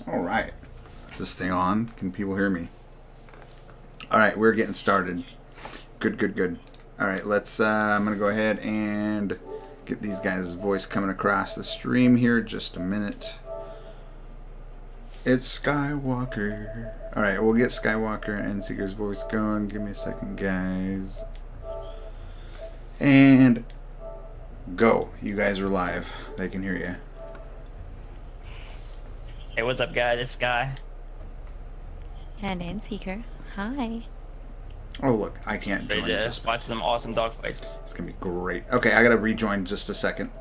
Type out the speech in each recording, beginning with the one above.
All right. Is this thing on? Can people hear me? All right, we're getting started. Good. All right, let's. I'm gonna go ahead and get these guys' voice coming across the stream here. Just a minute. It's Skywalker. All right, we'll get Skywalker and Seeker's voice going. Give me a second, guys. And go. You guys are live. They can hear you. Hey, what's up, guys? It's Sky. And Seeker. Hi. Oh, look, I can't join. Ready to watch some awesome dog fights. It's gonna be great. Okay, I gotta rejoin just a second.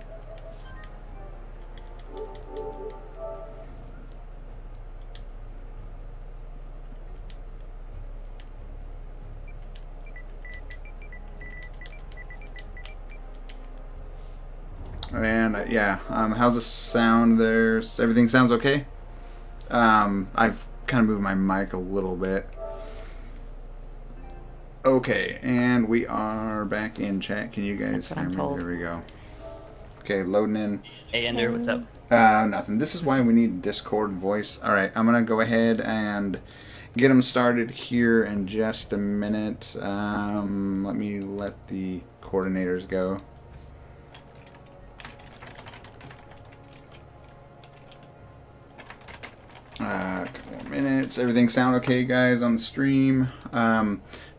And yeah, how's the sound there? Everything sounds okay? I've kind of moved my mic a little bit. Okay, and we are back in chat. Can you guys hear me? There we go. Okay, loading in. Hey, Ender, what's up? Nothing. This is why we need Discord voice. All right, I'm gonna go ahead and get them started here in just a minute. Let me let the coordinators go. A couple more minutes. Everything sound okay, guys, on the stream?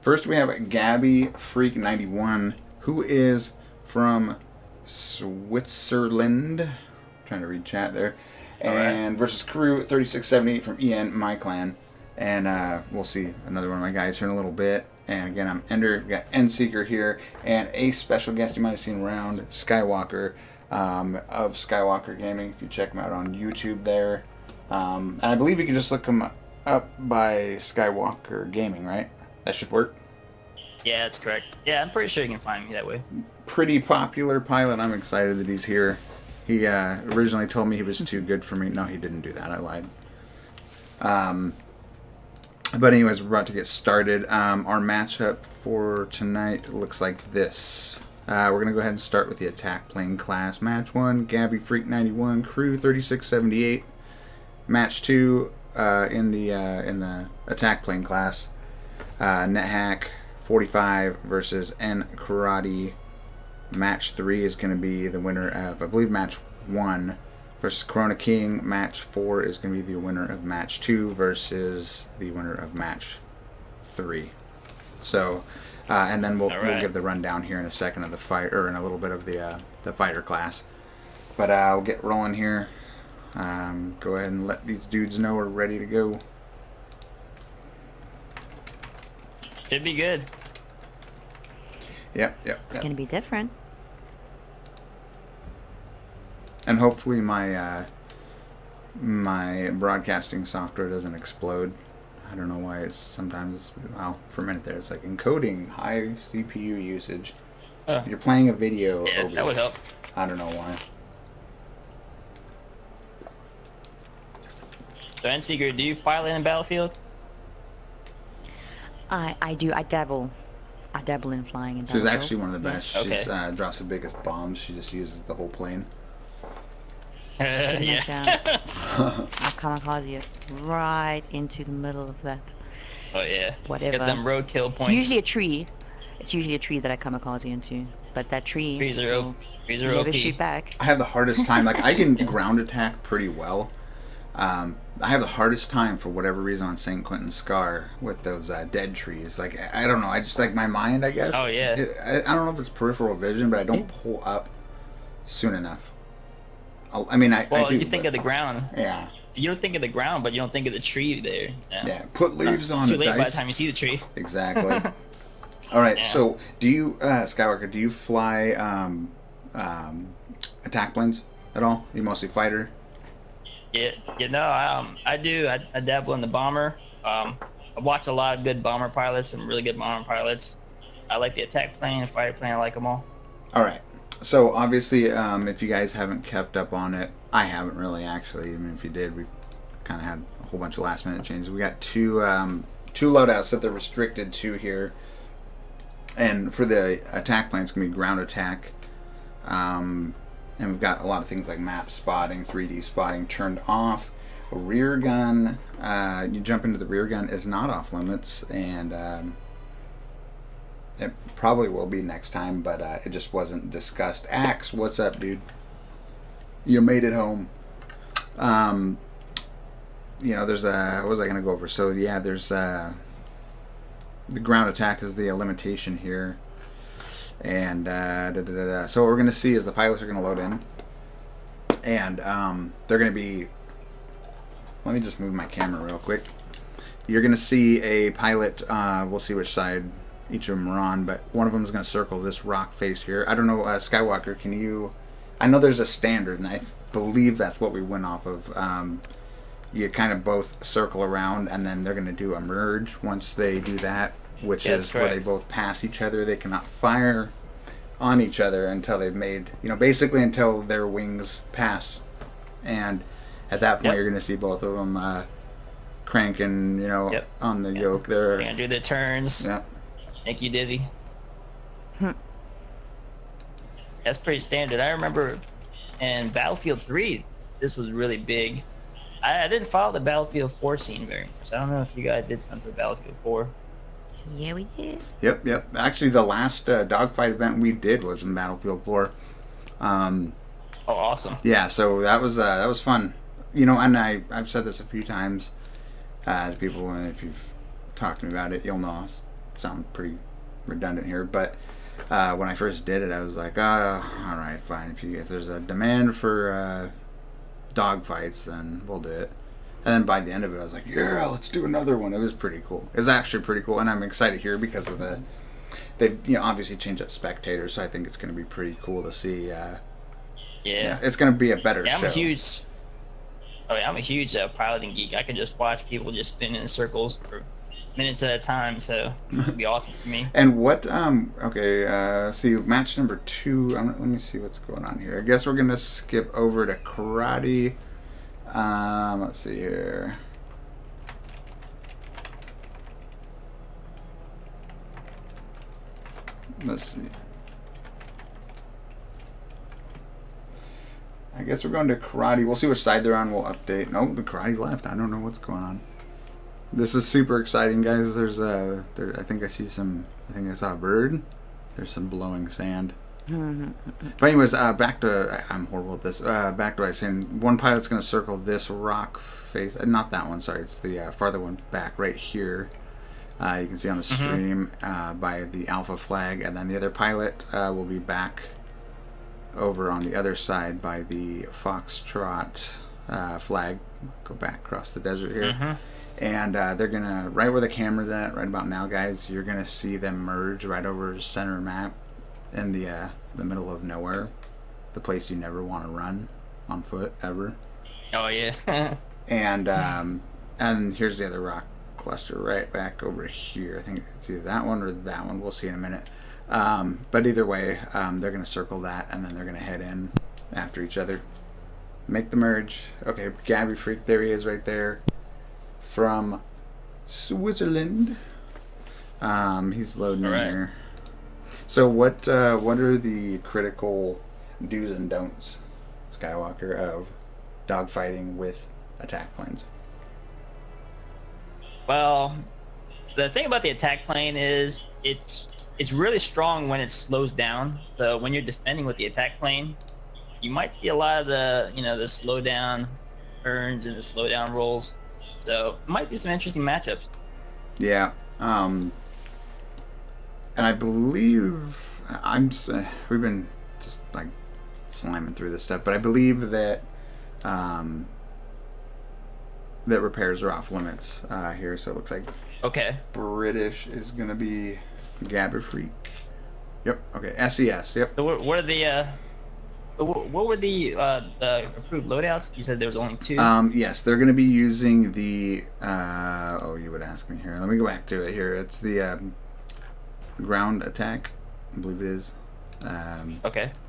First, we have Gabi Freak 91, who is from Switzerland. I'm trying to read chat there. And versus Crew 3678 from EN, my clan. And we'll see another one of my guys here in a little bit. And again, I'm Ender. We've got N-Seeker here. And a special guest you might have seen around, Skywalker, of Skywalker Gaming. If you check him out on YouTube there. And I believe you can just look him up by Skywalker Gaming, right? That should work. Yeah, that's correct. Yeah, I'm pretty sure you can find me that way. Pretty popular pilot. I'm excited that he's here. He originally told me he was too good for me. No, he didn't do that. I lied. But anyways, we're about to get started. Our matchup for tonight looks like this. We're going to go ahead and start with the attack plane class. Match 1, Gabi Freak 91, Crew 3678. Match 2 in the attack plane class. Nethack 45 versus N Karate. Match 3 is going to be the winner of, I believe, match 1 versus Corona King. Match 4 is going to be the winner of match 2 versus the winner of match 3. So, and then we'll give the rundown here in a second of the fight, or in a little bit of the fighter class. But we'll get rolling here. Go ahead and let these dudes know we're ready to go. Should be good. Yep. It's going to be different. And hopefully my my broadcasting software doesn't explode. I don't know why it's sometimes, well, for a minute there, it's like encoding high CPU usage. You're playing a video. Yeah, that would help. I don't know why. So, N-Seeker, do you file in Battlefield? I do. I dabble in flying and She's actually one of the best. Okay. She's drops the biggest bombs. She just uses the whole plane. Yeah. I kamikaze it right into the middle of that. Oh, yeah. Whatever. Get them roadkill points. Usually a tree. It's usually a tree that I kamikaze into. But that tree... Trees are OP. Never shoot back. I have the hardest time. Like, I can ground attack pretty well. I have the hardest time, for whatever reason, on St. Quentin Scar with those dead trees. Like, I don't know. I just, like, my mind, I guess. Oh, yeah. I don't know if it's peripheral vision, but I don't pull up soon enough. I mean, I do. You think of the ground. Yeah. You don't think of the ground, but you don't think of the tree there. Yeah. Put leaves on it's the too late dice. by the time you see the tree. Exactly. All right. Yeah. So, do you, Skywalker? Do you fly attack planes at all? You mostly fighter? Yeah. I do. I dabble in the bomber. I watched a lot of good bomber pilots, some really good bomber pilots. I like the attack plane, fighter plane. I like them all. All right. So obviously, if you guys haven't kept up on it, I haven't really actually. I mean, if you did, we've kind of had a whole bunch of last minute changes. We got two loadouts that they're restricted to here, and for the attack plane, it's gonna be ground attack. And we've got a lot of things like map spotting, 3D spotting turned off. rear gun, you jump into the rear gun is not off limits, and it probably will be next time, but it just wasn't discussed. Axe, what's up, dude? You made it home. There's what was I going to go over? So, yeah, there's the ground attack is the limitation here. And so what we're going to see is the pilots are going to load in. And they're going to be... Let me just move my camera real quick. You're going to see a pilot. We'll see which side each of them are on, but one of them is going to circle this rock face here. I don't know, Skywalker, can you... I know there's a standard, and I believe that's what we went off of. You kind of both circle around, and then they're going to do a merge once they do that, which is where they both pass each other. They cannot fire on each other until they've made, basically until their wings pass. And at that point, you're going to see both of them cranking, on the yoke there. They're going to do the turns. Yep. Make you dizzy. That's pretty standard. I remember in Battlefield 3, this was really big. I didn't follow the Battlefield 4 scene very much. I don't know if you guys did something with Battlefield 4. Yeah, we did. Yep. Actually, the last dogfight event we did was in Battlefield 4. Oh, awesome. Yeah, so that was fun. And I've said this a few times to people, and if you've talked to me about it, you'll know I sound pretty redundant here, but when I first did it, I was like, all right, fine. If there's a demand for dogfights, then we'll do it. And then by the end of it, I was like, yeah, let's do another one. It was pretty cool. It's actually pretty cool, and I'm excited here because of they've obviously changed up spectators, so I think it's going to be pretty cool to see. It's going to be a better show. I'm a huge piloting geek. I can just watch people just spin in circles for minutes at a time, so it'd be awesome for me. And what see, match number 2, let me see what's going on here. I guess we're gonna skip over to karate. Let's see here. Let's see. I guess we're going to karate. We'll see which side they're on. We'll update. No, the karate left. I don't know what's going on. This is super exciting, guys. There's I think I saw a bird. There's some blowing sand. But anyways, back to, I'm horrible at this. Back to what I was saying. One pilot's going to circle this rock face. Not that one, sorry. It's the farther one back right here. You can see on the stream by the Alpha flag. And then the other pilot will be back over on the other side by the Foxtrot flag. Go back across the desert here. And they're going to, right where the camera's at, right about now, guys, you're going to see them merge right over center map in the middle of nowhere. The place you never want to run on foot, ever. Oh, yeah. And here's the other rock cluster right back over here. I think it's either that one or that one. We'll see in a minute. But either way, they're going to circle that, and then they're going to head in after each other. Make the merge. Okay, Gabi Freak, there he is right there. From Switzerland. He's loading in here. So what are the critical do's and don'ts, Skywalker, of dogfighting with attack planes? Well, the thing about the attack plane is it's really strong when it slows down. So when you're defending with the attack plane, you might see a lot of the slow down turns and the slow down rolls. So it might be some interesting matchups. Yeah. And I believe we've been just like slamming through this stuff, but I believe that that repairs are off limits here. So it looks like British is gonna be Gabi Freak. Yep. Okay. SES. Yep. So what are the what were the approved loadouts? You said there was only 2. Yes, they're going to be using the. You would ask me here. Let me go back to it here. It's the ground attack, I believe it is.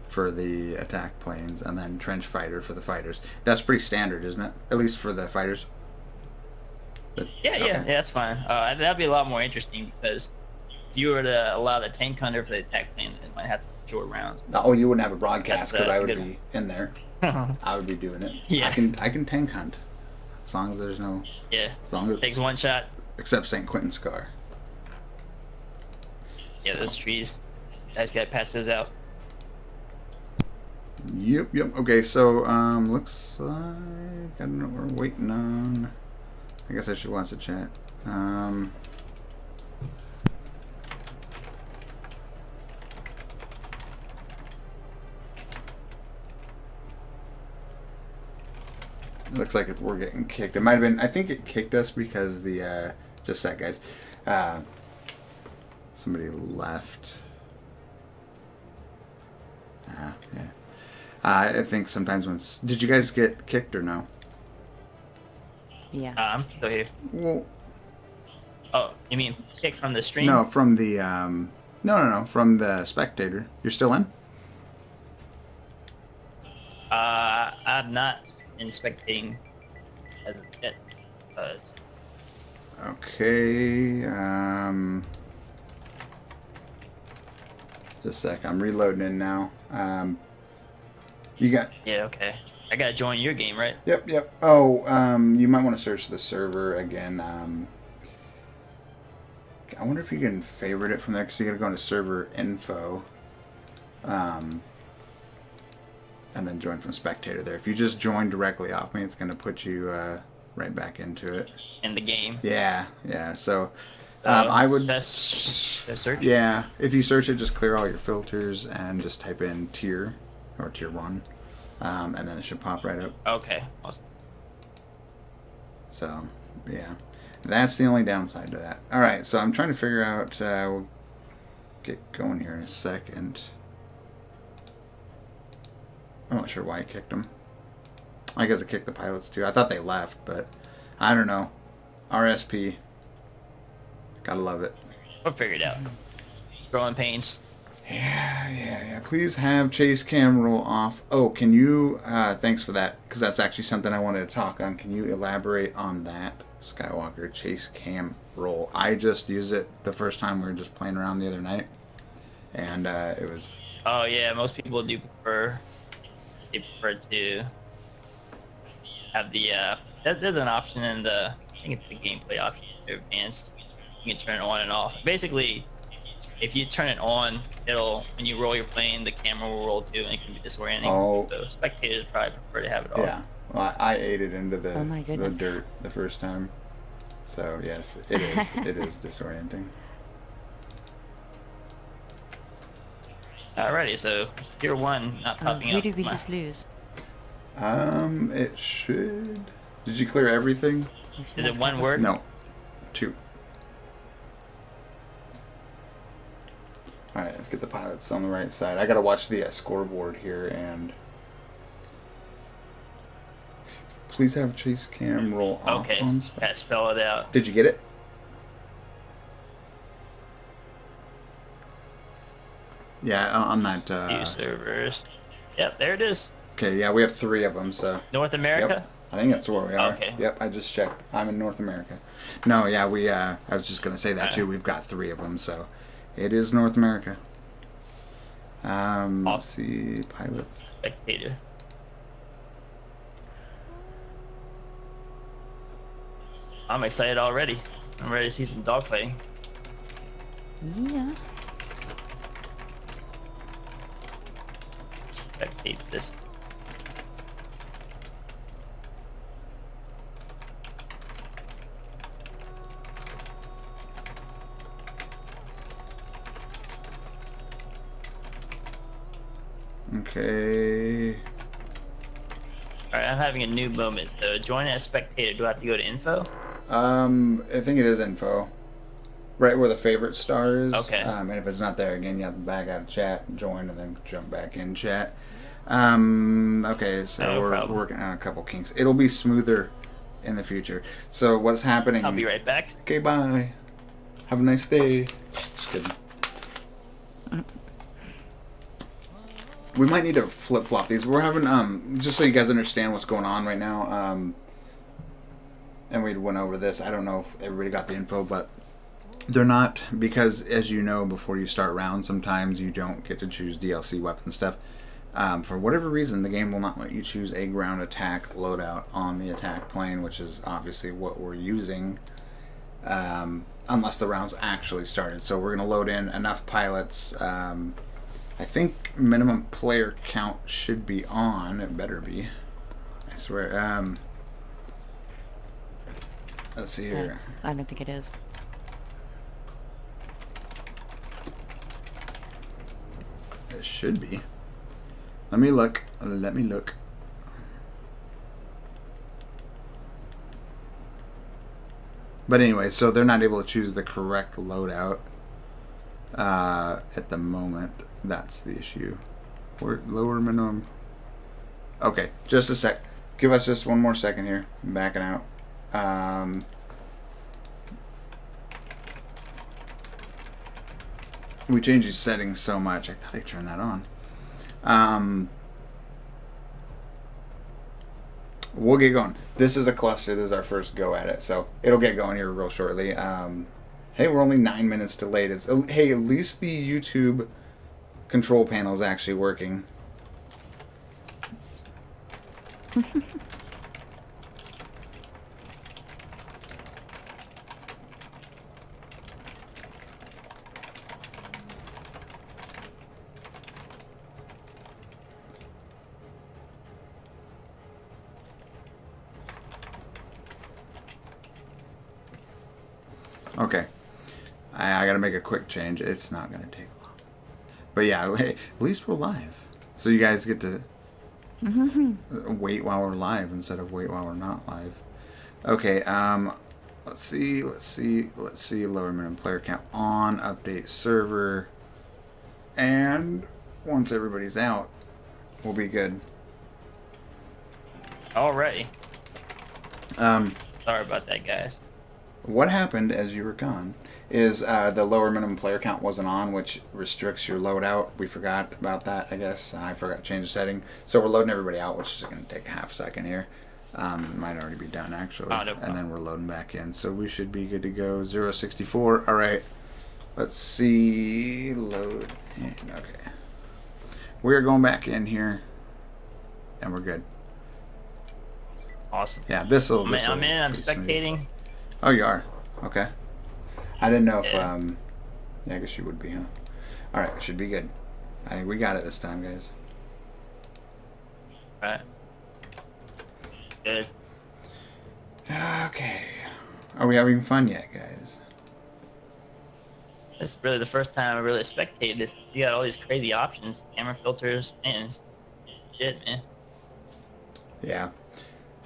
For the attack planes, and then trench fighter for the fighters. That's pretty standard, isn't it? At least for the fighters. Yeah, that's fine. That'd be a lot more interesting because if you were to allow the tank hunter for the attack plane, it might have to short rounds. Oh, you wouldn't have a broadcast because I would be in there. I would be doing it. Yeah. I can tank hunt. As long as there's no... Yeah. As long as... Takes one shot. Except St. Quentin Scar. Yeah, So. those trees. Guys gotta patch those out. Yep. Okay, so, looks like... I don't know what we're waiting on. I guess I should watch the chat. It looks like we're getting kicked. It might have been... I think it kicked us because the... just that, guys. Somebody left. Yeah. I think sometimes when... Did you guys get kicked or no? Yeah. I'm still here. Well... Oh, you mean kicked from the stream? No, from the... No. From the spectator. You're still in? I'm not in spectating as of yet. But Okay, just a sec. I'm reloading in now. You got... yeah, okay. I gotta join your game, right? Yep. Oh, you might want to search the server again. I wonder if you can favorite it from there, because you gotta go into server info. And then join from spectator there. If you just join directly off me, it's gonna put you right back into it. In the game. Yeah. So I would That's search. Yeah, if you search it, just clear all your filters and just type in tier or tier 1, and then it should pop right up. Okay. Awesome. So yeah, that's the only downside to that. All right, so I'm trying to figure out. We'll get going here in a second. I'm not sure why I kicked them. I guess I kicked the pilots too. I thought they left, but I don't know. RSP. Gotta love it. We'll figure it out. Growing pains. Yeah. Please have chase cam roll off. Oh, can you... thanks for that, because that's actually something I wanted to talk on. Can you elaborate on that, Skywalker, chase cam roll? I just used it the first time we were just playing around the other night, and it was... Oh, yeah, most people do prefer... They prefer to have the... there's an option in the... I think it's the gameplay option. Advanced. You can turn it on and off. Basically, if you turn it on, it'll, when you roll your plane, the camera will roll too, and it can be disorienting. Oh. So spectators probably prefer to have it off. Yeah. Well, I ate it into Oh my the goodness. dirt the first time. So, yes, it is. It is disorienting. Alrighty, so it's tier 1 not popping Who up. did we just lose? It should... Did you clear everything? Is it one word? No. 2. Alright, let's get the pilots on the right side. I gotta watch the scoreboard here, and... Please have chase cam roll off Okay, on spec. that spell it out. Did you get it? Yeah, on that... Two servers. Yep, there it is. Okay, yeah, we have 3 of them, so... North America? Yep. I think that's where we are. Okay. Yep, I just checked. I'm in North America. No, yeah, we, I was just going to say that too. We've got 3 of them, so it is North America. Let's see, pilots. Spectator. I'm excited already. I'm ready to see some dogfighting. Yeah. Spectate this. Okay. Alright, I'm having a new moment. So join as spectator. Do I have to go to info? I think it is info. Right where the favorite star is. Okay. And if it's not there again, you have to back out of chat, join, and then jump back in chat. Okay, so No we're problem. working on a couple kinks. It'll be smoother in the future. So what's happening? I'll be right back. Okay, bye. Have a nice day. Just kidding. We might need to flip-flop these. We're having, just so you guys understand what's going on right now, and we went over this. I don't know if everybody got the info, but they're not, because as you know, before you start rounds, sometimes you don't get to choose DLC weapon stuff. For whatever reason, the game will not let you choose a ground attack loadout on the attack plane, which is obviously what we're using, unless the round's actually started. So we're going to load in enough pilots. I think minimum player count should be on. It better be. I swear. Let's see here. I don't think it is. It should be. Let me look. Let me look. But anyway, so they're not able to choose the correct loadout at the moment. That's the issue. Or lower minimum. Okay, just a sec. Give us just one more second here. I'm backing out. We changed these settings so much. I thought I turned that on. We'll get going. This is a cluster. This is our first go at it, so it'll get going here real shortly. Hey, we're only 9 minutes delayed. Hey, at least the YouTube control panel is actually working. Okay, I gotta make a quick change. It's not gonna take long, but yeah, hey, at least we're live, so you guys get to wait while we're live instead of wait while we're not live. Okay, let's see. Lower minimum player count on, update server, and once everybody's out, we'll be good. Alrighty. Sorry about that, guys. What happened as you were gone is the lower minimum player count wasn't on, which restricts your loadout. We forgot about that, I guess. I forgot to change the setting. So we're loading everybody out, which is going to take a half second here. It might already be done, actually. Oh, no problem. And then we're loading back in. So we should be good to go. 064. All right. Let's see. Load in. Okay. We're going back in here. And we're good. Awesome. Yeah, this'll I'm in. I'm be smooth. spectating. Oh, you are? Okay. I didn't know if, Yeah. yeah, I guess you would be, huh? Alright, should be good. I think we got it this time, guys. Right. Good. Okay. Are we having fun yet, guys? This is really the first time I really spectated it. You got all these crazy options, camera filters, man. Shit, man. Yeah.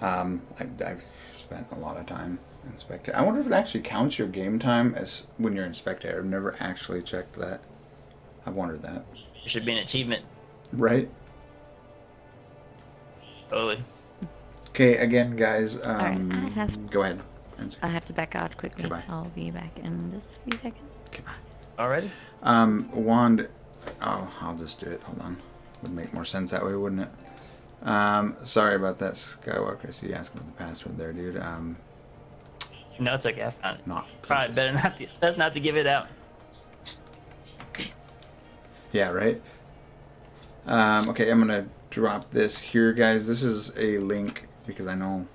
I've spent a lot of time in spectator. I wonder if it actually counts your game time as when you're in spectator. I've never actually checked that. I've wondered that. It should be an achievement. Right? Totally. Okay, again, guys, Alright, go ahead. I have to back out quickly. Goodbye. I'll be back in just a few seconds. Okay, bye. Already? Wand. Oh, I'll just do it. Hold on. Would make more sense that way, wouldn't it? Sorry about that, Skywalker. So you asking for the password there, dude. No, it's okay. I found it. Not. Probably better not to. Best not to give it out. Yeah, right. Okay, I'm gonna drop this here, guys. This is a link because I know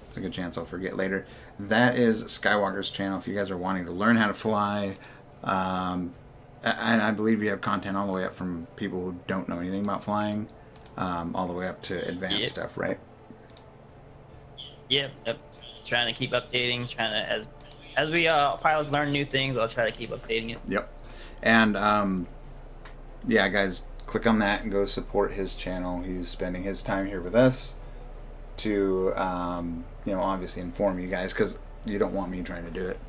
it's a good chance I'll forget later. That is Skywalker's channel. If you guys are wanting to learn how to fly, and I believe you have content all the way up from people who don't know anything about flying, all the way up to advanced stuff, right? Yep. Trying to keep updating. Trying to as we pilots learn new things, I'll try to keep updating it. Yep. And yeah, guys, click on that and go support his channel. He's spending his time here with us to, you know, obviously inform you guys because you don't want me trying to do it.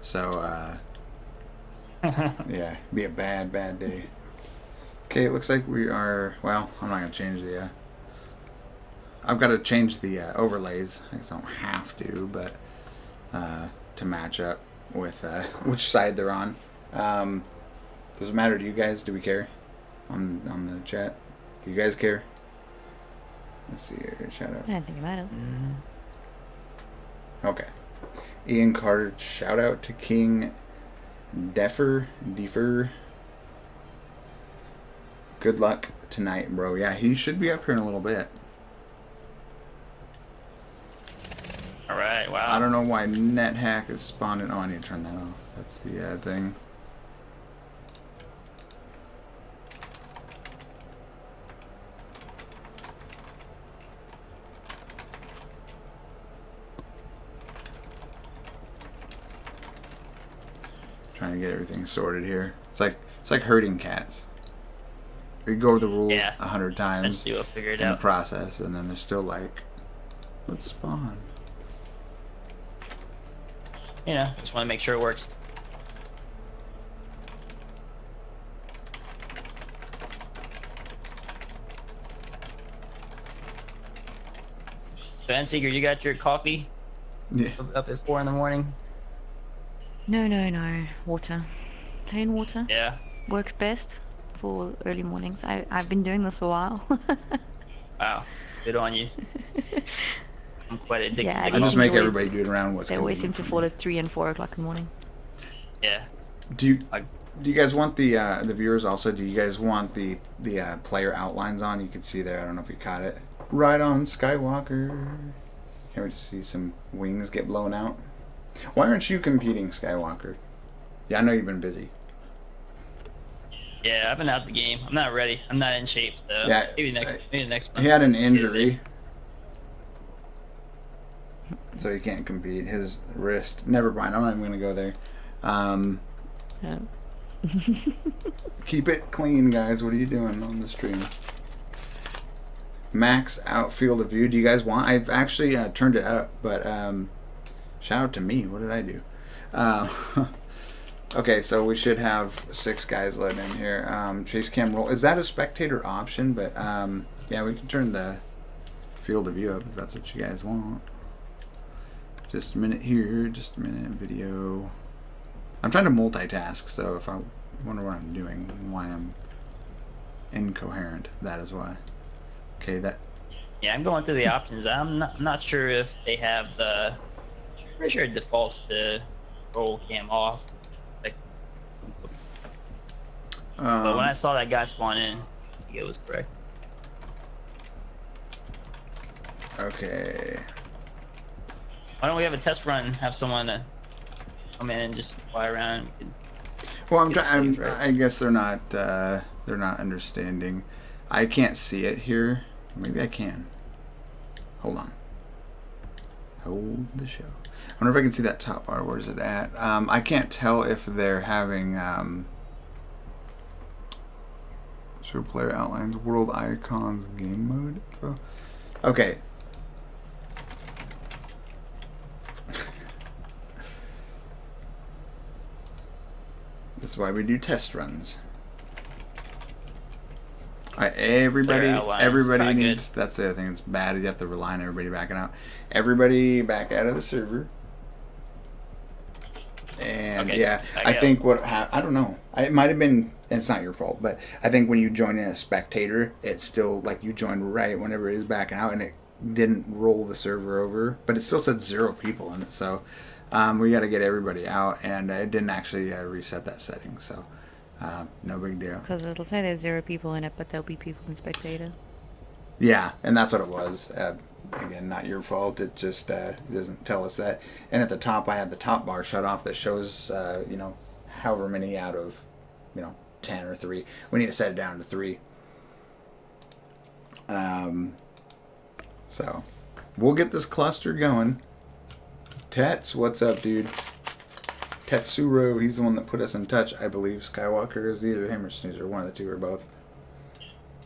So, yeah, be a bad day. Okay, it looks like we are, well, I'm not going to change the, I've got to change the overlays. I guess I don't have to, but to match up with which side they're on. Does it matter to you guys? Do we care on the chat? Do you guys care? Let's see here. Shout out. I don't think it matters. Okay. Ian Carter, shout out to King Defer. Good luck tonight, bro. Yeah, he should be up here in a little bit. All right. Wow. I don't know why Nethack is spawning. Oh, I need to turn that off. That's the thing. Trying to get everything sorted here. It's like herding cats. We go over the rules 100 times Eventually we'll figure it in the out. process, and then they're still like, let's spawn. You know, just want to make sure it works. So, Seeker, you got your coffee Yeah. up at 4 in the morning? No, no, no. Water. Plain water. Yeah. Works best for early mornings. I've been doing this a while. Wow. Good on you. I'm quite addicted. Yeah, I to just coffee. make always- everybody do it around what's They always seem convenient to for fall me. at 3 and 4 o'clock in the morning. Yeah. Do Like- you guys want the viewers also? Do you guys want the player outlines on? You can see there. I don't know if you caught it. Right on Skywalker. Can't wait to see some wings get blown out. Why aren't you competing, Skywalker? Yeah, I know you've been busy. Yeah, I've been out the game. I'm not ready. I'm not in shape, so Yeah, maybe next month. He had an injury, so he can't compete. His wrist. Never mind. I'm not even gonna go there. Yeah. Keep it clean, guys. What are you doing on the stream? Max outfield of view. Do you guys want? I've actually turned it up, but shout out to me. What did I do? Okay, so we should have 6 guys let in here. Chase cam roll. Is that a spectator option? But yeah, we can turn the field of view up if that's what you guys want. Just a minute here. Just a minute. Video. I'm trying to multitask, so if I wonder what I'm doing, why I'm incoherent, that is why. Okay, that. Yeah, I'm going through the options. I'm not sure if they have the. Pretty sure it defaults to roll cam off. Like, but when I saw that guy spawn in, I think it was correct. Okay. Why don't we have a test run? Have someone come in and just fly around. Well, Get it safe, right? I guess they're not understanding. I can't see it here. Maybe I can. Hold on. Hold the show. I wonder if I can see that top bar. Where's it at? I can't tell if they're having show player outlines, world icons, game mode. So, okay. This is why we do test runs. Alright, everybody Not needs. good. That's the other thing. It's bad. You have to rely on everybody backing out. Everybody back out of the server. And Okay, yeah, back I out. think I don't know. It might have been. It's not your fault, but I think when you join in as spectator, it's still like you joined right whenever it is backing out, and it didn't roll the server over, but it still said 0 people in it. So we got to get everybody out, and it didn't actually reset that setting. So no big deal. Because it'll say there's 0 people in it, but there'll be people in spectator. Yeah, and that's what it was. Again, not your fault. It just doesn't tell us that. And at the top, I had the top bar shut off that shows, however many out of, 10 or 3. We need to set it down to 3. So, we'll get this cluster going. Tets, what's up, dude? Tetsuro, he's the one that put us in touch, I believe. Skywalker is either him or Snoozer, one of the two or both.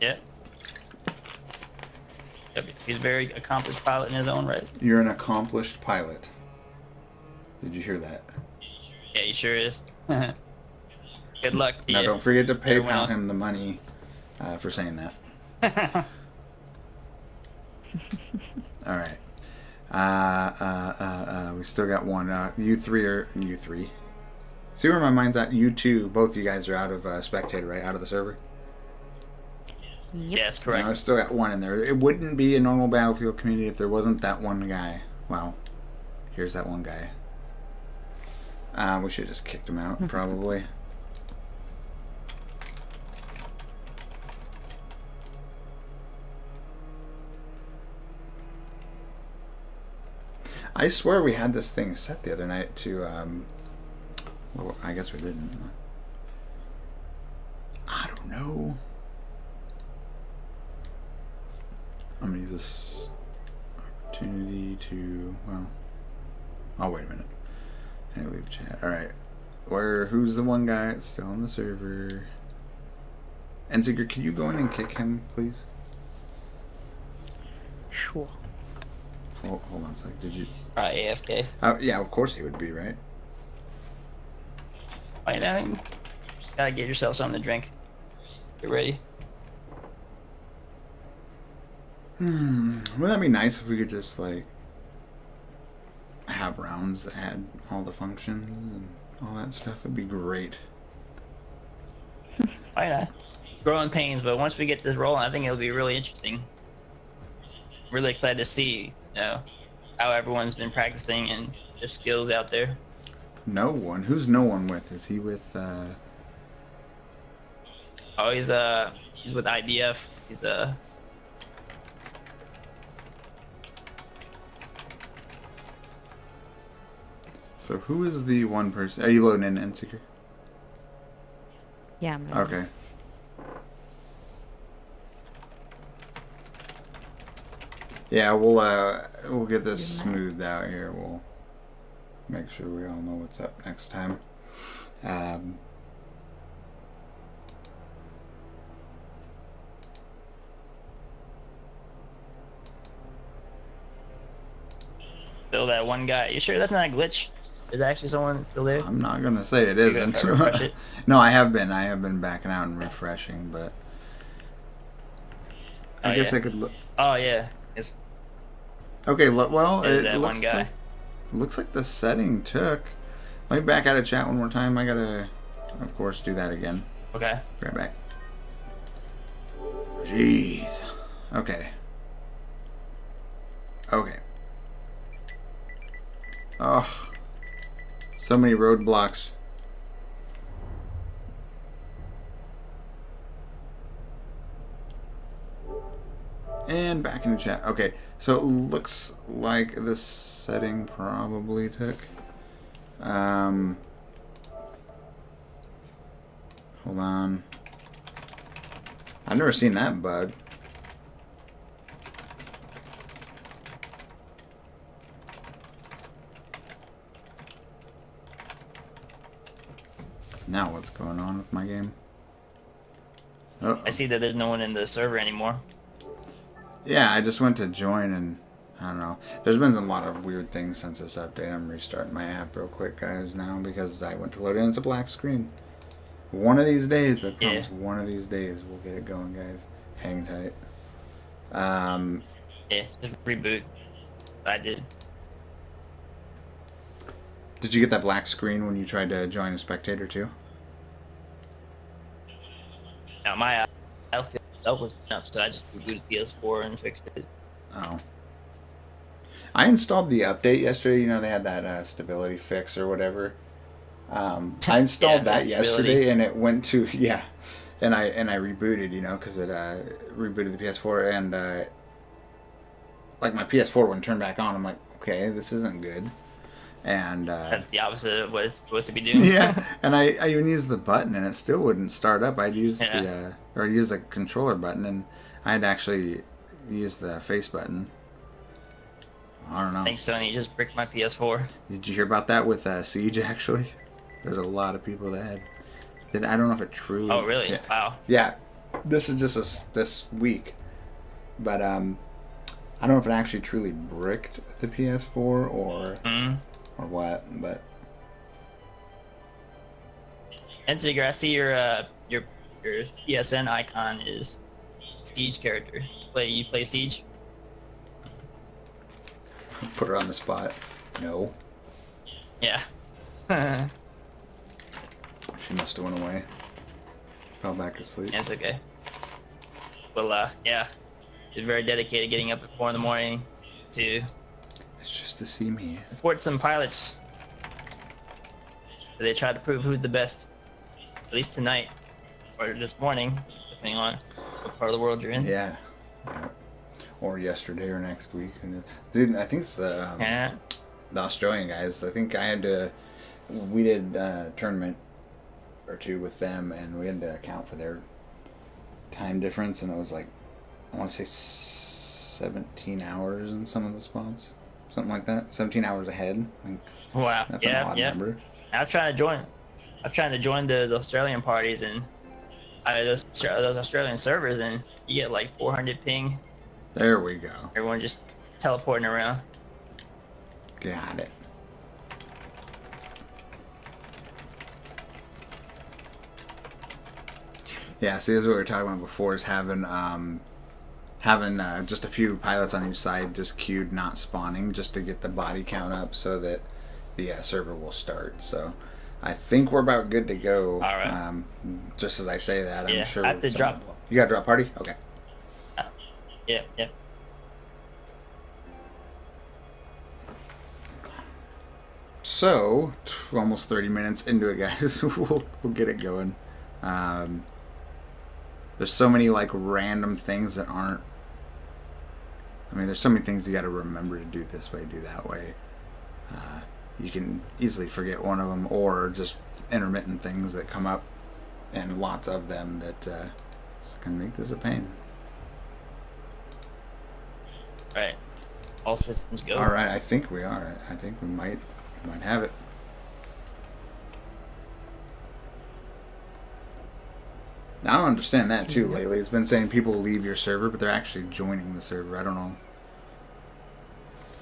Yeah. Yep, he's a very accomplished pilot in his own right. You're an accomplished pilot. Did you hear that? Yeah, he sure is. Good luck to Now, you. don't forget to Everyone PayPal else. him the money for saying that. All right. We still got one. You three. See where my mind's at? You two, both you guys are out of spectator, right? Out of the server? Yep. Yes, No, I correct. still got one in there. It wouldn't be a normal Battlefield community if there wasn't that one guy. Well, here's that one guy. We should have just kicked him out, probably. I swear we had this thing set the other night to, well, I guess we didn't. I don't know. I'm gonna use this opportunity to, well, oh, wait a minute. I need to leave chat. Alright. Who's the one guy that's still on the server? Enziger, can you go in and kick him, please? Sure. Hold on a sec. Did you? AFK. Oh, yeah, of course he would be, right? Right now, you gotta get yourself something to drink. Get ready. Wouldn't that be nice if we could just, like, have rounds that had all the functions and all that stuff? It'd be great. Why not? Growing pains, but once we get this rolling, I think it'll be really interesting. Really excited to see, you know, how everyone's been practicing and their skills out there. No one? Who's no one with? Is he with, Oh, he's with IDF. He's So who is the one person? Are you loading in Enziger? Yeah, I'm ready. Okay. Yeah, we'll get this smoothed out here. We'll make sure we all know what's up next time. still that one guy. You sure that's not a glitch? Is actually someone still there? I'm not gonna say it You gonna isn't. try to refresh it? No, I have been backing out and refreshing, but I guess yeah. I could look. Oh yeah. It's Okay, well, There's it that looks one guy. looks like the setting took. Let me back out of chat one more time. I gotta, of course, do that again. okay. Be right back. Jeez. Okay. Okay. Oh. So many roadblocks. And back in the chat. Okay, so it looks like this setting probably took. Hold on. I've never seen that bug. Now what's going on with my game? Oh, I see that there's no one in the server anymore. yeah, I just went to join and I don't know. There's been a lot of weird things since this update. I'm restarting my app real quick, guys, now because I went to load it and it's a black screen. One of these days, I promise, one of these days we'll get it going, guys. Hang tight. Yeah, just reboot. I did. Did you get that black screen when you tried to join a spectator too? Now my outfit itself was up, so I just rebooted PS4 and fixed it. Oh. I installed the update yesterday. You know, they had that stability fix or whatever. I installed that yesterday, and it went to and I rebooted, you know, because it rebooted the PS4, and like my PS4 wouldn't turn back on. I'm like, okay, this isn't good. And that's the opposite of what it's supposed to be doing. yeah, and I even used the button, and it still wouldn't start up. I'd use the controller button, and I'd actually use the face button. I don't know. Thanks, Sony. Just bricked my PS4. Did you hear about that with Siege? Actually, there's a lot of people that had. I don't know if it truly. Oh, really? Yeah, Wow. yeah, this is just this week, but I don't know if it actually truly bricked the PS4 or what, but. Enziger, I see your PSN icon is Siege character. You play Siege? Put her on the spot. No. Yeah. She must have went away. Fell back asleep. Yeah, it's okay. Well, yeah. She's very dedicated, getting up at 4 in the morning to It's just to see me. support some pilots. They try to prove who's the best. At least tonight. Or this morning, depending on what part of the world you're in. Yeah. Or yesterday or next week. And dude, I think it's Yeah. the Australian guys. I think I had to. We did a tournament or two with them, and we had to account for their time difference, and it was like I want to say 17 hours in some of the spots, something like that. 17 hours ahead. Like, Wow. that's an odd number. I'm trying to join those Australian parties and those Australian servers, and you get like 400 ping. There we go. Everyone just teleporting around. Got it. Yeah, see, this is what we were talking about before, is having just a few pilots on each side just queued, not spawning, just to get the body count up so that the server will start. So I think we're about good to go. All right. Just as I say that, Yeah, I'm sure. I have to drop. You got to drop party? Okay. Yeah. So, almost 30 minutes into it, guys. we'll get it going. There's so many like random things that aren't. I mean, there's so many things you got to remember to do this way, do that way. You can easily forget one of them, or just intermittent things that come up, and lots of them that can make this a pain. Right. All systems go. All right, I think we are. I think we might have it. I don't understand that too lately. It's been saying people leave your server, but they're actually joining the server. I don't know.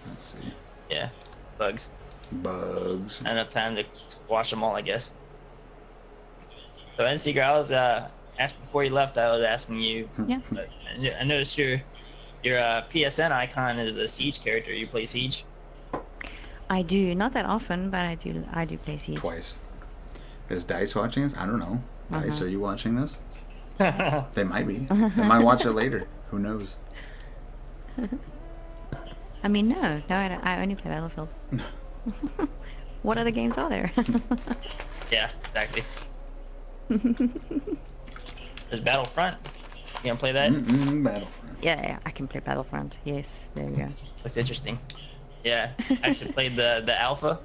Let's see. Yeah. Bugs. Bugs. Not enough time to watch them all, I guess. So, NC Girl, I was after before you left, I was asking you. Yeah. But I noticed your PSN icon is a Siege character. You play Siege? I do, not that often, but I do play Siege. Twice. Is Dice watching this? I don't know. Dice, Uh-huh. are you watching this? They might be. They might watch it later. Who knows? I mean, no, I only play Battlefield. What other games are there? Yeah, exactly. There's Battlefront. You gonna play that? Battlefront. Yeah, I can play Battlefront. Yes, there we go. Looks interesting. Yeah, I actually played the alpha.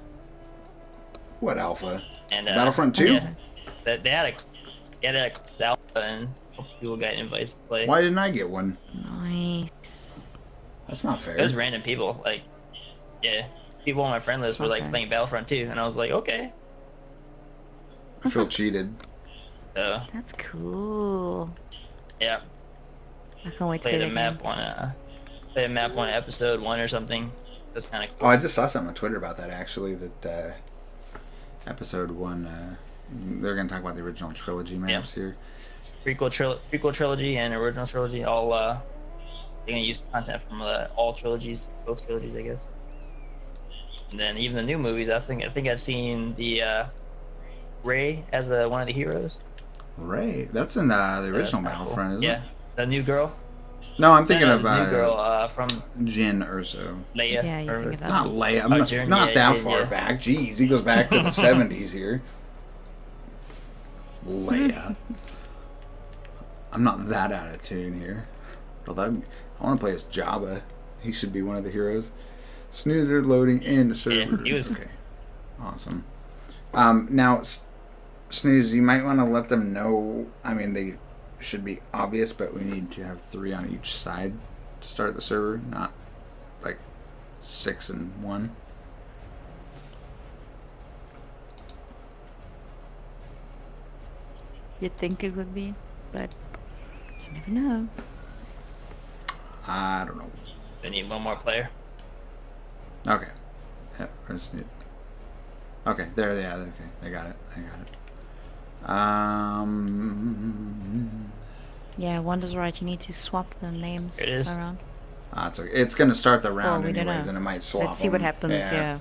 What alpha? And Battlefront 2? Yeah, they had a alpha, and people got invited to play. Why didn't I get one? Nice. That's not fair. It was random people, like, yeah, people on my friend list were like Okay. playing Battlefront 2, and I was like, okay. I feel cheated. So That's cool. yeah, I can't wait to play played a that map game. on episode 1 or something. It was kind of Oh, cool. I just saw something on Twitter about that actually. That episode 1. They're gonna talk about the original trilogy maps here. Prequel trilogy and original trilogy, all they're gonna use content from all trilogies, both trilogies, I guess. And then even the new movies, I think I've seen the Rey as one of the heroes. Ray, that's in the Yeah, original that's kinda Battlefront, cool. isn't Yeah, it? the new girl. No, I'm thinking No, of the new girl from Jin Urso. Leia. Yeah, you or- think of that. Not Leia. I'm Oh, not, Jin, not yeah, that Jin, far yeah. back. Jeez, he goes back to the 70s here. Leia. I'm not that out of tune here. Although I want to play as Jabba. He should be one of the heroes. Snoozer loading into server. he was- Okay. Awesome. Now, Snooze, you might want to let them know. I mean, they should be obvious, but we need to have 3 on each side to start the server, not like 6 and 1. You'd think it would be, but you never know. I don't know. They need one more player. Okay. Yeah, where's it? Okay, there they are. Okay, I got it. Yeah, Wanda's right. You need to swap the names It is. around. It's okay. It's gonna start the round we don't anyways, know. and it might swap. Let's see what them. happens. Yeah.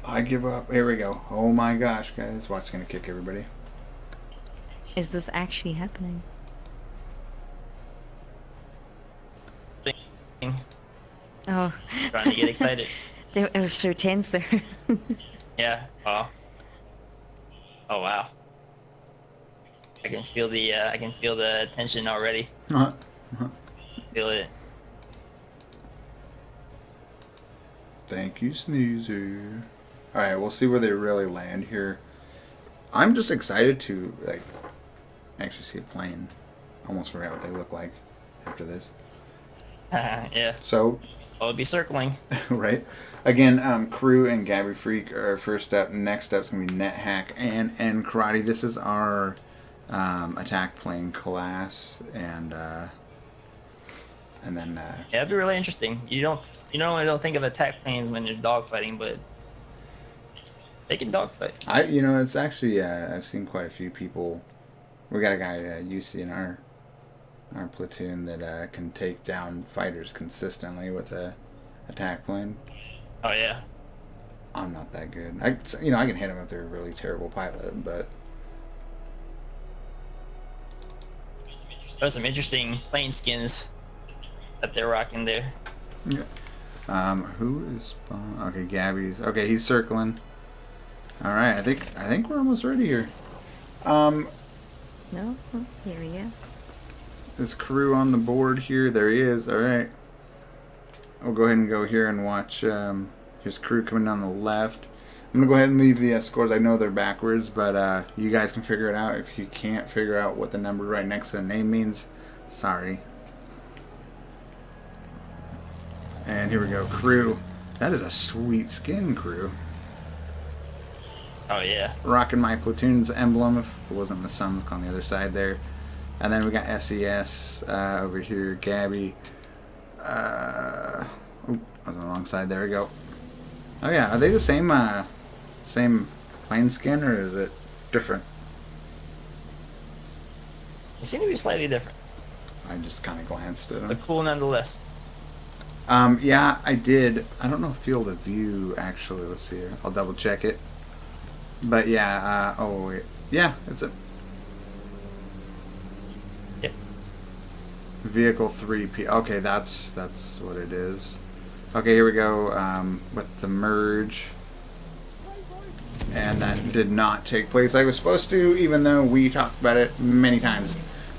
I give up. Here we go. Oh my gosh, guys! Watch, gonna kick everybody. Is this actually happening? Oh. Trying to get excited. It was so tense there. Yeah. Oh. Oh wow. I can feel the tension already. Feel it. Thank you, Sneezer. Alright, we'll see where they really land here. I'm just excited to, like, actually see a plane. Almost forgot what they look like after this. Yeah. So, I'll be circling. right? Again, Crew and Gabi Freak are first up. Next up is going to be Nethack and Karate. This is our attack plane class. And then... Yeah, it'd be really interesting. You normally don't think of attack planes when you're dogfighting, but they can dogfight. It's actually, I've seen quite a few people. We got a guy, UC, in our platoon that can take down fighters consistently with a attack plane. Oh yeah. I'm not that good. I can hit them if they're a really terrible pilot, but There's some interesting plane skins that they're rocking there. yeah. Who is okay? Gabi's okay. He's circling. All right. I think we're almost ready here. No? Oh, here we go. This Crew on the board here. There he is. All right. We'll go ahead and go here and watch. Here's Crew coming down the left. I'm gonna go ahead and leave the scores. I know they're backwards, but you guys can figure it out. If you can't figure out what the number right next to the name means, sorry. And here we go, Crew. That is a sweet skin, Crew. Oh yeah. Rocking my platoon's emblem. If it wasn't the sun, look on the other side there. And then we got SES over here. Gabi. I was on the wrong side. There we go. Oh yeah, are they the same plane skin, or is it different? They seem to be slightly different, I just kind of glanced at them. but cool nonetheless. Yeah, I did. I don't know field of view actually. Let's see here. I'll double check it. But yeah. Oh wait. Yeah, it's a Yep. vehicle 3P. Okay, that's what it is. Okay, here we go with the merge. And that did not take place. I was supposed to, even though we talked about it many times.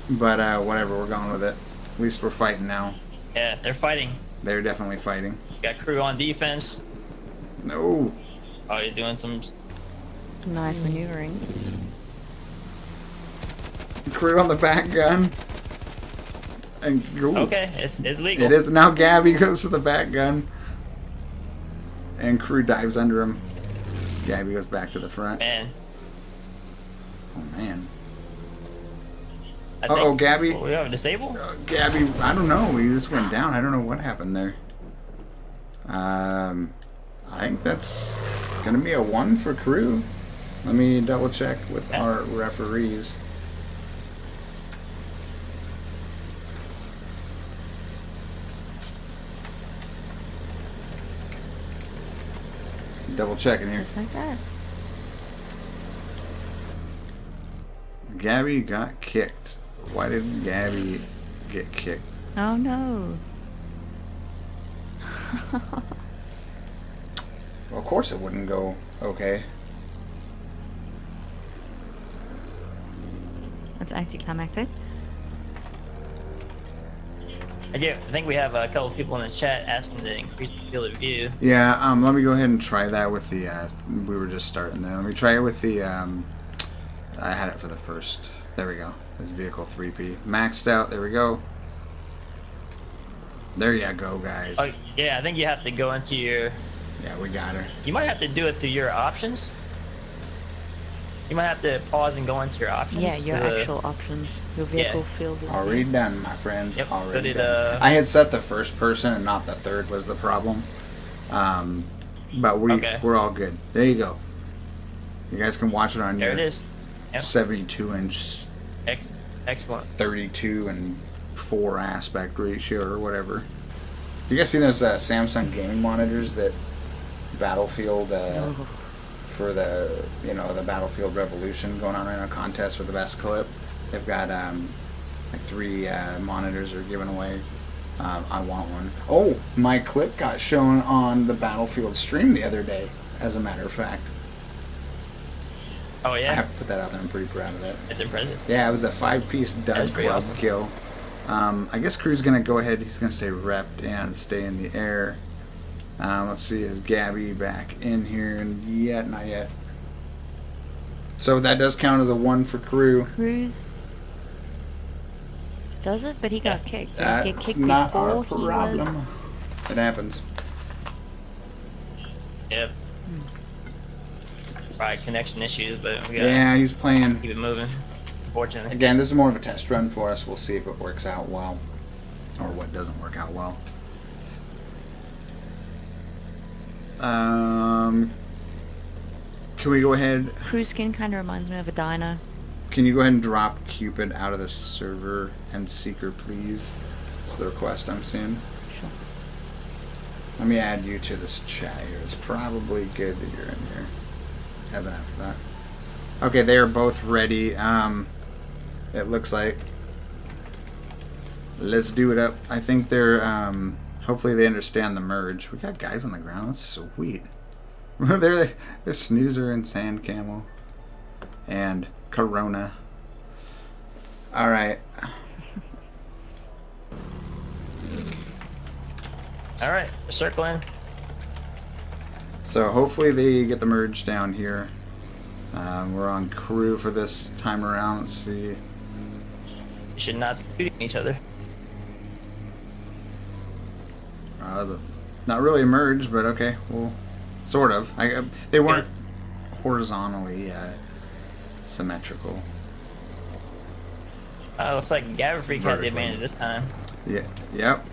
But whatever, we're going with it. At least we're fighting now. Yeah, they're fighting. They're definitely fighting. Got Crew on defense. No. Oh, you're doing some. Nice maneuvering. Crew on the back gun. And ooh, Okay, it's legal. it is now. Gabi goes to the back gun. And Crew dives under him. Gabi goes back to the front. Man. Oh, man. I think- Uh-oh, Gabi. Oh, we have a disable? Gabi, I don't know. He just went down. I don't know what happened there. I think that's going to be a 1 for Crew. Let me double check with our referees. Double checking here. Just like that. Gabi got kicked. Why did Gabi get kicked? Oh no. Well, of course it wouldn't go okay. That's anticlimactic. I think we have a couple of people in the chat asking to increase the field of view. Yeah, let me go ahead and try that with the, we were just starting there. Let me try it with the, I had it for the first. There we go. This vehicle 3P. Maxed out. There we go. There you go, guys. Oh, yeah, I think you have to go into your... Yeah, we got her. You might have to do it through your options. You might have to pause and go into your options. Yeah, your The- actual options. Your vehicle field of Already view. done, my friends. Yep, Already but it, done. I had set the first person and not the third was the problem. But we're all good. There you go. You guys can watch it on There your it is. Yep. 72-inch, Excellent. 32 and 4 aspect ratio or whatever. You guys seen those Samsung gaming monitors that Battlefield for the the Battlefield Revolution going on right now, contest for the best clip? They've got like 3 monitors are given away. I want one. Oh, my clip got shown on the Battlefield stream the other day, as a matter of fact. Oh I yeah, have to put that out there. I'm pretty proud of that. it's impressive. Yeah, it was a 5-piece dud pretty club awesome. kill. I guess Crew's gonna go ahead. He's gonna stay repped and stay in the air. Let's see, is Gabi back in here? And yet, not yet. So that does count as a 1 for Crew. Cruz. Does it? But he got kicked. Did he get That's kicked not before our he problem. was... It happens. Yep. Probably connection issues, but we gotta Yeah, he's playing. keep it moving. Unfortunately. Again, this is more of a test run for us. We'll see if it works out well, or what doesn't work out well. Can we go ahead? Cruz skin kind of reminds me of a dino. Can you go ahead and drop Cupid out of the server and Seeker, please? That's the request I'm seeing. Sure. Let me add you to this chat here. It's probably good that you're in here. As an after that. Okay, they are both ready. It looks like. Let's do it up. I think they're. Hopefully they understand the merge. We got guys on the ground. That's sweet. they're Snoozer and Sand Camel. And Corona. Alright. Alright, we're circling. So hopefully they get the merge down here. We're on Crew for this time around. Let's see. We should not be shooting each other. Not really a merge, but okay. Well, sort of. They weren't horizontally symmetrical. Looks like Gabi Freak has the advantage this time. Yeah. Yep.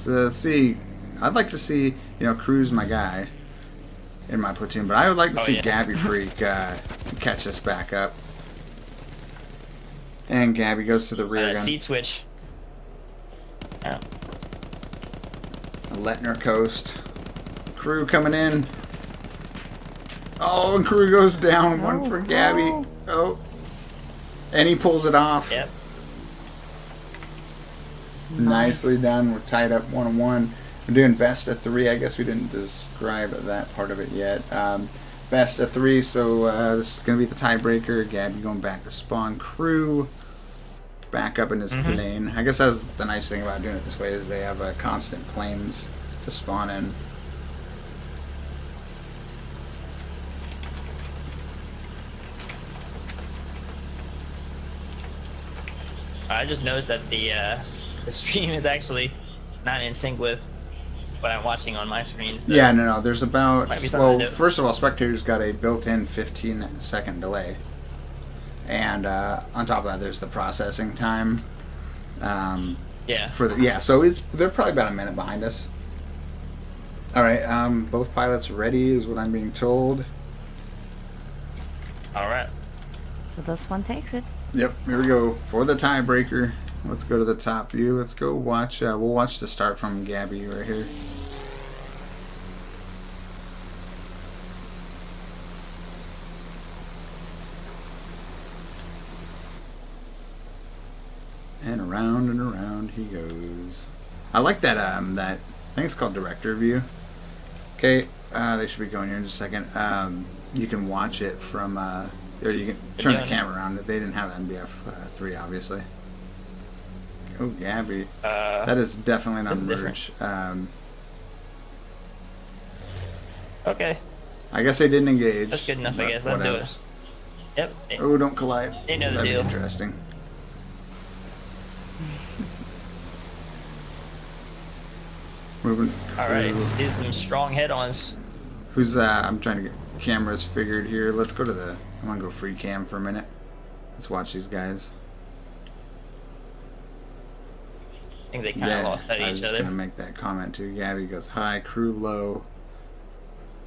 Let's see. I'd like to see, Crew's my guy in my platoon, but I would like to see Gabi Freak catch us back up. And Gabi goes to the rear gun. Seat switch. Yeah. Letting her coast. Crew coming in. Oh, and Crew goes down. One for Gabi. Oh. And he pulls it off. Yep. Nicely done. We're tied up 1-1. We're doing best of 3. I guess we didn't describe that part of it yet. Best of 3, so this is going to be the tiebreaker. Gabi going back to spawn. Crew back up in his plane. I guess that's the nice thing about doing it this way is they have constant planes to spawn in. I just noticed that the stream is actually not in sync with what I'm watching on my screen. So Yeah, no. There's about, might be something to do. first of all, Spectator's got a built-in 15-second delay. And on top of that, there's the processing time. Yeah. So they're probably about a minute behind us. All right, both pilots ready is what I'm being told. All right. So this one takes it. Yep, here we go for the tiebreaker. Let's go to the top view. Let's go watch. We'll watch the start from Gabi right here. And around he goes. I like that. That I think it's called director view. Okay, they should be going here in just a second. You can watch it from, or you can turn the camera around. They didn't have NBF 3, obviously. Oh, Gabi. That is definitely not merge. Okay. I guess they didn't engage. That's good enough, I guess. Let's do it. Yep. Oh, don't collide. They know the That'd deal. be interesting. Moving. All right. These some strong head-ons. Who's I'm trying to get cameras figured here. Let's go to the. I'm gonna go free cam for a minute. Let's watch these guys. I think they kind of lost sight I of was each just other. gonna make that comment too. Gabi goes high, Crew low.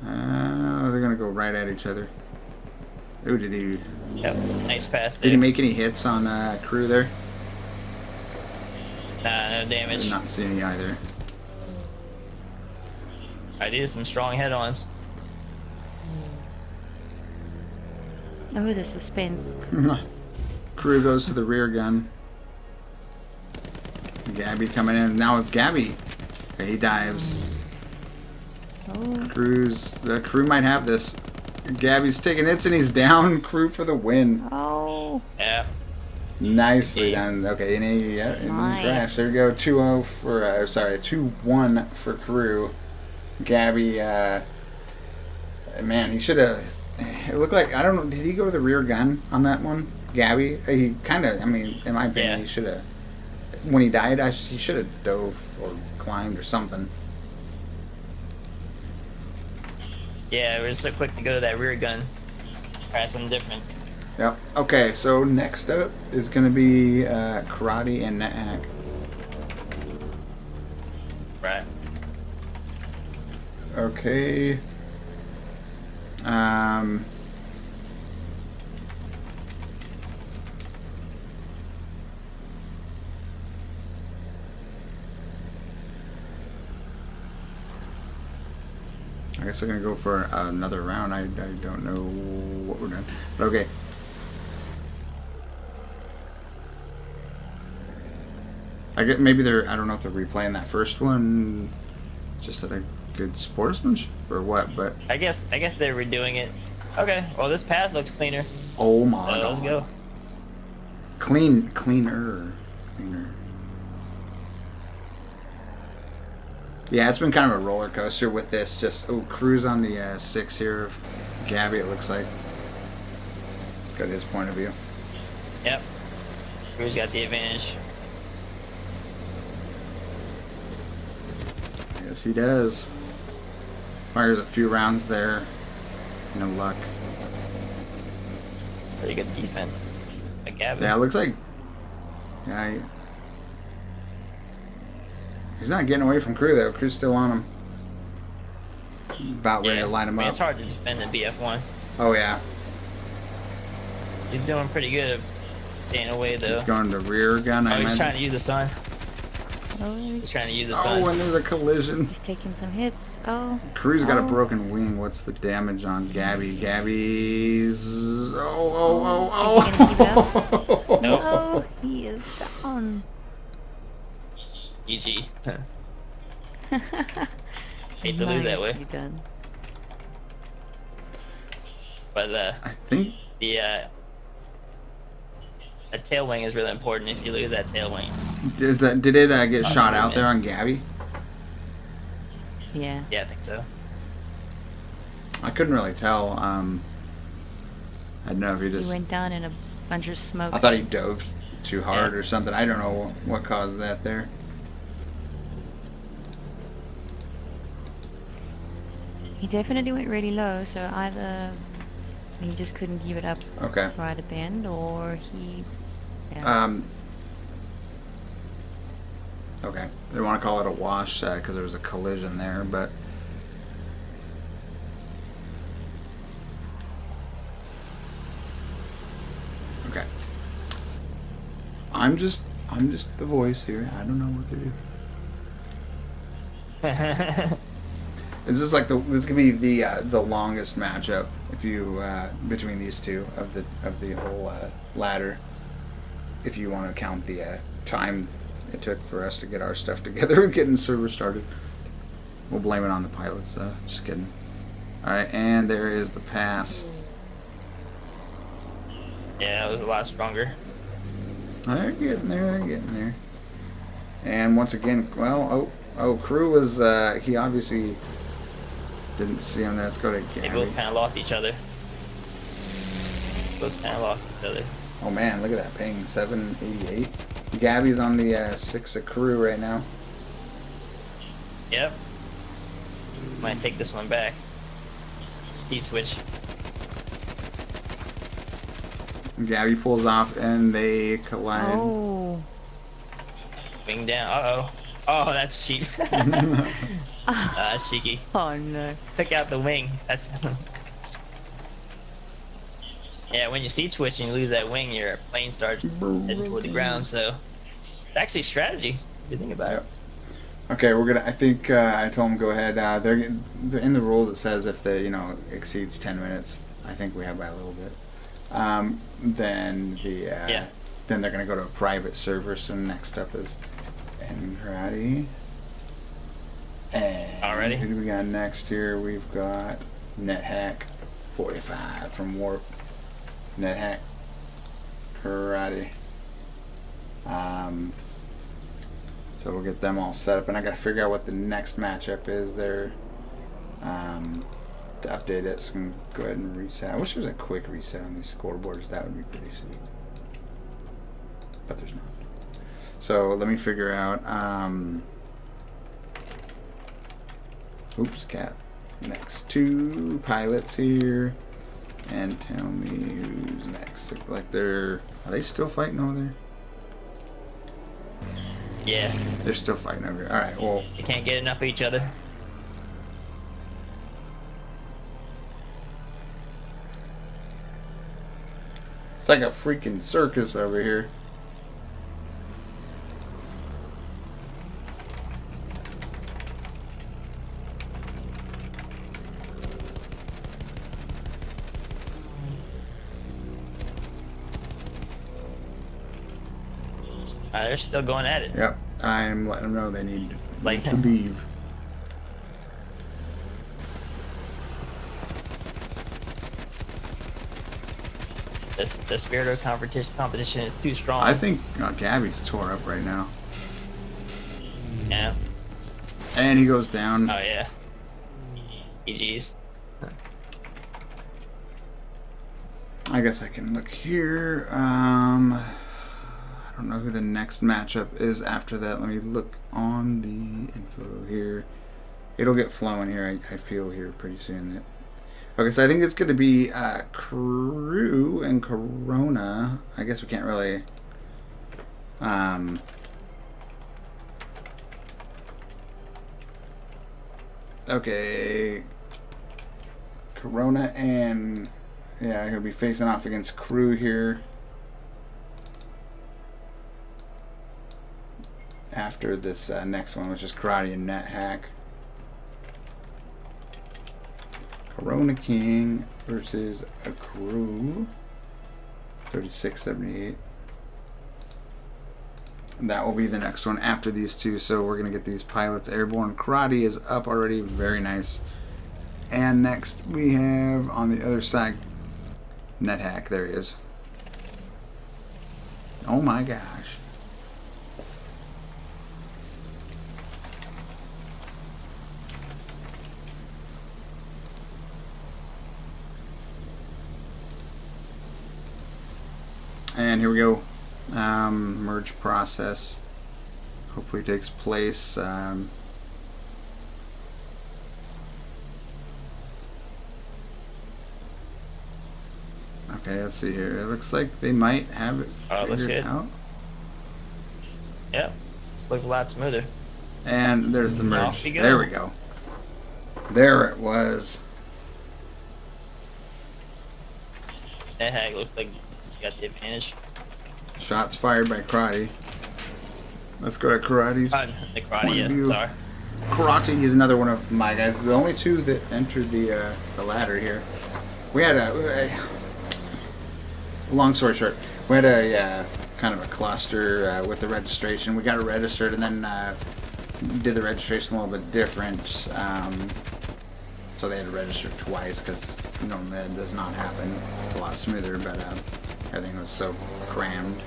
They're gonna go right at each other. Oh, did he? Yep. Nice pass there. Did he make any hits on Crew there? Nah, no I damage. did not see any either. Alright, these are some strong head-ons. Oh, the suspense. Crew goes to the rear gun. Gabi coming in. Now it's Gabi. Okay, he dives. Oh. The Crew might have this. Gabi's taking hits and he's down. Crew for the win. Oh. Yeah. Nicely done. Okay, and he Nice. crash. There we go. 2-0 for 2-1 for Crew. Gabi, man, he should have. It looked like, I don't know, did he go to the rear gun on that one? Gabi? He kind of, I mean, in my opinion, Yeah. he should have. When he died, he should have dove or climbed or something. Yeah, we were so quick to go to that rear gun. Try something different. Yep. Okay, so next up is going to be Karate and Nethack. Right. Okay. I guess we're gonna go for another round. I don't know what we're doing, but okay. I get maybe they're, I don't know if they're replaying that first one just at a good sportsmanship or what, but I guess they're redoing it. Okay. Well, this pass looks cleaner. oh my So god, let's go. cleaner. Yeah, it's been kind of a roller coaster with this. Just Cruz on the 6 here of Gabi. It looks like got his point of view. Yep. Cruz got the advantage. Yes, he does. Fires a few rounds there. No luck. Pretty good defense. By Gabi. Yeah, it looks like. Yeah, he's not getting away from Cruz though. Cruz still on him. About ready to line him I mean, up. it's hard to defend in BF1. Oh yeah, He's doing pretty good staying away though. he's going to rear gun. Oh, I he's imagine. trying to use the sun. Oh, He's trying to use the sun. Oh, and there's a collision. he's taking some hits. Oh. Cruz got a Oh. broken wing. What's the damage on Gabi? Gabi's. Is Oh. Nope. Oh, he is down. GG. Hate to lose that way. Nicely done. But I think. the a tail wing is really important if you lose that tail wing. Did it get shot out there on Gabi? Yeah. Yeah, I think so. I couldn't really tell. I don't know if he He just. went down in a bunch of smoke. I thought he dove too hard Yeah. or something. I don't know what caused that there. He definitely went really low, so either he just couldn't give it up Okay. right at the end, or he. Yeah. Okay. They want to call it a wash because there was a collision there, but. Okay. I'm just the voice here. I don't know what to do. Is this like this could be the longest matchup if you between these two of the whole ladder, if you want to count the time it took for us to get our stuff together and getting the server started. We'll blame it on the pilots. Just kidding. All right, and there is the pass. Yeah, it was a lot stronger. They're getting there. They're getting there. And once again, well, Crew was he obviously didn't see him. Let's go to They both Gabi. kind of lost each other. Both kind of lost each other. Oh man, look at that ping, 788. Gabi's on the 6 of Crew right now. Yep. Might take this one back. Seat switch. Gabi pulls off and they collide. Oh. Wing down. Uh-oh. Oh, that's cheap. That's cheeky. Oh no. Took out the wing. That's... Yeah, when you seat switch and you lose that wing, your plane starts heading toward the ground, so... It's actually strategy, if you think about it. Okay, we're gonna. I think I told them go ahead. They're in the rules. It says if they exceeds 10 minutes. I think we have by a little bit. Then then they're gonna go to a private server. So next up is Karate. And Alrighty. who do we got next here? We've got Nethack 45 from Warp. Nethack Karate. So we'll get them all set up, and I gotta figure out what the next matchup is. They're to update it, so I'm going to go ahead and reset. I wish there was a quick reset on these scoreboards. That would be pretty sweet. But there's not. So let me figure out. Oops, cat. Next 2 pilots here. And tell me who's next. Like are they still fighting over there? Yeah. They're still fighting over here. Alright, well. They can't get enough of each other. It's like a freaking circus over here. They're still going at it. Yep, I'm letting them know they need Like to leave. The spirit of competition is too strong. I think Gabi's tore up right now. Yeah. And he goes down. Oh yeah. GG's. I guess I can look here. I don't know who the next matchup is after that. Let me look on the info here. It'll get flowing here, I feel here pretty soon. Okay, so I think it's going to be Crew and Corona. I guess we can't really... okay. Corona and... yeah, he'll be facing off against Crew here. After this next one, which is Karate and Nethack. Corona King versus a Crew. 36-78. That will be the next one after these two. So we're going to get these pilots airborne. Karate is up already. Very nice. And next we have on the other side Nethack. There he is. Oh my gosh. And here we go. Merge process hopefully takes place. Okay, let's see here. It looks like they might have it figured out. Yep, this looks a lot smoother. And there's the merge. Off you go. There we go. There it was. Nethack looks like he's got the advantage. Shots fired by Karate. Let's go to Karate's The point Karate, of view. sorry. Karate is another one of my guys. The only two that entered the ladder here. We had a long story short, we had a kind of a cluster with the registration. We got it registered and then did the registration a little bit different. So they had to register twice because normally that does not happen. It's a lot smoother, but everything was so crammed.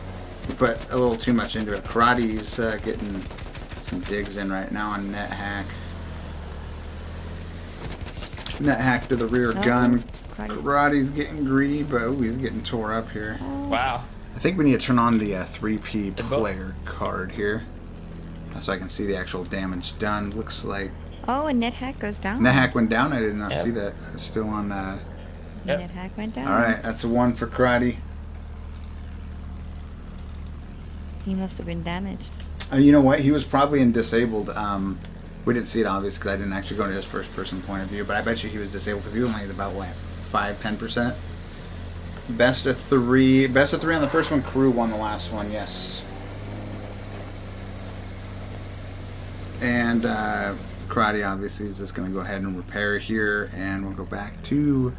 We put a little too much into it. Karate's getting some digs in right now on Nethack. Nethack to the rear gun. Karate's getting greedy, but ooh, he's getting tore up here. Wow. I think we need to turn on the 3P player card here so I can see the actual damage done. Looks like Oh, and Nethack goes down. Nethack went down. I did not see that. It's still on. Nethack went down. All right, that's a 1 for Karate. He must have been damaged. You know what? He was probably in disabled. We didn't see it obvious because I didn't actually go into his first person point of view, but I bet you he was disabled because he only had about what 5-10%. Best of 3 on the first one. Crew won the last one. Yes. And Karate obviously is just going to go ahead and repair here, and we'll go back to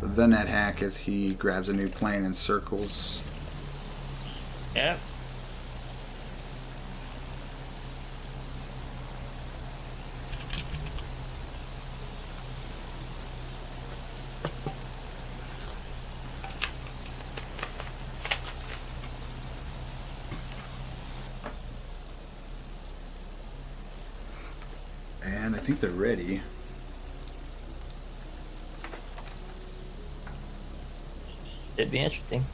the Nethack as he grabs a new plane and circles. Yep. And I think they're ready. Should be interesting.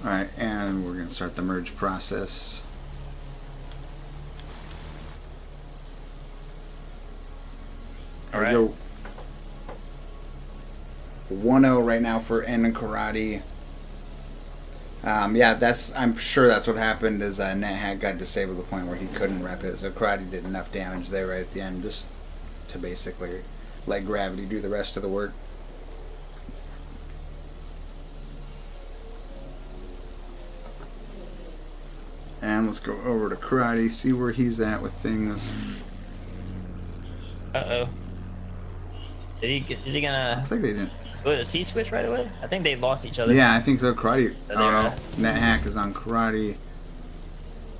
Alright, and we're going to start the merge process. All right. Go 1-0 right now for N Karate. Yeah, I'm sure that's what happened is Nethack got disabled to the point where he couldn't rep it. So Karate did enough damage there right at the end just to basically let Gravity do the rest of the work. And let's go over to Karate, see where he's at with things. Uh-oh. Is he gonna... Looks like they didn't. Was it a C switch right away? I think they lost each other. Yeah, I think so. Karate. So Oh no. Nethack is on Karate.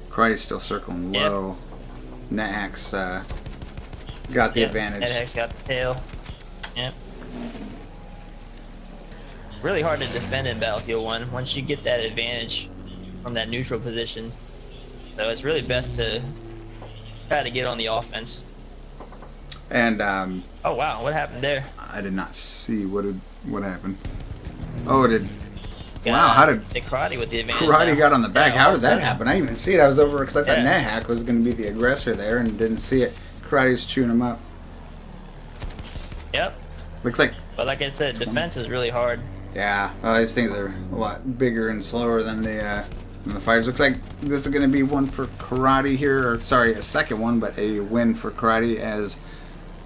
Karate's still circling low. Nethack's got the advantage. Nethack's got the tail. Yep. Really hard to defend in Battlefield 1 once you get that advantage from that neutral position. So it's really best to try to get on the offense. And oh wow, what happened there? I did not see what happened. Oh, it did. Wow, how did Karate with the advantage? Karate now. got on the back? Yeah, How did that happen? I didn't even see it. I was over because I thought Nethack was going to be the aggressor there and didn't see it. Karate's chewing him up. Yep. Looks like. But like I said, defense is really hard. Yeah, these things are a lot bigger and slower than the fighters. Looks like this is going to be one for Karate here, or sorry, a second one, but a win for Karate as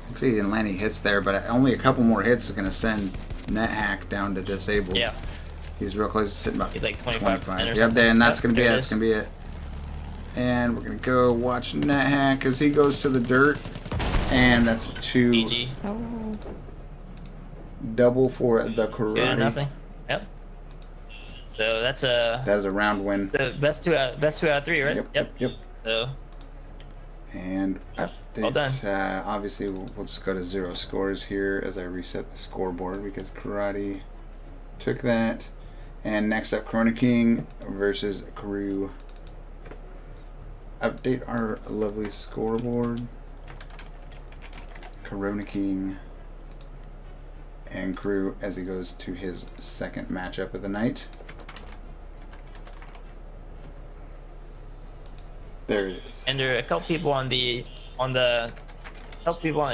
looks like he didn't land any hits there, but only a couple more hits is going to send Nethack down to disabled. Yeah. He's real close to sitting about He's like 25. Yep, there, and that's going to be it. That's going to be it. And we're going to go watch Nethack as he goes to the dirt, and that's a 2. GG. Oh. Double for the Karate. Yeah, nothing. Yep. So that's That is a round win. the best two out of 3, right? Yep. So And well done. Obviously, we'll just go to 0 scores here as I reset the scoreboard because Karate took that. And next up, Corona King versus Crew. Update our lovely scoreboard. Corona King and Crew as he goes to his second matchup of the night. There it is. and there are a couple people on the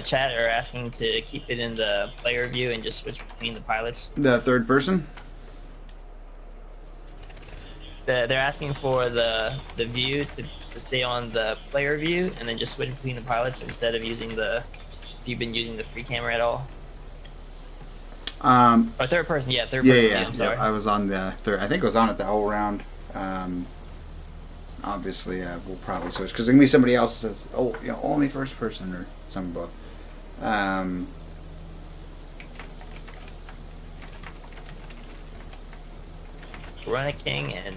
chat are asking to keep it in the player view and just switch between the pilots. The third person? They're asking for the view to stay on the player view and then just switch between the pilots instead of using if you've been using the free camera at all. Or third person, yeah, third person. Yeah. I'm sorry. I was on the third. I think it was on it the whole round. Obviously, we'll probably switch because there can be somebody else that says, "Oh, only first person" or some both. Corona King and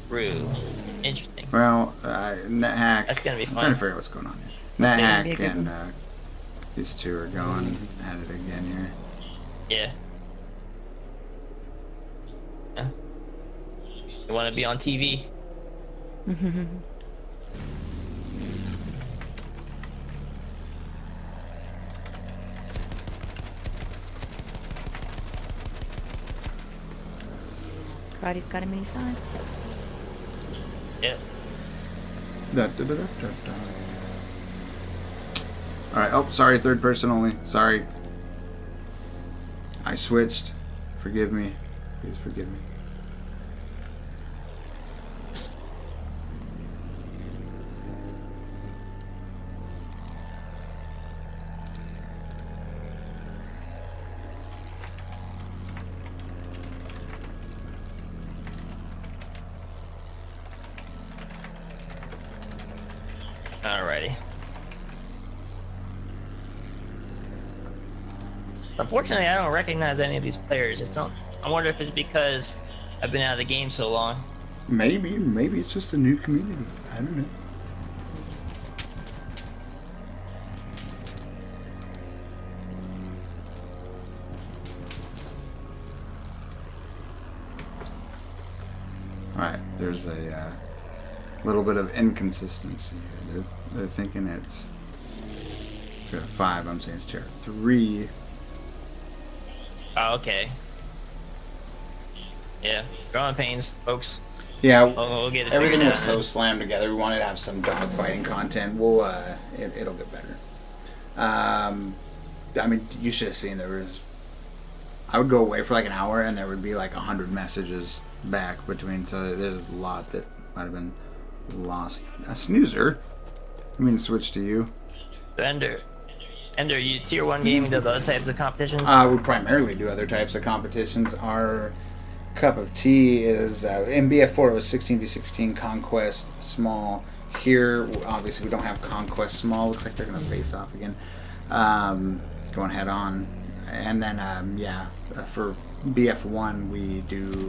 Rue. Interesting. Well, Nethack. That's gonna be I'm fun. trying to figure out what's going on here. gonna be a Nethack good and one. these two are going at it again here. Yeah. You want to be on TV? Karate's got him many sides. Yeah. Alright, oh, sorry, third person only. Sorry. I switched. Forgive me. Please forgive me. Alrighty. Unfortunately, I don't recognize any of these players. I wonder if it's because I've been out of the game so long. Maybe it's just a new community. I don't know. there's a little bit of inconsistency here. They're thinking it's tier 5. I'm saying it's tier 3. Oh, okay. Yeah, growing pains, folks. Yeah, We'll get it everything figured was out. so slammed together. We wanted to have some dogfighting content. We'll it'll get better. I mean, you should have seen there was. I would go away for like an hour, and there would be like 100 messages back between. So there's a lot that might have been lost. A snoozer. I mean, switch to you. Ender, you tier 1 gaming does other types of competitions? We primarily do other types of competitions. Our cup of tea is in BF4. It was 16v16 Conquest Small. Here, obviously, we don't have Conquest Small. Looks like they're going to face off again. Going head on. And then, for BF1, we do,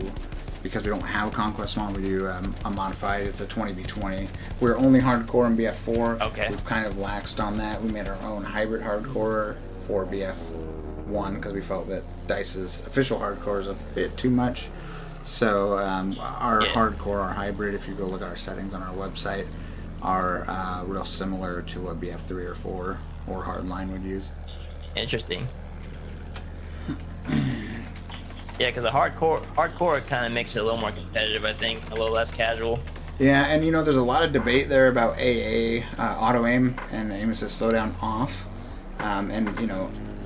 because we don't have a Conquest Small, we do a modified. It's a 20v20. We're only hardcore in BF4. Okay. We've kind of laxed on that. We made our own hybrid hardcore for BF1 because we felt that DICE's official hardcore is a bit too much. So our hardcore, our hybrid, if you go look at our settings on our website, are real similar to what BF3 or 4 or Hardline would use. Interesting. Yeah, because the hardcore kind of makes it a little more competitive, I think, a little less casual. Yeah, and there's a lot of debate there about AA, auto aim, and aim assist slowdown off. And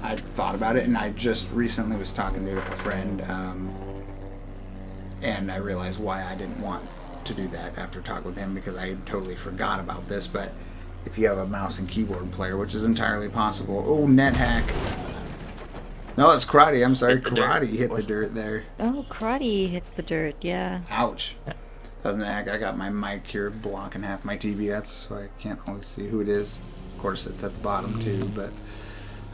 I thought about it, and I just recently was talking to a friend, and I realized why I didn't want to do that after talking with him, because I totally forgot about this. But if you have a mouse and keyboard player, which is entirely possible. Oh, Nethack. No, it's Karate. I'm sorry, Karate hit the dirt there. Oh, Karate hits the dirt, yeah. Ouch. Doesn't hack. I got my mic here blocking half my TV. That's so I can't always see who it is. Of course, it's at the bottom too, but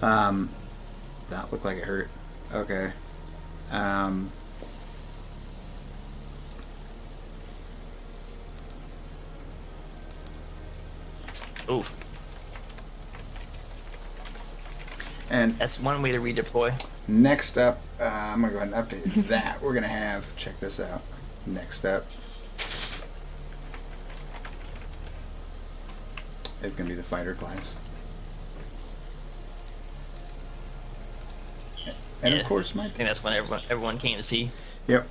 that looked like it hurt. Okay. Oof. And That's one way to redeploy. next up, I'm gonna go ahead and update that. We're gonna have, check this out. Next up is gonna be the fighter class. And Yeah. of course, my I think that's when everyone came to see. Yep.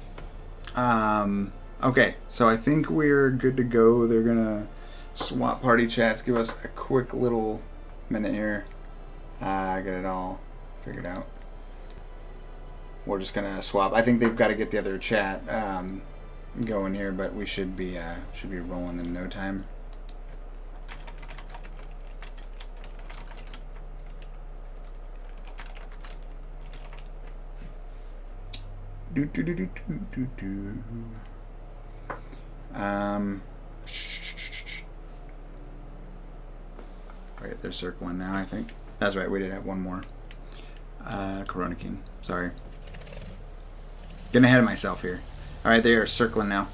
Okay, so I think we're good to go. They're gonna swap party chats. Give us a quick little minute here. I got it all figured out. We're just gonna swap. I think they've got to get the other chat going here, but we should be rolling in no time. Do do do do do do do. Wait, they're circling now, I think. That's right, we did have one more. Corona King, sorry. Getting ahead of myself here. Alright, they are circling now.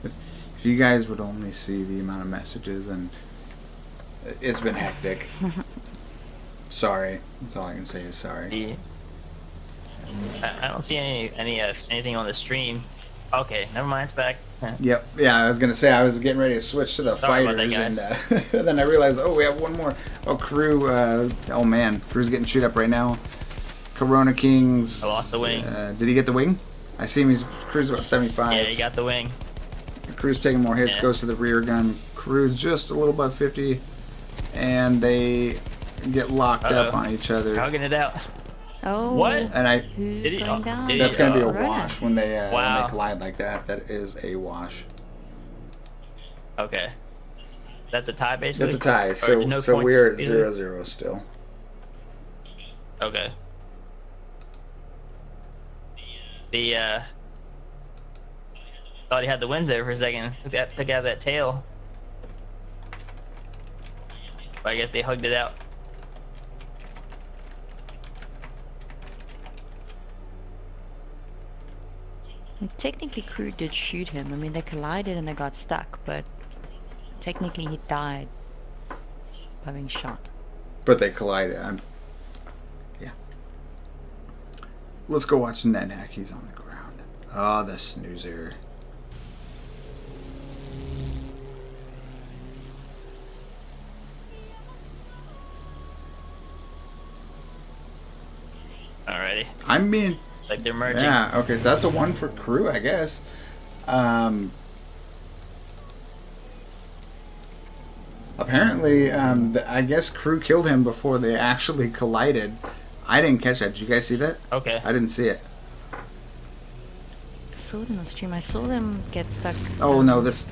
If you guys would only see the amount of messages, and it's been hectic. Sorry. That's all I can say is sorry. I don't see anything on the stream. Okay, never mind, it's back. Yep. Yeah, I was gonna say I was getting ready to switch to the Sorry about fighters, that, and then I realized, oh, we have one more. Oh, Crew. Oh man, Crew's getting chewed up right now. Corona Kings. I lost the wing. Did he get the wing? I see him. Crew's about 75. Yeah, he got the wing. Crew's taking more hits. Yeah. Goes to the rear gun. Crew's just a little above 50, and they get locked up on each other. Hogging it out. Oh. What? And Who's Did he- going down? did he- that's gonna be a Right. wash when they Wow. collide like that. That is a wash. Okay. That's a tie, basically? That's a tie. Or So no so points we're at either? 0-0 still. Okay. Thought he had the wind there for a second. Took out that tail. But I guess they hugged it out. Technically, Crew did shoot him. I mean, they collided and they got stuck, but technically he died by being shot. But they collided. Yeah. let's go watch Nethack. He's on the ground. Oh, the snoozer. Alrighty. I'm being... Like they're merging. Yeah, okay, so that's a 1 for Crew, I guess. Apparently, I guess Crew killed him before they actually collided. I didn't catch that. Did you guys see that? Okay. I didn't see it. I saw it on the stream. I saw them get stuck. Oh no, that's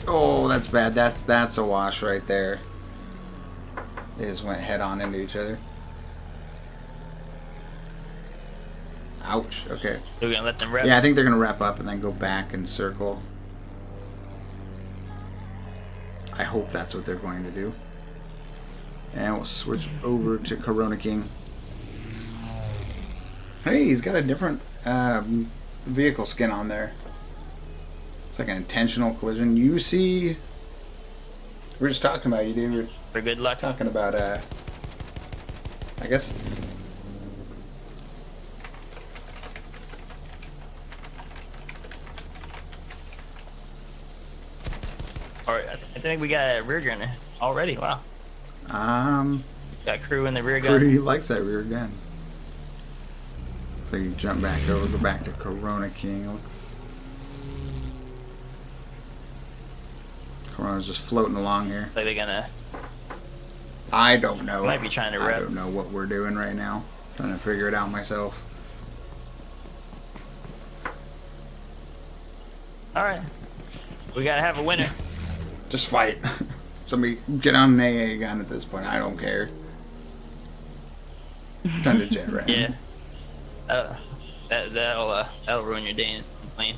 bad. That's a wash right there. They just went head on into each other. Ouch. Okay. We're gonna let them rep. Yeah, I think they're gonna wrap up and then go back and circle. I hope that's what they're going to do. And we'll switch over to Corona King. Hey, he's got a different vehicle skin on there. It's like an intentional collision. You see, we're just talking about you, dude. We're For good luck. talking about, I guess. Or I think we got a rear gunner already. Wow. Got Crew in the rear gun. He likes that rear gun. So you jump back over, go back to Corona King. Corona's just floating along here. Like they're gonna. I don't know. Might be trying to I rep. don't know what we're doing right now. Trying to figure it out myself. All right. We gotta have a winner. Just fight. Somebody get on an AA gun at this point. I don't care. Time to jet ram. Yeah. That'll ruin your day in plane.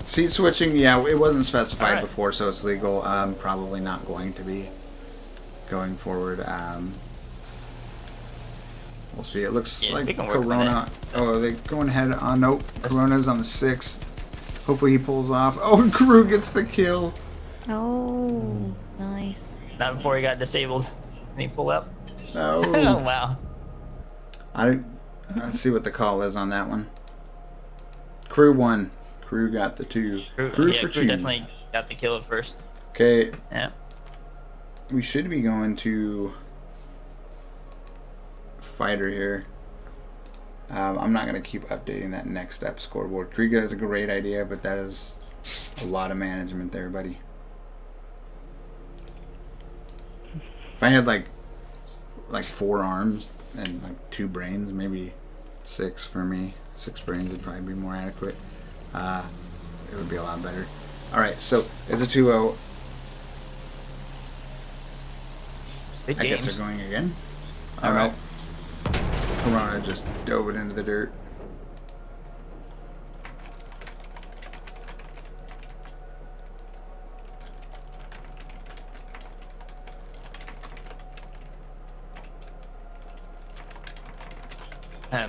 Seat switching, yeah, it wasn't specified Alright. before, so it's legal. Probably not going to be going forward. We'll see. It looks Yeah, like we can work on Corona. Oh, are they going ahead on? Nope. Corona's on the 6th. Hopefully he pulls off. Oh, Crew gets the kill. Oh, nice. Not before he got disabled. Can he pull up? No. Oh wow. Let's see what the call is on that one. Crew won. Crew got the 2. Crew Yeah, for Crew 2. definitely got the kill at first. Okay, Yeah. we should be going to fighter here. I'm not going to keep updating that next step scoreboard. Kriega has a great idea, but that is a lot of management there, buddy. If I had like 4 arms and like 2 brains, maybe 6 for me. 6 brains would probably be more adequate. It would be a lot better. Alright, so it's a 2-0. Big I guess games. they're going again. All right. Corona just dove it into the dirt.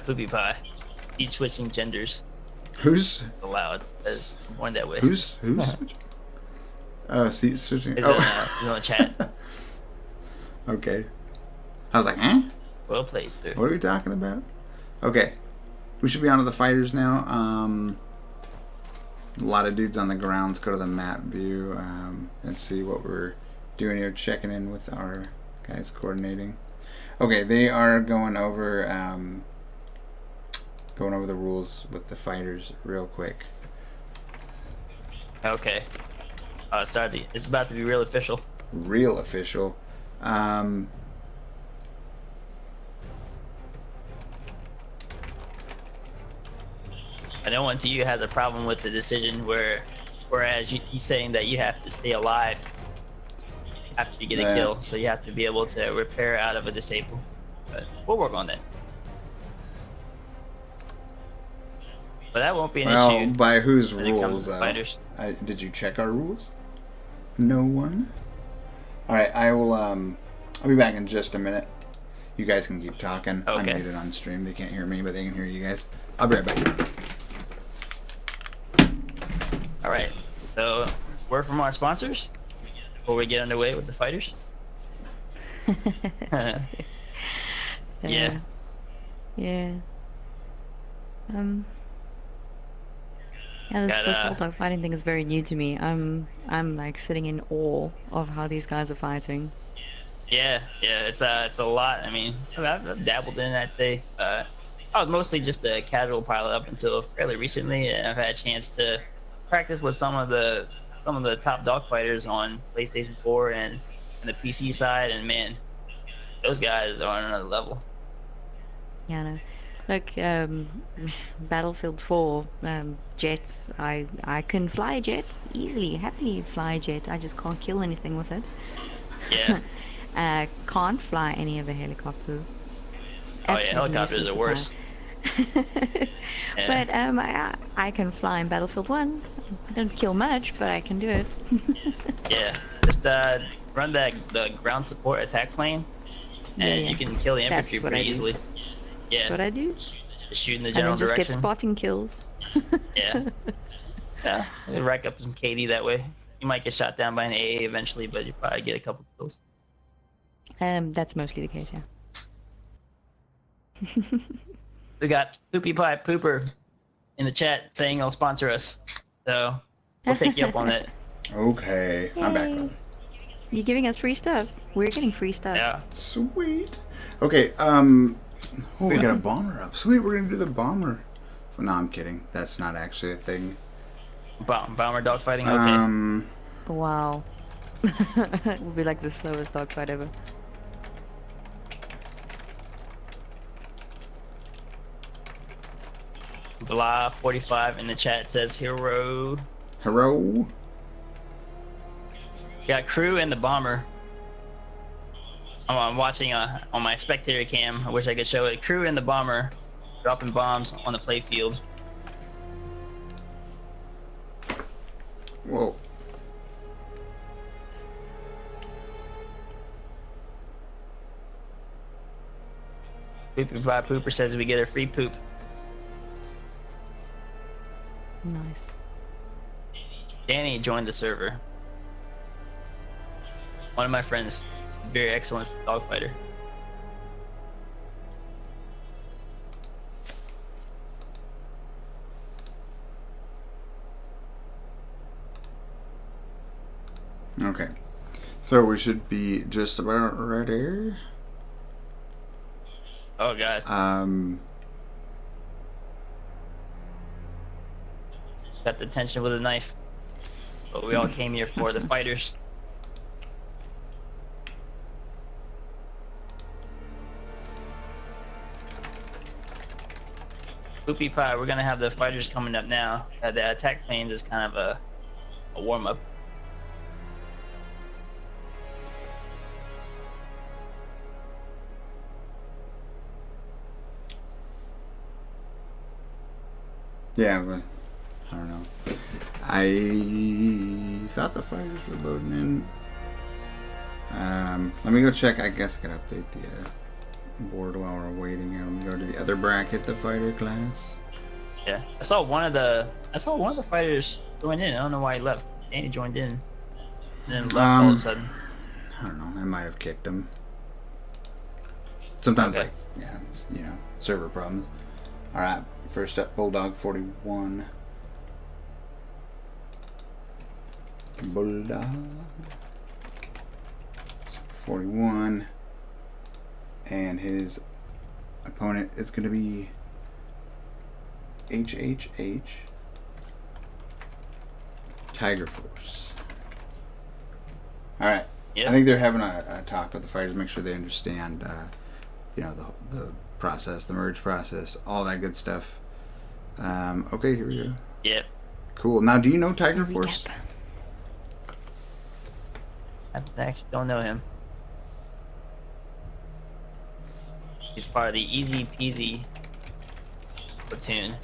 Poopy pie. Eat switching genders Who's allowed. As born that way. who's oh, seat switching. It's Oh, in the chat. okay. I was like, huh? Well played, sir. What are we talking about? Okay, we should be on to the fighters now. A lot of dudes on the ground. Let's go to the map view and see what we're doing here. Checking in with our guys coordinating. Okay, they are going over the rules with the fighters real quick. Okay. It's about to be real official. Real official. I know one to you has a problem with the decision whereas he's saying that you have to stay alive after you get a kill, so you have to be able to repair out of a disable. But we'll work on that. But that won't be an Well, issue by whose when it comes rules, to though? fighters. Did you check our rules? No one? Alright, I will, I'll be back in just a minute. You guys can keep talking. I'm Okay. muted on stream. They can't hear me, but they can hear you guys. I'll be right back. Alright, so word from our sponsors before we get underway with the fighters. Yeah. Yeah. Um. Yeah, this whole Got dogfighting thing is very new to me. I'm like sitting in awe of how these guys are fighting. yeah, it's a lot. I mean, I've dabbled in it, I'd say. I was mostly just a casual pilot up until fairly recently, and I've had a chance to practice with some of the top dogfighters on PlayStation 4 and the PC side, and man, those guys are on another level. Yeah, no. Like Battlefield 4 jets. I can fly a jet easily, happily fly a jet. I just can't kill anything with it. Yeah. Can't fly any of the helicopters. Oh yeah, Absolutely helicopters useless are to fly. worse. Yeah. But I can fly in Battlefield 1. I don't kill much, but I can do it. Yeah. Just run the ground support attack plane, and Yeah. you can kill the infantry That's what I pretty do. easily. That's Yeah. what I do. Just shoot in the And general then just get direction. spotting kills. Yeah. Yeah. You rack up some KD that way. You might get shot down by an AA eventually, but you probably get a couple kills. That's mostly the case, yeah. We got Poopy Pie Pooper in the chat saying he'll sponsor us. So we'll take you up on it. Okay, I'm back. Yay. You're giving us free stuff. We're getting free stuff. Yeah. Sweet. Okay, oh, we got a bomber up. Sweet, we're gonna do the bomber. No, I'm kidding. That's not actually a thing. Bomber dogfighting. Okay. Wow. It will be like the slowest dogfight ever. Blah 45 in the chat says hero. Hero. Got crew and the bomber. I'm watching on my spectator cam. I wish I could show it. Crew and the bomber dropping bombs on the play field. Whoa. Poopy Pie Pooper says we get a free poop. Nice. Danny joined the server. One of my friends, very excellent dogfighter. Okay. So we should be just about right here. Oh god. Got the tension with a knife. But we all came here for the fighters. Poopy Pie, we're gonna have the fighters coming up now. The attack plane is kind of a warm up. Yeah, but I don't know. I thought the fighters were loading in. Let me go check. I guess I could update the board while we're waiting here. Let me go to the other bracket, the fighter class. Yeah, I saw one of the fighters join in. I don't know why he left. Danny joined in, and then left all of a sudden. I don't know. I might have kicked him. Sometimes, Okay. like, yeah, you know, server problems. All right, first up, Bulldog 41. Bulldog 41, and his opponent is going to be HHH Tiger Force. All right. Yeah. I think they're having a talk with the fighters, make sure they understand, you know, the process, the merge process, all that good stuff. Okay, here we go. Yep. Cool. Now, do you know Tiger Force? I actually don't know him. He's part of the Easy Peasy platoon.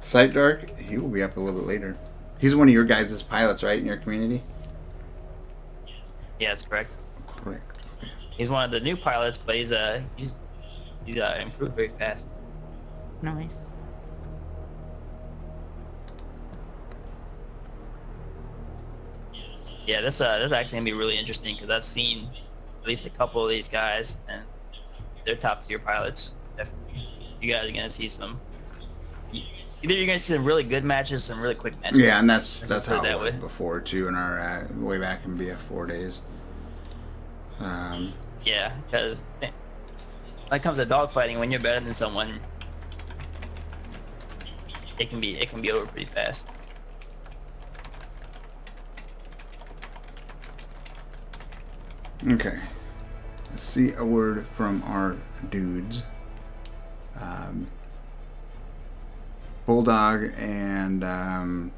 Sight Dark, he will be up a little bit later. He's one of your guys' pilots, right, in your community? Yeah, that's correct. Correct. Okay. He's one of the new pilots, but he's improved very fast. Nice. Yeah, that's actually gonna be really interesting because I've seen at least a couple of these guys, and they're top tier pilots. Definitely. You guys are gonna see some. Either you're gonna see some really good matches, some really quick matches. Yeah, and that's how that it was way. before too in our way back in BF4 days. Yeah, because when it comes to dogfighting, when you're better than someone, it can be over pretty fast. Okay. Let's see a word from our dudes. Bulldog and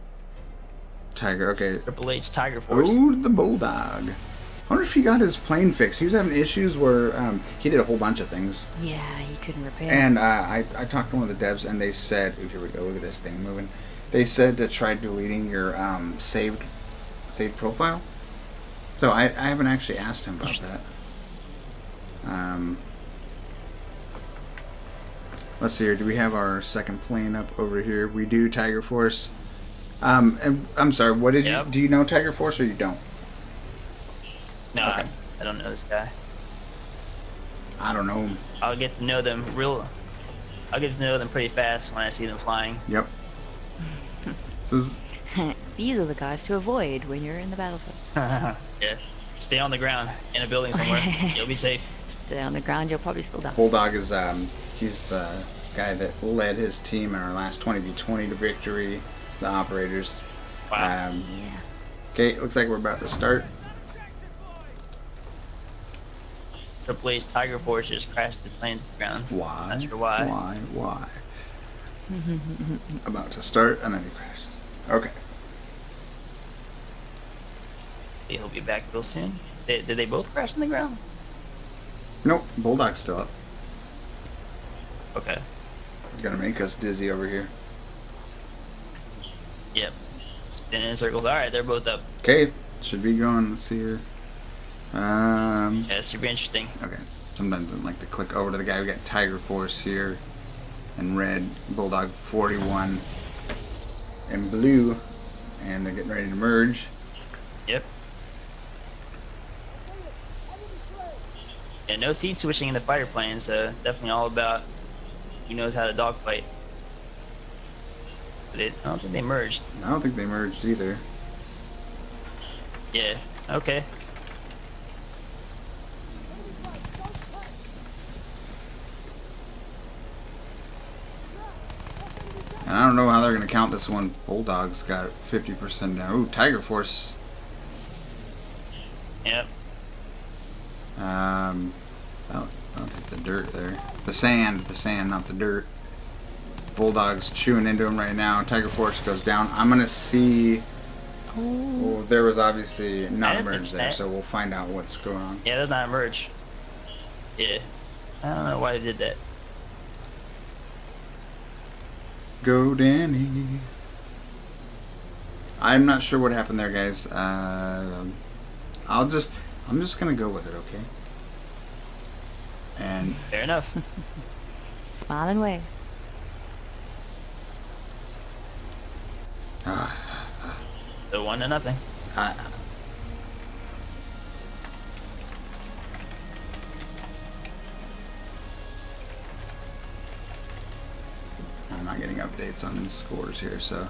Tiger. Okay. Triple H Tiger Force. Oh, the Bulldog. I wonder if he got his plane fixed. He was having issues where he did a whole bunch of things. Yeah, he couldn't repair. And I talked to one of the devs, and they said, ooh, here we go, look at this thing moving. They said to try deleting your saved profile. So I haven't actually asked him about that. Let's see here. Do we have our second plane up over here? We do, Tiger Force. And I'm sorry, what did you... Do you know Tiger Force or you don't? No, okay. I don't know this guy. I don't know him. I'll get to know them pretty fast when I see them flying. Yep. This is... These are the guys to avoid when you're in the battlefield. Yeah. Stay on the ground in a building somewhere. You'll be safe. Stay on the ground, you'll probably still die. Bulldog is he's a guy that led his team in our last 20v20 to victory. The operators. Wow. Yeah. Okay, looks like we're about to start. Triple H Tiger Force just crashed his plane to the ground. Why? Not sure why. Why? About to start, and then he crashes. Okay. He'll be back real soon. Did they both crash on the ground? Nope, Bulldog's still up. Okay. He's gonna make us dizzy over here. Yep. Spinning in circles. Alright, they're both up. Okay, should be going. Let's see here. Yeah, this should be interesting. Okay. Sometimes I like to click over to the guy. We got Tiger Force here in red, Bulldog 41 in blue, and they're getting ready to merge. Yep. Yeah, no seat switching in the fighter plane, so it's definitely all about who knows how to dogfight. But I don't think they merged. I don't think they merged either. Yeah. Okay. And I don't know how they're going to count this one. Bulldog's got 50% down. Ooh, Tiger Force. Yep. Don't hit the dirt there. The sand, not the dirt. Bulldog's chewing into him right now. Tiger Force goes down. I'm going to see... Well, there was obviously not a merge there, so we'll find out what's going on. Yeah, there's not a merge. Yeah. I don't know why they did that. Go Danny. I'm not sure what happened there, guys. I'm just gonna go with it, okay? And Fair enough. Smile and wave. So 1-0. I'm not getting updates on his scores here, so.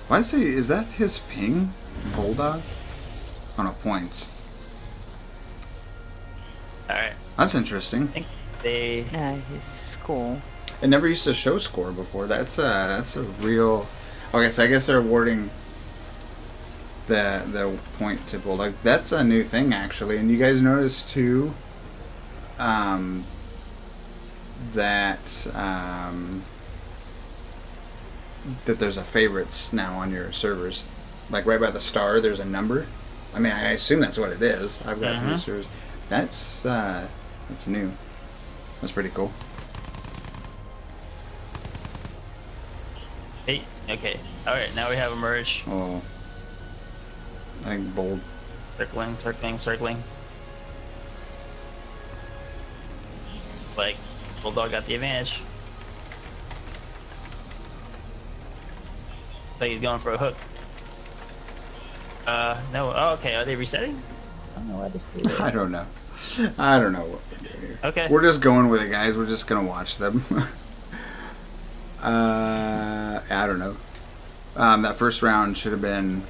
Why does he? Is that his ping? Bulldog? Oh no, points. Alright. That's interesting. I think they... His score. It never used to show score before. That's a real. Okay, so I guess they're awarding the point to Bulldog. That's a new thing actually, and you guys noticed too. That there's a favorites now on your servers, like right by the star. There's a number. I mean, I assume that's what it is. I've got 3 servers. That's new. That's pretty cool. Hey, okay. Alright, now we have a merge. Oh, I think bold. Circling. Like, Bulldog got the advantage. So he's going for a hook. No. Oh, okay. Are they resetting? I don't know why they stay there. I don't know. I don't know what we're doing here. Okay. We're just going with it, guys. We're just gonna watch them. I don't know. That first round should have been.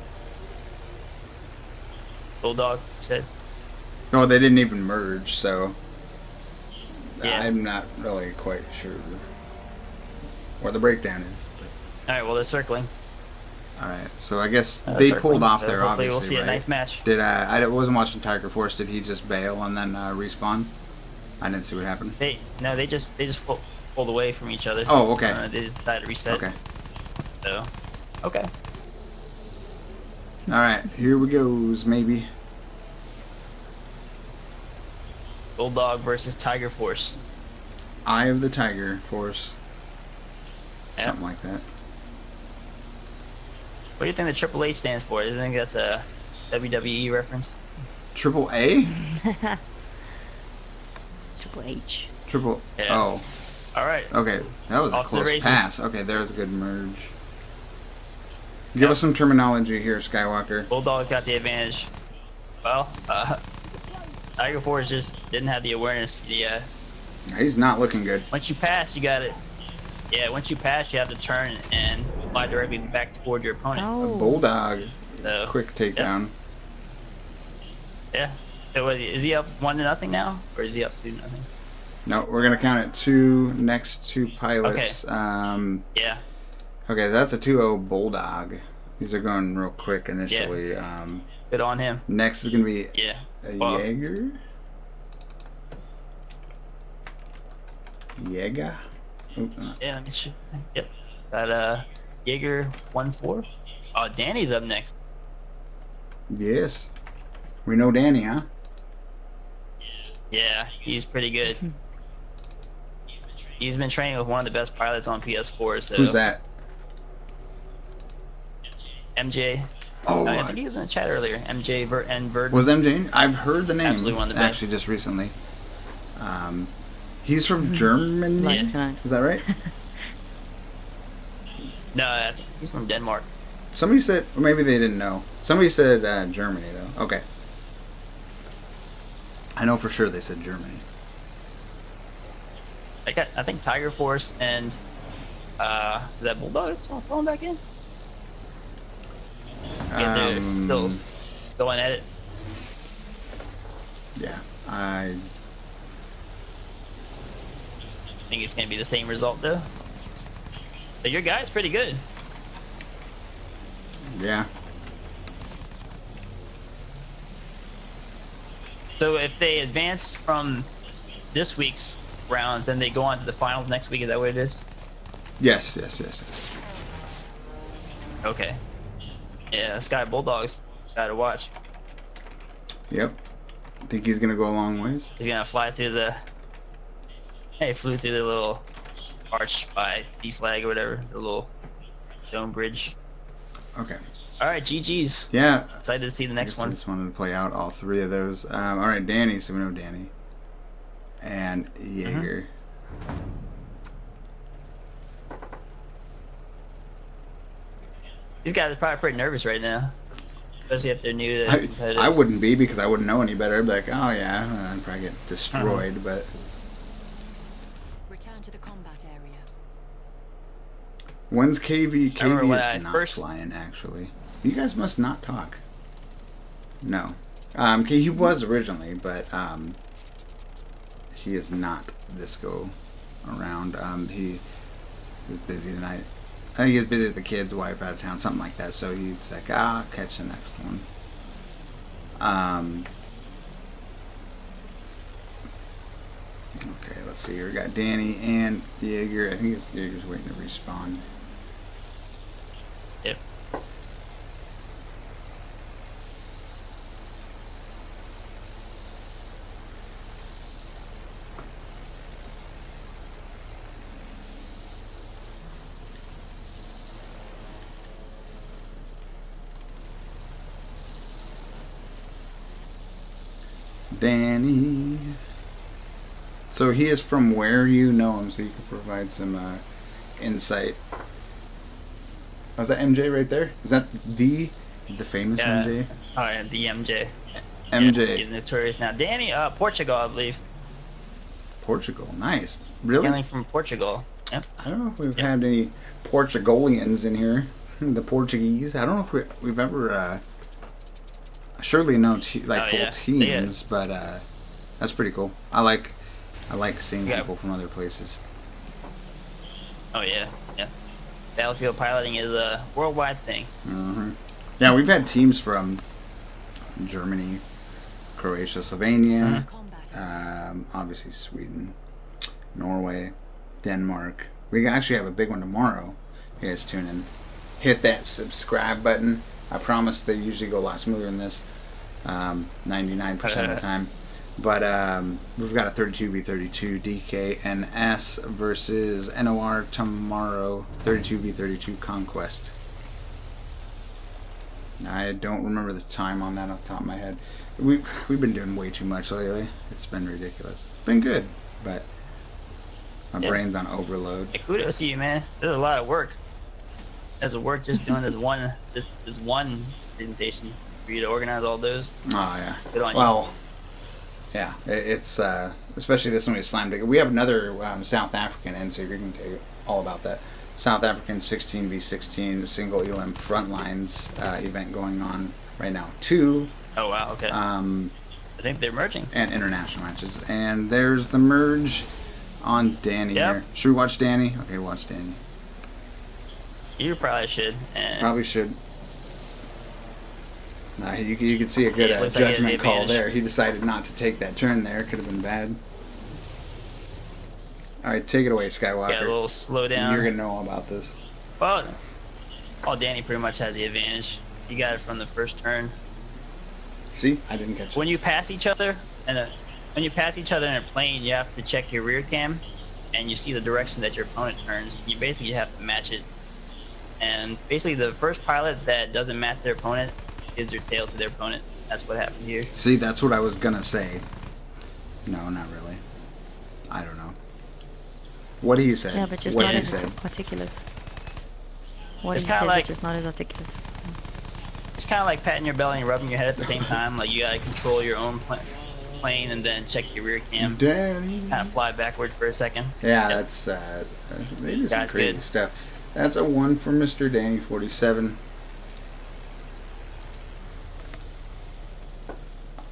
Bulldog, you said. No, they didn't even merge, so Yeah. I'm not really quite sure what the breakdown is. All right. Well, they're circling. All right, so I guess they Circling. pulled off So there. hopefully Obviously, we'll see right? a nice match. Did I wasn't watching Tiger Force. Did he just bail and then respawn? I didn't see what happened. They just pulled away from each other. Oh, okay. They just decided to reset. Okay. So, okay. All right, here we goes. Maybe. Bulldog versus Tiger Force. Eye of the Tiger Force. Yeah. Something like that. What do you think the Triple H stands for? Do you think that's a WWE reference? Triple A? Triple H. Triple. Yeah. Oh. All right. Okay, that was a Off to the close races. pass. Okay, there's a good merge. Give us some terminology here, Skywalker. Bulldog got the advantage. Well, Tiger Force just didn't have the awareness. Yeah. He's not looking good. Once you pass, you got it. Yeah. Once you pass, you have to turn and fly directly back toward your opponent. A Oh. Bulldog. So, Quick takedown. yeah. So is he up 1-0 now, or is he up 2-0? No, we're gonna count it two next two pilots. Yeah. Okay, so that's a 2-0 Bulldog. These are going real quick initially. Good on him. Next is gonna be Yeah. a Well- Jaeger. Jaeger. Oh, Yeah. Let me check. Yep. Got Jaeger 1-4. Oh, Danny's up next. yes. We know Danny, huh? Yeah, he's pretty good. He's been training with one of the best pilots on PS4. So Who's that? MJ. Oh, I think he was in the chat earlier. MJ and Verdon. was MJ? I've heard the name. Absolutely one of the best. Actually, just recently. He's from Germany. Like tonight. Is that right? No, I think he's from Denmark. Somebody said, or maybe they didn't know. Somebody said Germany, though. Okay. I know for sure they said Germany. I think Tiger Force and is that Bulldog that's falling back in? Yeah, they're still going at it. Yeah, I think it's gonna be the same result though. But your guy's pretty good. yeah. So if they advance from this week's round, then they go on to the finals next week. Is that what it is? Yes. Okay. Yeah, this guy Bulldog's gotta watch. Yep. Think he's gonna go a long ways. He's gonna fly through the. Hey, flew through the little arch by D flag or whatever, the little dome bridge. Okay. All right, GG's. Yeah. Excited to see the next I one. just wanted to play out all three of those. All right, Danny. So we know Danny. And Jaeger. These guys are probably pretty nervous right now, especially if they're new to competitive. I wouldn't be because I wouldn't know any better. I'd be like, oh yeah, I'd probably get destroyed. But Return to the combat area. when's KV? I remember when KV I is not first- flying actually. You guys must not talk. No. He was originally, but he is not this go around. He is busy tonight. I think he's busy with the kids, wife out of town, something like that. So he's like, I'll catch the next one. Okay, let's see here. We got Danny and Jaeger. I think Jaeger's waiting to respawn. Yep. Danny. So he is from where you know him, so you can provide some insight. Oh, is that MJ right there? Is that the famous Yeah. MJ? Oh, yeah, the MJ. MJ. He's notorious now. Danny, Portugal, I believe. Portugal, nice. Really? Hailing from Portugal. Yep. I don't know if we've had any Portugalians in here. The Portuguese. I don't know if we've ever. Surely no full teams, but that's pretty cool. I like seeing people from other places. Oh yeah. Battlefield piloting is a worldwide thing. Mm-hmm. Yeah, we've had teams from Germany, Croatia, Slovenia, obviously Sweden, Norway, Denmark. We actually have a big one tomorrow. You guys tune in. Hit that subscribe button. I promise they usually go a lot smoother than this, 99% of the time. But we've got a 32v32 DKNS versus NOR tomorrow, 32v32 Conquest. I don't remember the time on that off the top of my head. We've been doing way too much lately. It's been ridiculous. It's been good, but my brain's on overload. Hey, kudos to you, man. There's a lot of work. There's a work just doing this one presentation for you to organize all those. Oh yeah. Good on you. Yeah, it's especially this one we slammed together. We have another South African in, so you can tell you all about that. South African 16v16 single ELM frontlines event going on right now. 2. Oh wow, okay. I think they're merging. And international matches. And there's the merge on Danny here. Should we watch Danny? Okay, watch Danny. You probably should. Probably should. You could see a good judgment call there. He decided not to take that turn there. Could have been bad. All right, take it away, Skywalker. Yeah, a little slow down. You're going to know all about this. Well, Danny pretty much had the advantage. He got it from the first turn. See? I didn't catch it. When you pass each other in a plane, you have to check your rear cam, and you see the direction that your opponent turns. You basically have to match it. And basically, the first pilot that doesn't match their opponent gives their tail to their opponent. That's what happened here. See, that's what I was gonna say. No, not really. I don't know. What he said. Yeah, but just not as articulate. What he said, but just not as articulate. It's kind of like patting your belly and rubbing your head at the same time. Like you gotta control your own plane and then check your rear cam. Danny. Kind of fly backwards for a second. Yeah, that's they do some crazy stuff. That's a 1 for Mr. Danny 47.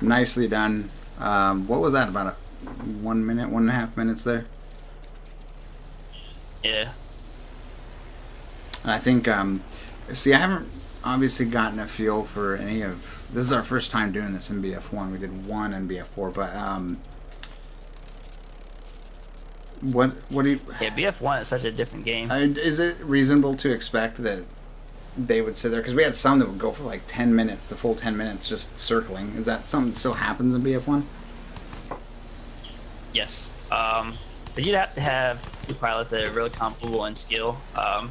Nicely done. What was that? About 1 minute, 1.5 minutes there? Yeah. And I think, see, I haven't obviously gotten a feel for any of. This is our first time doing this in BF1. We did 1 in BF4, but what do you? Yeah, BF1 is such a different game. Is it reasonable to expect that they would sit there? Because we had some that would go for like 10 minutes, the full 10 minutes, just circling. Is that something that still happens in BF1? Yes. But you'd have to have 2 pilots that are really comparable in skill. The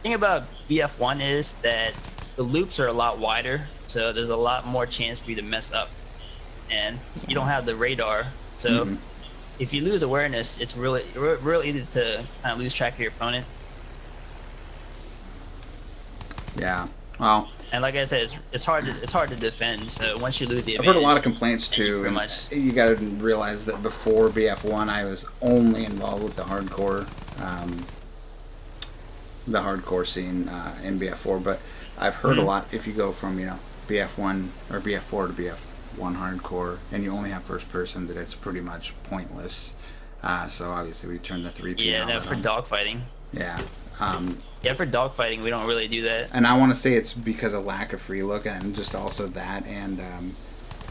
thing about BF1 is that the loops are a lot wider, so there's a lot more chance for you to mess up. And you don't have the radar, so if you lose awareness, it's really easy to kind of lose track of your opponent. Yeah. Well. And like I said, it's hard to defend. So once you lose the advantage, I've heard a lot of complaints too. And you got to realize that before BF1, I was only involved with the hardcore scene in BF4. But I've heard a lot. If you go from BF1 or BF4 to BF1 hardcore, and you only have first person, that it's pretty much pointless. So obviously we turned the 3P. Yeah, no, for dogfighting. Yeah. Yeah, for dogfighting, we don't really do that. And I want to say it's because of lack of free look, and just also that, and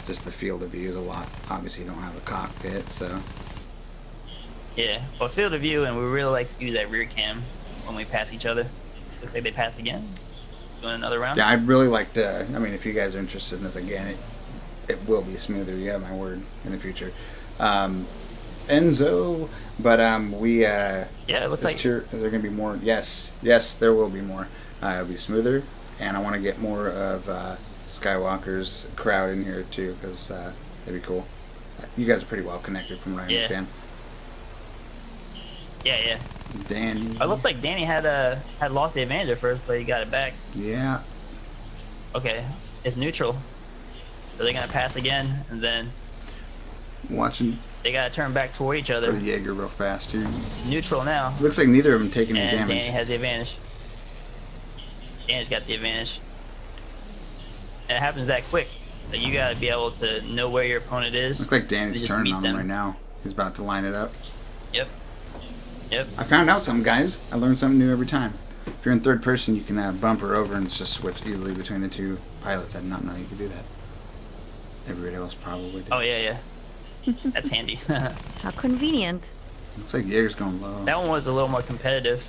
just the field of view is a lot. Obviously, you don't have a cockpit, so. Yeah, well, field of view, and we really like to use that rear cam when we pass each other. Looks like they passed again. Doing another round. Yeah, I'd really like to. I mean, if you guys are interested in this again, it will be smoother. You have my word in the future. Enzo, but we yeah, it looks like is there gonna be more? Yes, there will be more. It'll be smoother, and I want to get more of Skywalker's crowd in here too, because that'd be cool. You guys are pretty well connected from what I understand. Yeah. Danny. It looks like Danny had lost the advantage at first, but he got it back. Yeah. Okay, it's neutral. So they're gonna pass again, and then Watching they gotta turn back toward each for other. the Jaeger real fast here. Neutral now, Looks like neither of them taking any and damage. Danny has the advantage. Danny's got the advantage. And it happens that quick. So you gotta be able to know where your opponent is. Looks like and Danny's just turning meet on them. him right now. He's about to line it up. Yep. Yep. I found out something, guys. I learn something new every time. If you're in third person, you can bump her over and just switch easily between the two pilots. I did not know you could do that. Everybody else probably did. Oh yeah, yeah. That's handy. How convenient. Looks like Jaeger's going low. That one was a little more competitive.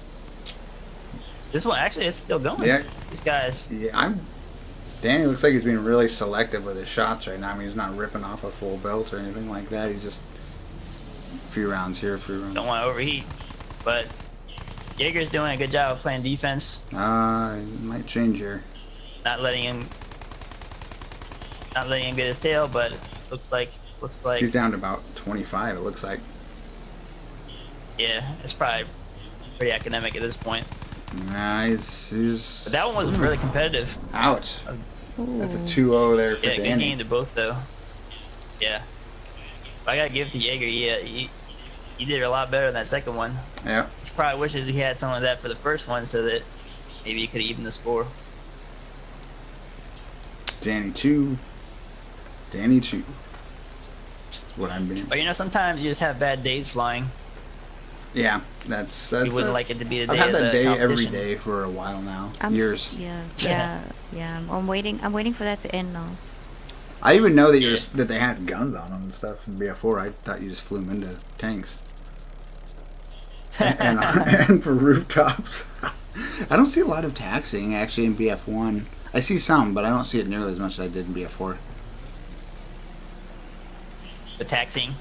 This one actually is still going. Yeah. These guys. Yeah, Danny looks like he's being really selective with his shots right now. I mean, he's not ripping off a full belt or anything like that. He's just a few rounds here, a few rounds. Don't want to overheat. But Jaeger's doing a good job of playing defense. It might change here. Not letting him get his tail, but looks like He's down to about 25, it looks like. yeah, it's probably pretty academic at this point. Nah, he's... But that one was really competitive. Ouch. That's a Ooh. 2-0 there for Yeah, good Danny. game to both though. Yeah. But I gotta give it to Jaeger. He did a lot better than that second one. Yeah. He probably wishes he had some of that for the first one so that maybe he could even the score. Danny 2. Danny 2. That's what I'm being. But you know, sometimes you just have bad days flying. Yeah, that's You wouldn't like it to be the I've day had of that the day every competition. day for a while now. I'm Years. Yeah. I'm waiting for that to end now. I even know that that they had guns on them and stuff in BF4. I thought you just flew them into tanks. and for rooftops. I don't see a lot of taxiing actually in BF1. I see some, but I don't see it nearly as much as I did in BF4. The taxiing.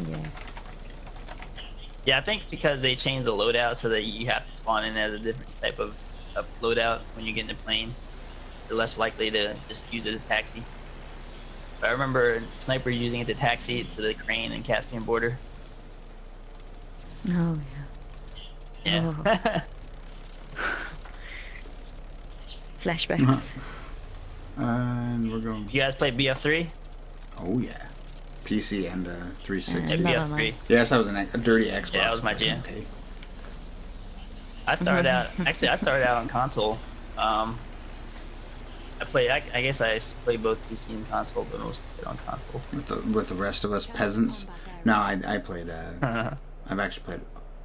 Yeah. Yeah, I think because they changed the loadout so that you have to spawn in as a different type of loadout when you get in the plane. You're less likely to just use it as a taxi. But I remember Sniper using it to taxi to the Crane and Caspian border. Oh Yeah. Flashbacks. And we're going. You guys play BF3? Oh yeah, PC and 360. Yeah, No, BF3. Yes, that was a dirty Xbox. Yeah, that was my jam. Okay. I started out on console. I guess I played both PC and console, but mostly played on console. With the rest of us peasants. No, I played. I've actually played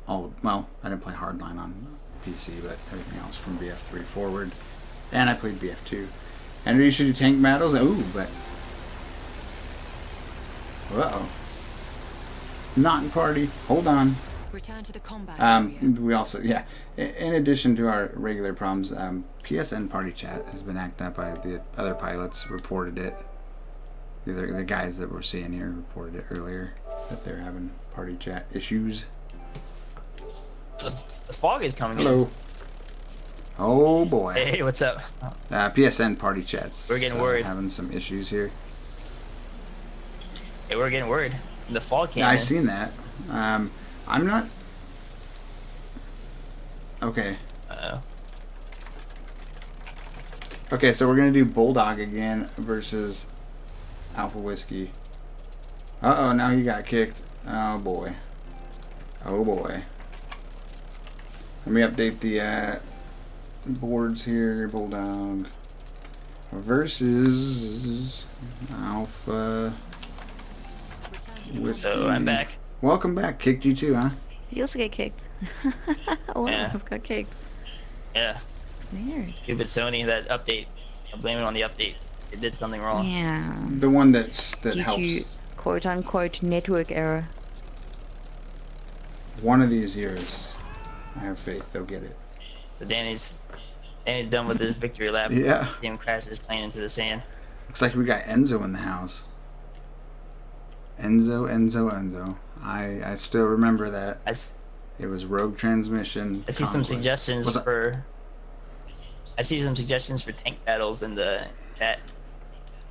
well, I didn't play Hardline on PC, but everything else from BF3 forward. And I played BF2. And we should do tank battles. Ooh, but uh-oh. Not in party. Hold on. Return to the combat area. We also, yeah, in addition to our regular problems, PSN party chat has been acting up by the other pilots, reported it. The guys that we're seeing here reported it earlier, that they're having party chat issues. The fog is coming in. Hello. Oh boy. Hey, what's up? PSN party chats. We're getting worried. Having some issues here. Hey, we're getting worried. The fog came Yeah, I in. seen that. I'm not. Okay. Uh-oh. Okay, so we're gonna do Bulldog again versus Alpha Whiskey. Uh-oh, now he got kicked. Oh boy. Oh boy. Let me update the boards here. Bulldog versus Alpha Whiskey. So I'm back. Welcome back. Kicked you too, huh? You also get kicked. All Yeah. of us got kicked. Yeah. Weird. Stupid Sony, that update. I blame it on the update. It did something wrong. Yeah. The one that Due helps. to quote unquote network error. One of these years, I have faith they'll get it. So Danny's done with his victory lap. Yeah. See him crash his plane into the sand. Looks like we got Enzo in the house. Enzo. I still remember that. It was Rogue Transmission. I see some Convoy. suggestions What's up? for. I see some suggestions for tank battles in the chat.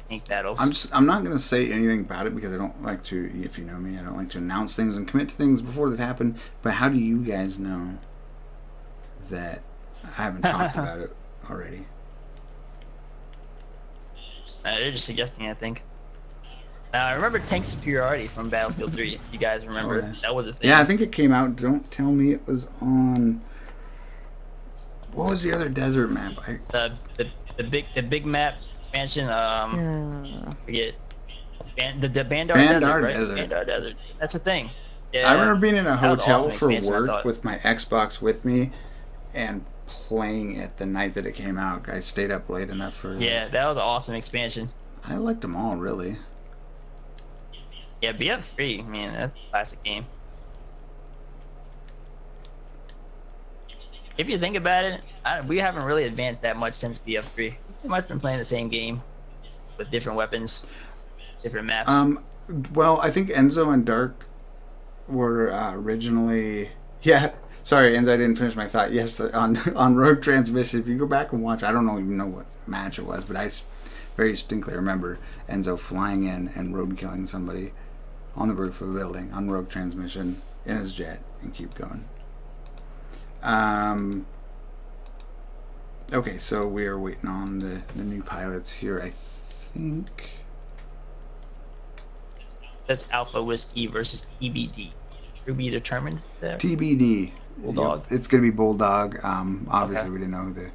Tank battles. I'm not gonna say anything about it because I don't like to. If you know me, I don't like to announce things and commit to things before they've happened. But how do you guys know that I haven't talked about it already? They're just suggesting, I think. Now, I remember tank superiority from Battlefield 3. If you guys remember, yeah. that was a thing. Yeah, I think it came out. Don't tell me it was on. What was the other desert map? The big map expansion. Forget. The Bandar Bandar Desert, right? Desert. Bandar Desert. That's a thing. Yeah. I remember being in a That was hotel awesome for expansion, I work thought. with my Xbox with me, and playing it the night that it came out. I stayed up late enough for. Yeah, that was an awesome expansion. I liked them all really. Yeah, BF3, man, that's a classic game. If you think about it, we haven't really advanced that much since BF3. We've pretty much been playing the same game with different weapons, different maps. Well, I think Enzo and Dark were originally. Yeah, sorry, Enzo, I didn't finish my thought. Yes, on Rogue Transmission, if you go back and watch, I don't even know what match it was, but I very distinctly remember Enzo flying in and road killing somebody on the roof of a building on Rogue Transmission in his jet and keep going. Okay, so we are waiting on the new pilots here, I think. That's Alpha Whiskey versus TBD. To be determined there. TBD. Bulldog. Yep, it's going to be Bulldog. Obviously, Okay. we didn't know who the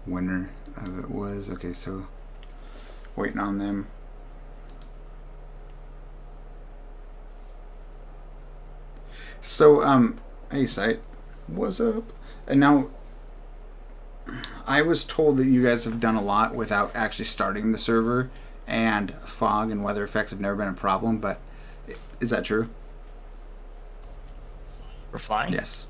winner of it was. Okay, so waiting on them. So, hey, Sight, what's up? And now, I was told that you guys have done a lot without actually starting the server, and fog and weather effects have never been a problem, but is that true? For flying? Yes.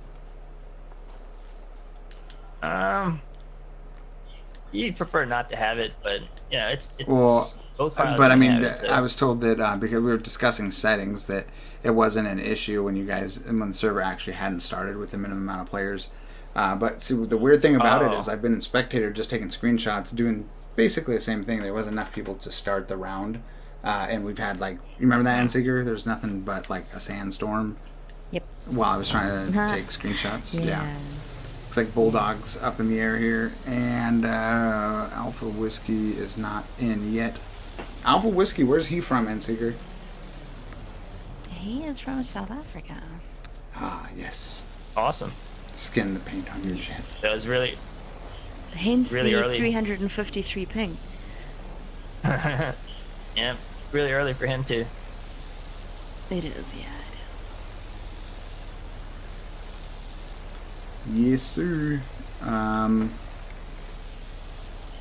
You'd prefer not to have it, but you know, it's Well, both pilots but I can mean, have it, so. I was told that because we were discussing settings, that it wasn't an issue when when the server actually hadn't started with the minimum amount of players. But see, the weird thing about it is I've been in spectator just taking screenshots, doing basically the same thing. There wasn't enough people to start the round, and we've had you remember that Endseeker? There's nothing but a sandstorm. Yep. While I was trying to take screenshots. Yeah. Looks like Bulldog's up in the air here, and Alpha Whiskey is not in yet. Alpha Whiskey, where's he from, Endseeker? He is from South Africa. Ah, yes. Awesome. Skin the paint on your jet. That was really Hence Really the early. 353 ping. yeah, really early for him too. It is, yeah, it Yes, sir.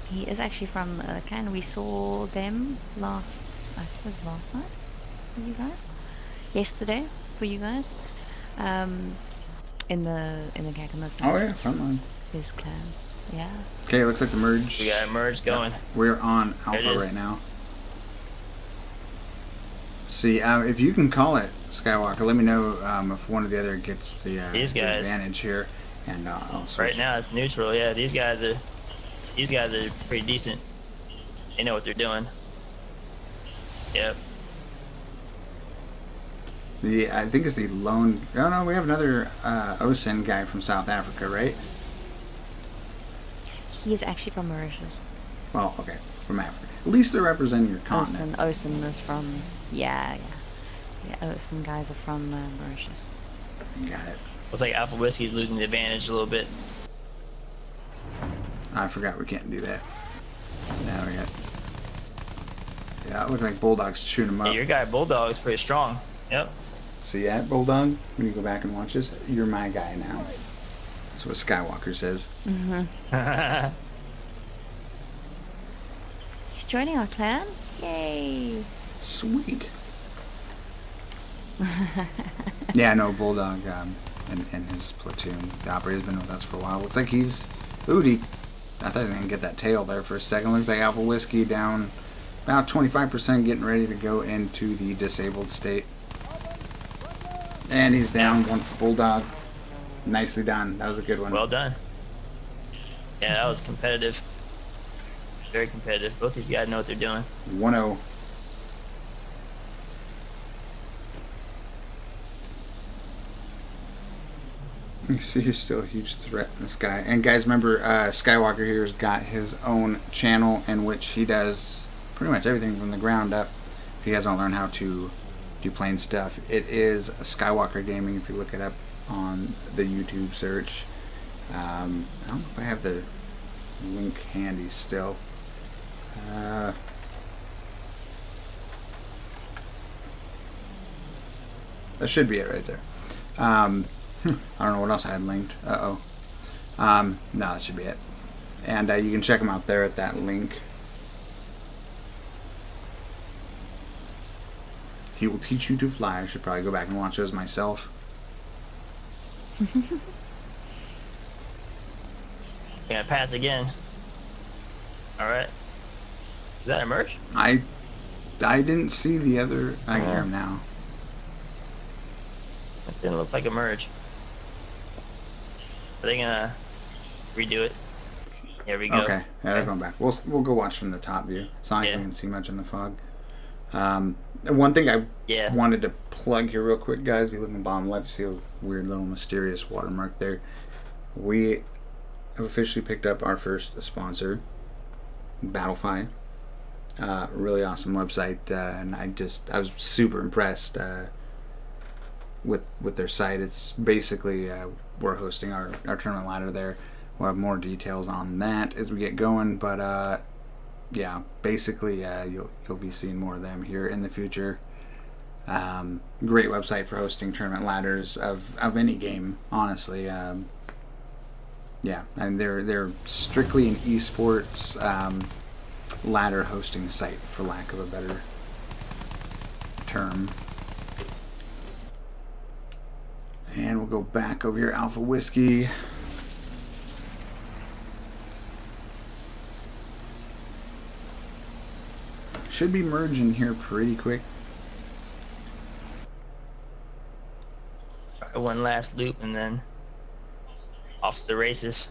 He is actually from a clan. We saw them I suppose last night for you guys. Yesterday for you guys. In the Gagamas. Oh yeah, frontline. His clan. Yeah. Okay, looks like the merge. We got a merge going. We're on There it Alpha is. right now. See, if you can call it, Skywalker, let me know if one or the other gets the These guys. advantage here, and I'll switch. Right now it's neutral. Yeah, these guys are pretty decent. They know what they're doing. Yep. I think it's the lone. Oh no, we have another OSIN guy from South Africa, right? He is actually from Mauritius. Well, okay, from Africa. At least they're representing your continent. Ocean is from, yeah. Ocean guys are from Mauritius. Got it. Looks like Alpha Whiskey's losing the advantage a little bit. I forgot we can't do that. Now we got. Yeah, it looked like Bulldog's chewing him Yeah, up. your guy Bulldog is pretty strong. Yep. See that, Bulldog? When you go back and watch this, you're my guy now. That's what Skywalker says. Mm-hmm. He's joining our clan? Yay! Sweet. Yeah, no, Bulldog and his platoon. The operator's been with us for a while. Looks like he's booty. I thought he was going to get that tail there for a second. Looks like Alpha Whiskey down about 25%, getting ready to go into the disabled state. And he's down. One for Bulldog. Nicely done. That was a good one. Well done. Yeah, that was competitive. Very competitive. Both these guys know what they're doing. 1-0. You see, he's still a huge threat in the sky. And guys, remember, Skywalker here has got his own channel in which he does pretty much everything from the ground up. If you guys want to learn how to do plane stuff, it is Skywalker Gaming. If you look it up on the YouTube search, I don't know if I have the link handy still. That should be it right there. I don't know what else I had linked. No, that should be it. And you can check them out there at that link. He will teach you to fly. I should probably go back and watch those myself. Yeah, pass again. Alright. Is that a merge? I didn't see the other. I can hear him now. It didn't look like a merge. Are they gonna redo it? Here we go. Okay, yeah, they're going back. We'll go watch from the top view. It's not like we can see much in the fog. One thing I wanted to plug here real quick, guys. If you look in the bottom left, you see a weird little mysterious watermark there. We have officially picked up our first sponsor, Battlefy. Really awesome website, and I was super impressed with their site. It's basically we're hosting our tournament ladder there. We'll have more details on that as we get going, but yeah, basically you'll be seeing more of them here in the future. Great website for hosting tournament ladders of any game, honestly. Yeah, and they're strictly an esports ladder hosting site, for lack of a better term. And we'll go back over here, Alpha Whiskey. Should be merging here pretty quick. One last loop and then off to the races.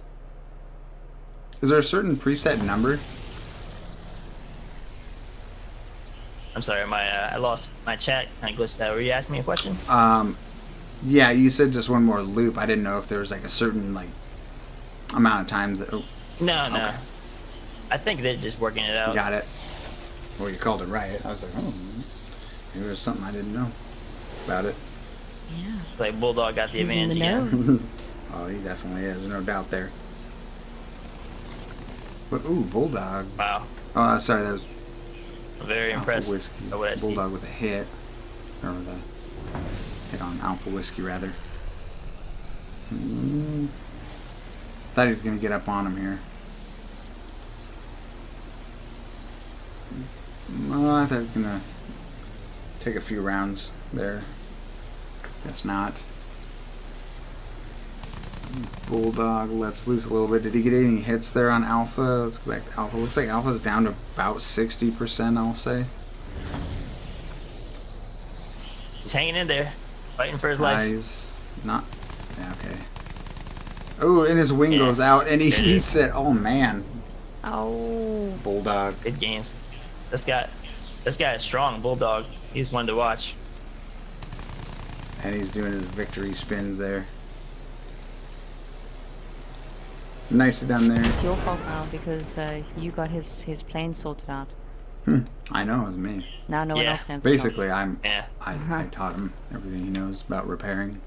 Is there a certain preset number? I'm sorry, I lost my chat. Kind of glitched out. Were you asking me a question? Yeah, you said just one more loop. I didn't know if there was like a certain amount of times that. Oh, no. Okay. I think they're just working it out. Got it. Well, you called it right. I was like, oh, maybe there's something I didn't know about it. Yeah. Like Bulldog got the He's in advantage the know. again. Oh, he definitely is. No doubt there. But ooh, Bulldog. Wow. Oh, sorry, that was. I'm very Alpha impressed Whiskey. by what I see. Bulldog with a hit. Or with a hit on Alpha Whiskey, rather. Thought he was going to get up on him here. Well, I thought he was going to take a few rounds there. Guess not. Bulldog lets loose a little bit. Did he get any hits there on Alpha? Let's go back to Alpha. Looks like Alpha's down to about 60%, I'll say. He's hanging in there, fighting for his life. He's not. Yeah, okay. Oh, and his wing goes out, and he eats it. Oh, man. Oh. Bulldog. Good games. This guy is strong. Bulldog. He's one to watch. And he's doing his victory spins there. Nicely done there. It's your fault now because you got his plane sorted out. I know, it was me. Now no one else can. Basically, I Uh-huh. taught him everything he knows about repairing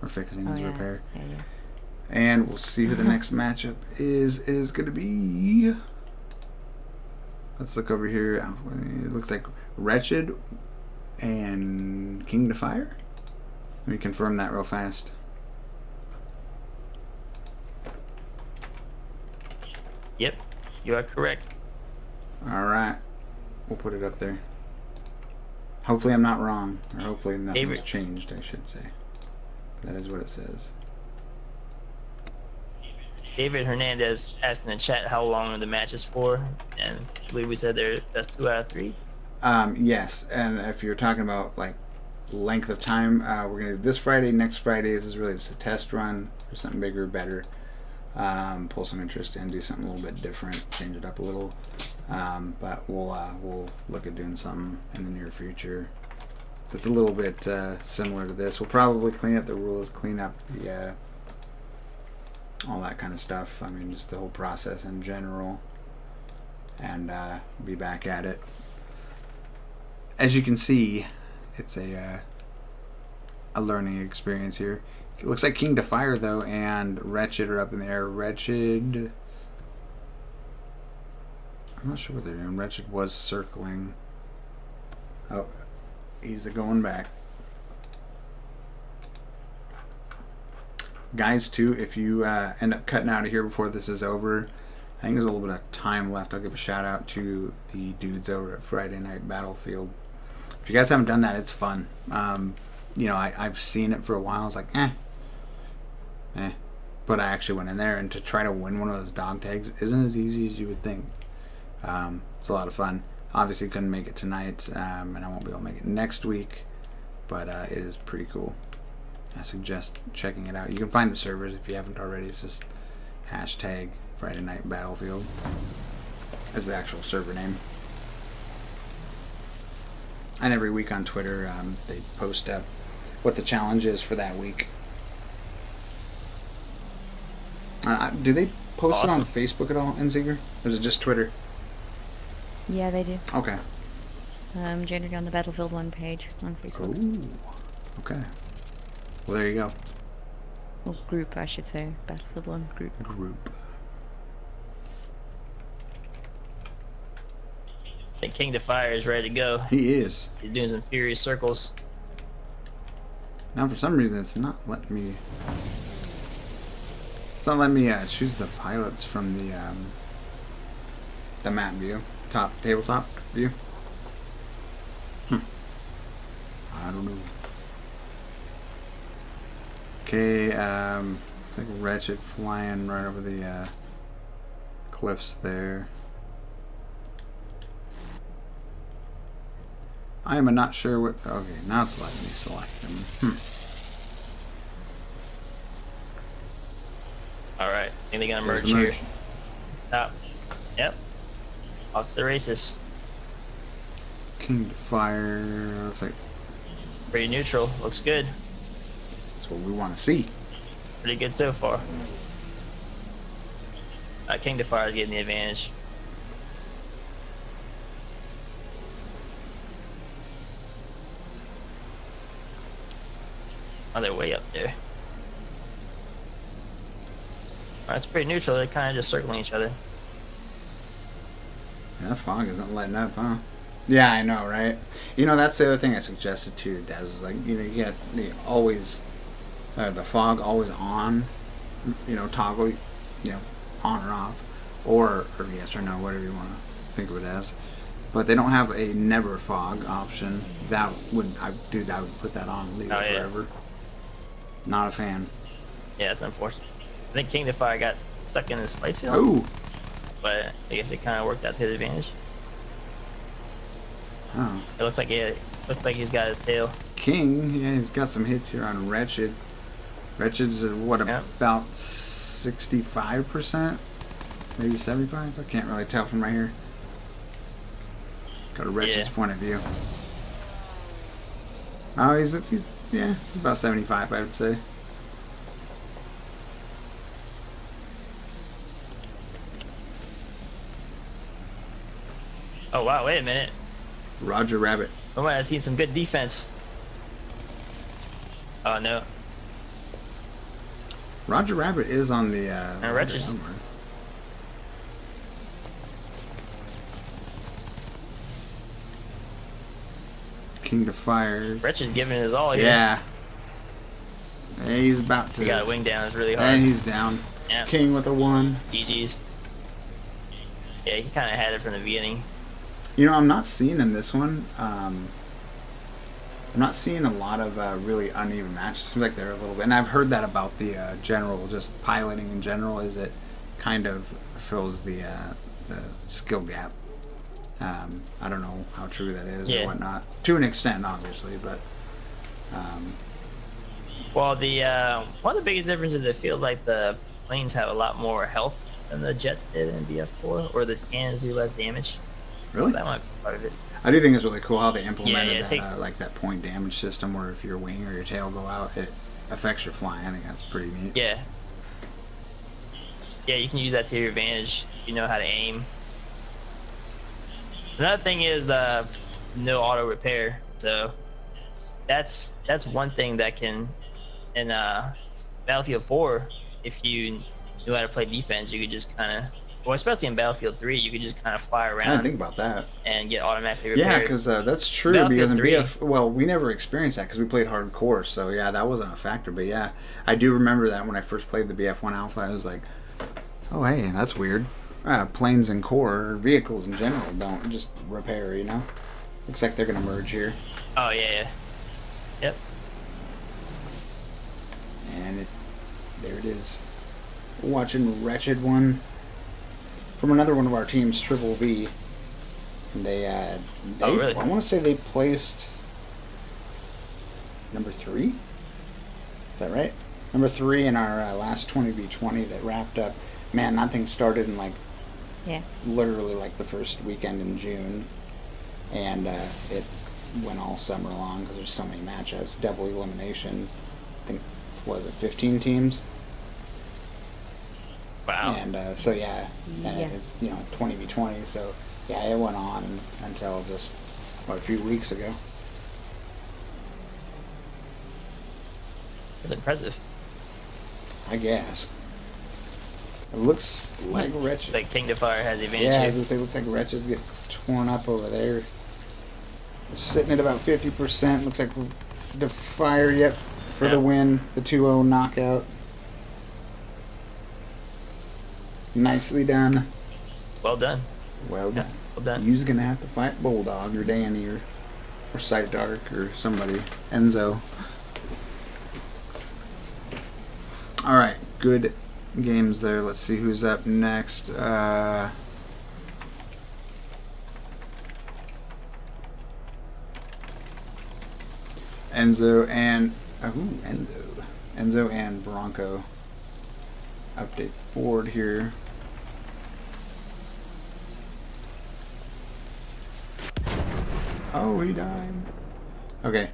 or fixing his repair. Yeah. And we'll see who the next matchup is. It is going to be... Let's look over here. It looks like Wretched and King to Fire. Let me confirm that real fast. Yep, you are correct. Alright. We'll put it up there. Hopefully I'm not wrong. Or hopefully nothing's changed, I should say. That is what it says. David Hernandez asked in the chat how long the match is for, and I believe we said that's 2 out of 3. Yes, and if you're talking about length of time, we're gonna do this Friday, next Friday. This is really just a test run for something bigger, better. Pull some interest in, do something a little bit different, change it up a little. But we'll look at doing something in the near future that's a little bit similar to this. We'll probably clean up the rules, clean up the all that kind of stuff. I mean, just the whole process in general, and be back at it as you can see, it's a learning experience here. It looks like King to Fire though, and Wretched are up in the air. Wretched, I'm not sure what they're doing. Wretched was circling. Oh, he's going back. Guys, too, if you end up cutting out of here before this is over, I think there's a little bit of time left. I'll give a shout out to the dudes over at Friday Night Battlefield. If you guys haven't done that, it's fun. You know, I've seen it for a while. I was like, eh. But I actually went in there, and to try to win one of those dog tags isn't as easy as you would think. It's a lot of fun. Obviously couldn't make it tonight, and I won't be able to make it next week, but it is pretty cool. I suggest checking it out. You can find the servers if you haven't already. It's just hashtag Friday Night Battlefield as the actual server name. And every week on Twitter, they post up what the challenge is for that week. Do they post it on Facebook at all, NZeager? Or is it just Twitter? Yeah, they do. Okay. Generally on the Battlefield 1 page on Facebook. Ooh. Okay. Well, there you go. Or group, I should say. Battlefield 1 group. I think King to Fire is ready to go. He is. He's doing some furious circles. Now, for some reason, it's not letting me... It's not letting me choose the pilots from the map view. Tabletop view. I don't know. Okay, it's like Wretched flying right over the cliffs there. I am not sure what... Okay, now it's letting me select them. Alright, I think they're gonna There's merge the here. merge. Top. Yep. Off to the races. King to Fire. Looks like Pretty neutral. Looks good. that's what we want to see. Pretty good so far. King to Fire is getting the advantage. Oh, they're way up there. It's pretty neutral. They're kind of just circling each other. Yeah, that fog isn't letting up, huh? Yeah, I know, right? You know, that's the other thing I suggested to Daz is like, you know, you get the fog always on, you know, toggle, you know, on or off, or yes or no, whatever you want to think of it as. But they don't have a never fog option. I would put that on and leave it forever. Not a fan. Yeah, it's unfortunate. I think King to Fire got stuck in his fight seal. Ooh. But I guess it kind of worked out to his advantage. Oh. It looks like he's got his tail. King, yeah, he's got some hits here on Wretched. Wretched's about 65%, maybe 75. I can't really tell from right here. Got a Wretched's point of view. Oh, he's about 75, I would say. Oh wow! Wait a minute. Roger Rabbit. We might have seen some good defense. Oh no. Roger Rabbit is on the Wretched. somewhere. King to Fire. Wretched's giving his all here. Yeah. Yeah, he's about to. He got a wing down. It's really hard. And he's down. Yeah. King with a 1. GG's. Yeah, he kind of had it from the beginning. You know, I'm not seeing in this one. I'm not seeing a lot of really uneven matches. It seems like they're a little bit, and I've heard that about the general, just piloting in general, is it kind of fills the skill gap. I don't know how true that is or whatnot. To an extent, obviously, but. Well, one of the biggest differences, I feel like the planes have a lot more health than the jets did in BF4, or the cannons do less damage. Really? So that might be part of it. I do think it's really cool how they implemented Yeah, that, like that point damage system, where if your wing or your tail go out, it affects your flying. I think that's pretty neat. Yeah. Yeah, you can use that to your advantage. You know how to aim. Another thing is no auto repair. So that's one thing that can in Battlefield 4, if you knew how to play defense, you could just kind of, well, especially in Battlefield 3, you could just kind of fly I didn't around think about that. and get automatically Yeah, repaired. because that's true. Battlefield Because in 3 BF, well, we never experienced that because we played hardcore. So yeah, that wasn't a factor. But yeah, I do remember that when I first played the BF1 Alpha, I was like, oh hey, that's weird. Planes and core or vehicles in general don't just repair. You know, looks like they're gonna merge here. Oh yeah. Yep. And there it is. Watching Wretched one from another one of our teams, Triple V. And they Oh, really? I want to say they placed number 3. Is that right? Number 3 in our last 20v20 that wrapped up. Man, that thing started in like literally like the first weekend in June, and it went all summer long because there's so many matchups. Double elimination. I think was it 15 teams. Wow. And so yeah, and it's 20v20. So yeah, it went on until just a few weeks ago. That's impressive. I guess. It looks like Wretched. Like King of Fire has the advantage. Yeah, I here. was gonna say, looks like Wretched get torn up over there. It's sitting at about 50%. Looks like the Fire, yep, for the win. The 2-0 knockout. Nicely done. Well done. Well done. Well done. You's gonna have to fight Bulldog or Danny or Sight Dark or somebody. Enzo. Alright, good games there. Let's see who's up next. Enzo and Bronco. Update board here. Oh, he died. Okay.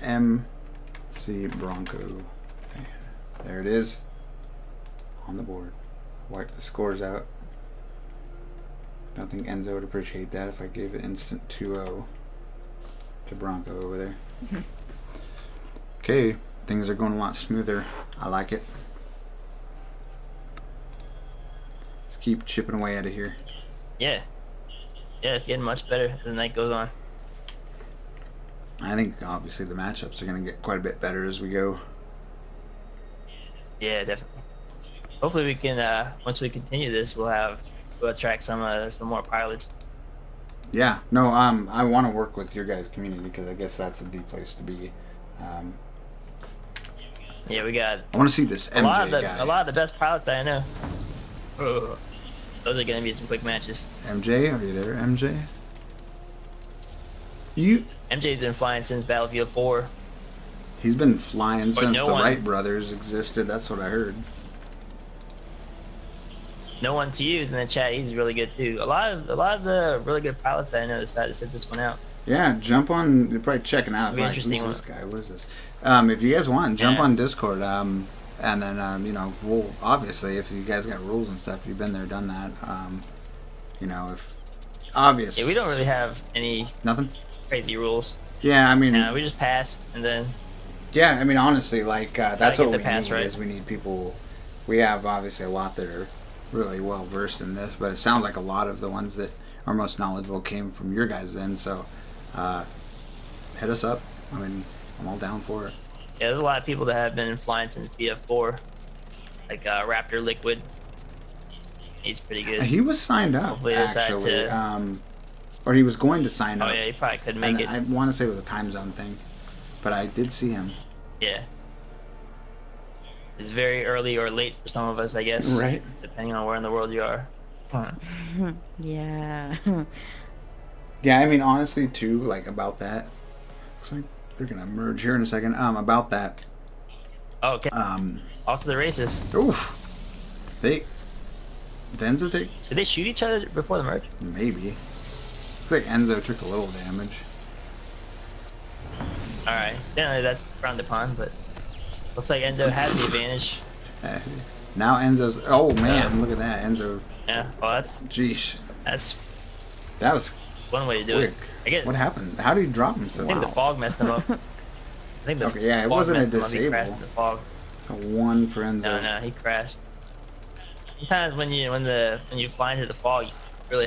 MC Bronco. There it is. On the board. Wipe the scores out. I don't think Enzo would appreciate that if I gave it instant 2-0 to Bronco over there. Okay. Things are going a lot smoother. I like it. Let's keep chipping away out of here. Yeah. Yeah, it's getting much better as the night goes on. I think obviously the matchups are going to get quite a bit better as we go. Yeah, definitely. Hopefully we can, once we continue this, we'll attract some more pilots. Yeah, no, I want to work with your guys' community because I guess that's the place to be. Yeah, we got I want to see this MJ guy. a lot of the best pilots that I know. Ugh. Those are gonna be some quick matches. MJ, are you there, MJ? MJ's been flying since Battlefield 4. He's been flying since no the one- Wright brothers existed. That's what I heard. No one to use in the chat. He's really good too. A lot of the really good pilots that I know decided to sit this one out. Yeah, jump on. You're probably checking out. It'll be Right, interesting who's this guy? What is this? If you guys want, jump on Discord. And then we'll obviously, if you guys got rules and stuff, you've been there, done that. If obvious. Yeah, we don't really have any Nothing. crazy rules. Yeah, I mean. We just pass and then. Yeah, I mean, honestly, that's what get we the pass need. right. Is we need people. We have obviously a lot that are really well versed in this, but it sounds like a lot of the ones that are most knowledgeable came from your guys' end. So, hit us up. I mean, I'm all down for it. Yeah, there's a lot of people that have been flying since BF4, like Raptor Liquid. He's pretty good. He was signed up Hopefully they decide actually, to- or he was going to sign Oh up. yeah, he probably couldn't And make it. I want to say it was a time zone thing, but I did see him. Yeah. It's very early or late for some of us, I guess. Right. Depending on where in the world you are. Yeah. Yeah, I mean, honestly, too, like about that. Looks like they're gonna merge here in a second. About that. Oh, okay. Off to the races. Oof. Did Enzo take? Did they shoot each other before the merge? Maybe. Looks like Enzo took a little damage. Alright. Generally that's frowned upon, but looks like Enzo has the advantage. Now Enzo's. Oh man, look at that, Enzo. Yeah. Well, that's Jeez, that's that was one way to do quick. it. I guess. What happened? How did he drop him so I think the fog messed him up. I think the Okay, yeah, it fog wasn't a messed him up. He crashed disable. in the fog. A 1 for Enzo. No, he crashed. Sometimes when you fly into the fog, you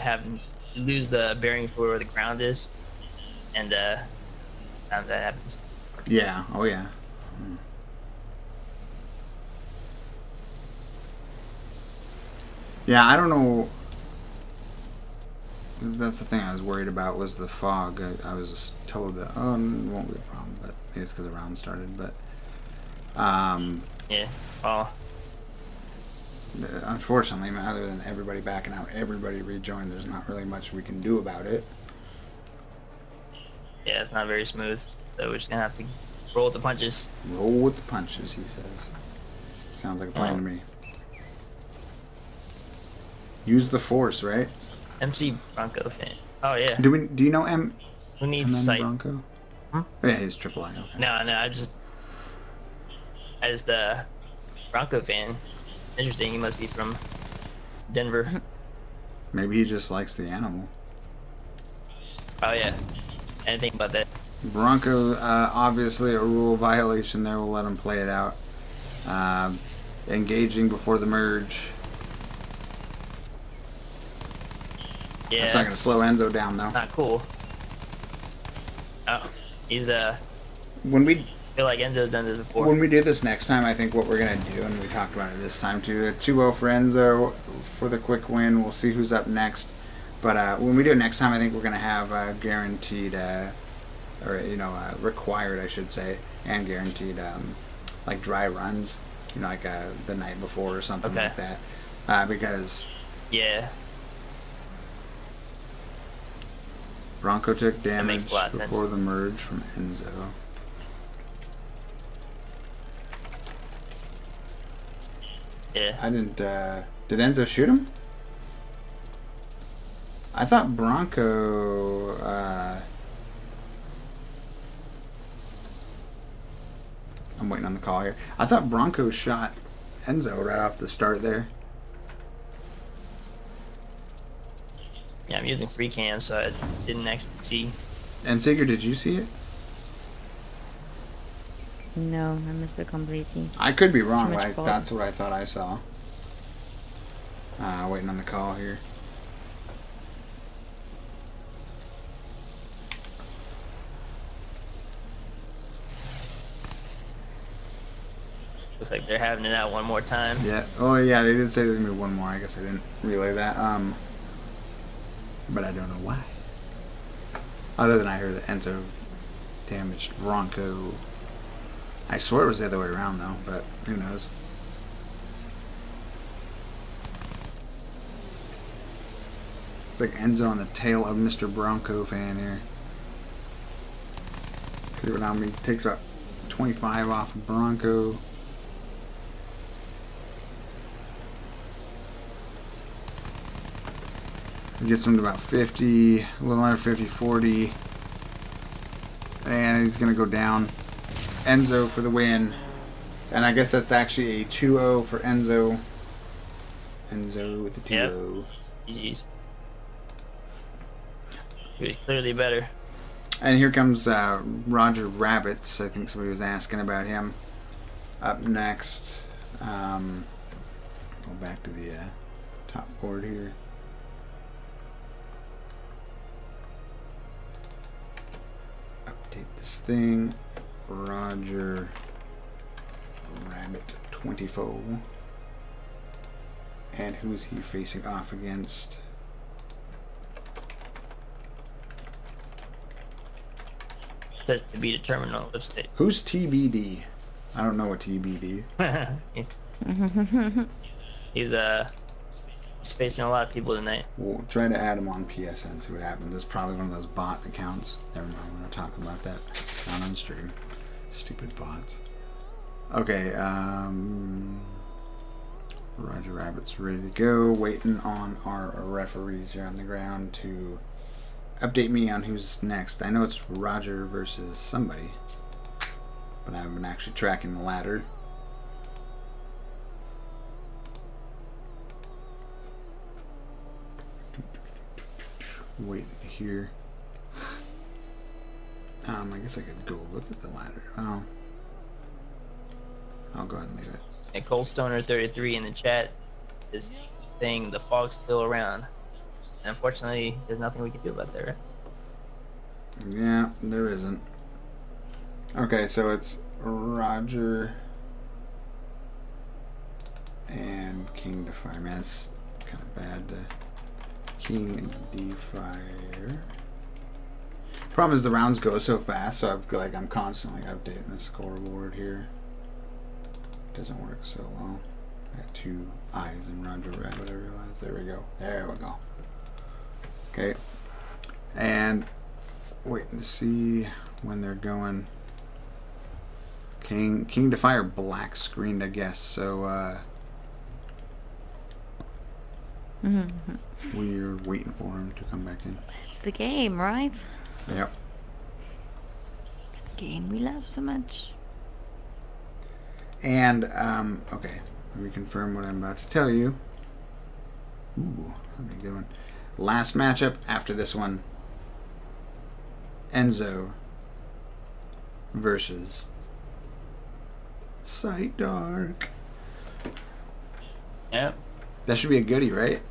lose the bearing for where the ground is, and sometimes that happens. Yeah. Oh yeah. Yeah, I don't know. That's the thing I was worried about was the fog. I was just told that it won't be a problem, but maybe it's because the round started. But Yeah. Well, unfortunately, other than everybody backing out, everybody rejoined. There's not really much we can do about it. yeah, it's not very smooth. So we're just gonna have to roll with the punches. Roll with the punches, he says. Sounds like a plan to me. Use the force, right? MC Bronco fan. Oh yeah. Do you know Who needs MM sight? Bronco? Huh? Yeah, he's triple I. Okay. No, I just Bronco fan. Interesting. He must be from Denver. Maybe he just likes the animal. Oh yeah. I didn't think about that. Bronco, obviously a rule violation there. We'll let him play it out. Engaging before the merge. Yeah. That's not going to slow Enzo down, though. Not cool. Oh, he's When we feel like Enzo's done this before. When we do this next time, I think what we're going to do, and we talked about it this time too, a 2-0 for Enzo for the quick win. We'll see who's up next. But when we do it next time, I think we're going to have guaranteed, required, I should say, and guaranteed, like dry runs, like the night before or something like that. Because yeah. Bronco took damage makes a lot of before sense. the merge from Enzo. Yeah. I didn't. Did Enzo shoot him? I thought Bronco. I'm waiting on the call here. I thought Bronco shot Enzo right off the start there. Yeah, I'm using free cam, so I didn't actually see. And Sigurd, did you see it? No, I missed it completely. I could be wrong, Too much but fog. that's what I thought I saw. Waiting on the call here. Looks like they're having it out one more time. Yeah. Oh, yeah. They did say there's gonna be one more. I guess I didn't relay that. But I don't know why. Other than I heard that Enzo damaged Bronco. I swear it was the other way around though, but who knows? It's like Enzo on the tail of Mr. Bronco fan here. He takes about 25 off of Bronco. He gets him to about 50, a little under 50, 40. And he's going to go down. Enzo for the win. And I guess that's actually a 2-0 for Enzo. Enzo with the 2-0. GG's. He was clearly better. And here comes Roger Rabbits. I think somebody was asking about him. Up next. Go back to the top board here. Update this thing. Roger Rabbit 24. And who's he facing off against? Says to be determined on the website. Who's TBD? I don't know what TBD. he's facing a lot of people tonight. We'll try to add him on PSN, see what happens. It's probably one of those bot accounts. Never mind, we're not talking about that. Not on stream. Stupid bots. Okay, Roger Rabbit's ready to go. Waiting on our referees here on the ground to update me on who's next. I know it's Roger versus somebody, but I haven't been actually tracking the ladder. waiting to hear. I guess I could go look at the ladder. Oh. I'll go ahead and leave it. And Coldstoner33 in the chat is saying the fog's still around. And unfortunately, there's nothing we can do about that, right? Yeah, there isn't. Okay, so it's Roger and King Defire. Man, it's kind of bad. King Defire. Problem is the rounds go so fast, so I'm constantly updating the scoreboard here. Doesn't work so well. I got two eyes in Roger Rabbit, I realized. There we go. There we go. Okay. And waiting to see when they're going. King Defire black screened, I guess. So we're waiting for him to come back in. It's the game, right? Yep. It's the game we love so much. And okay, let me confirm what I'm about to tell you. Ooh, that'd be a good one. Last matchup after this one. Enzo versus Sight Dark. Yep. That should be a goodie, right?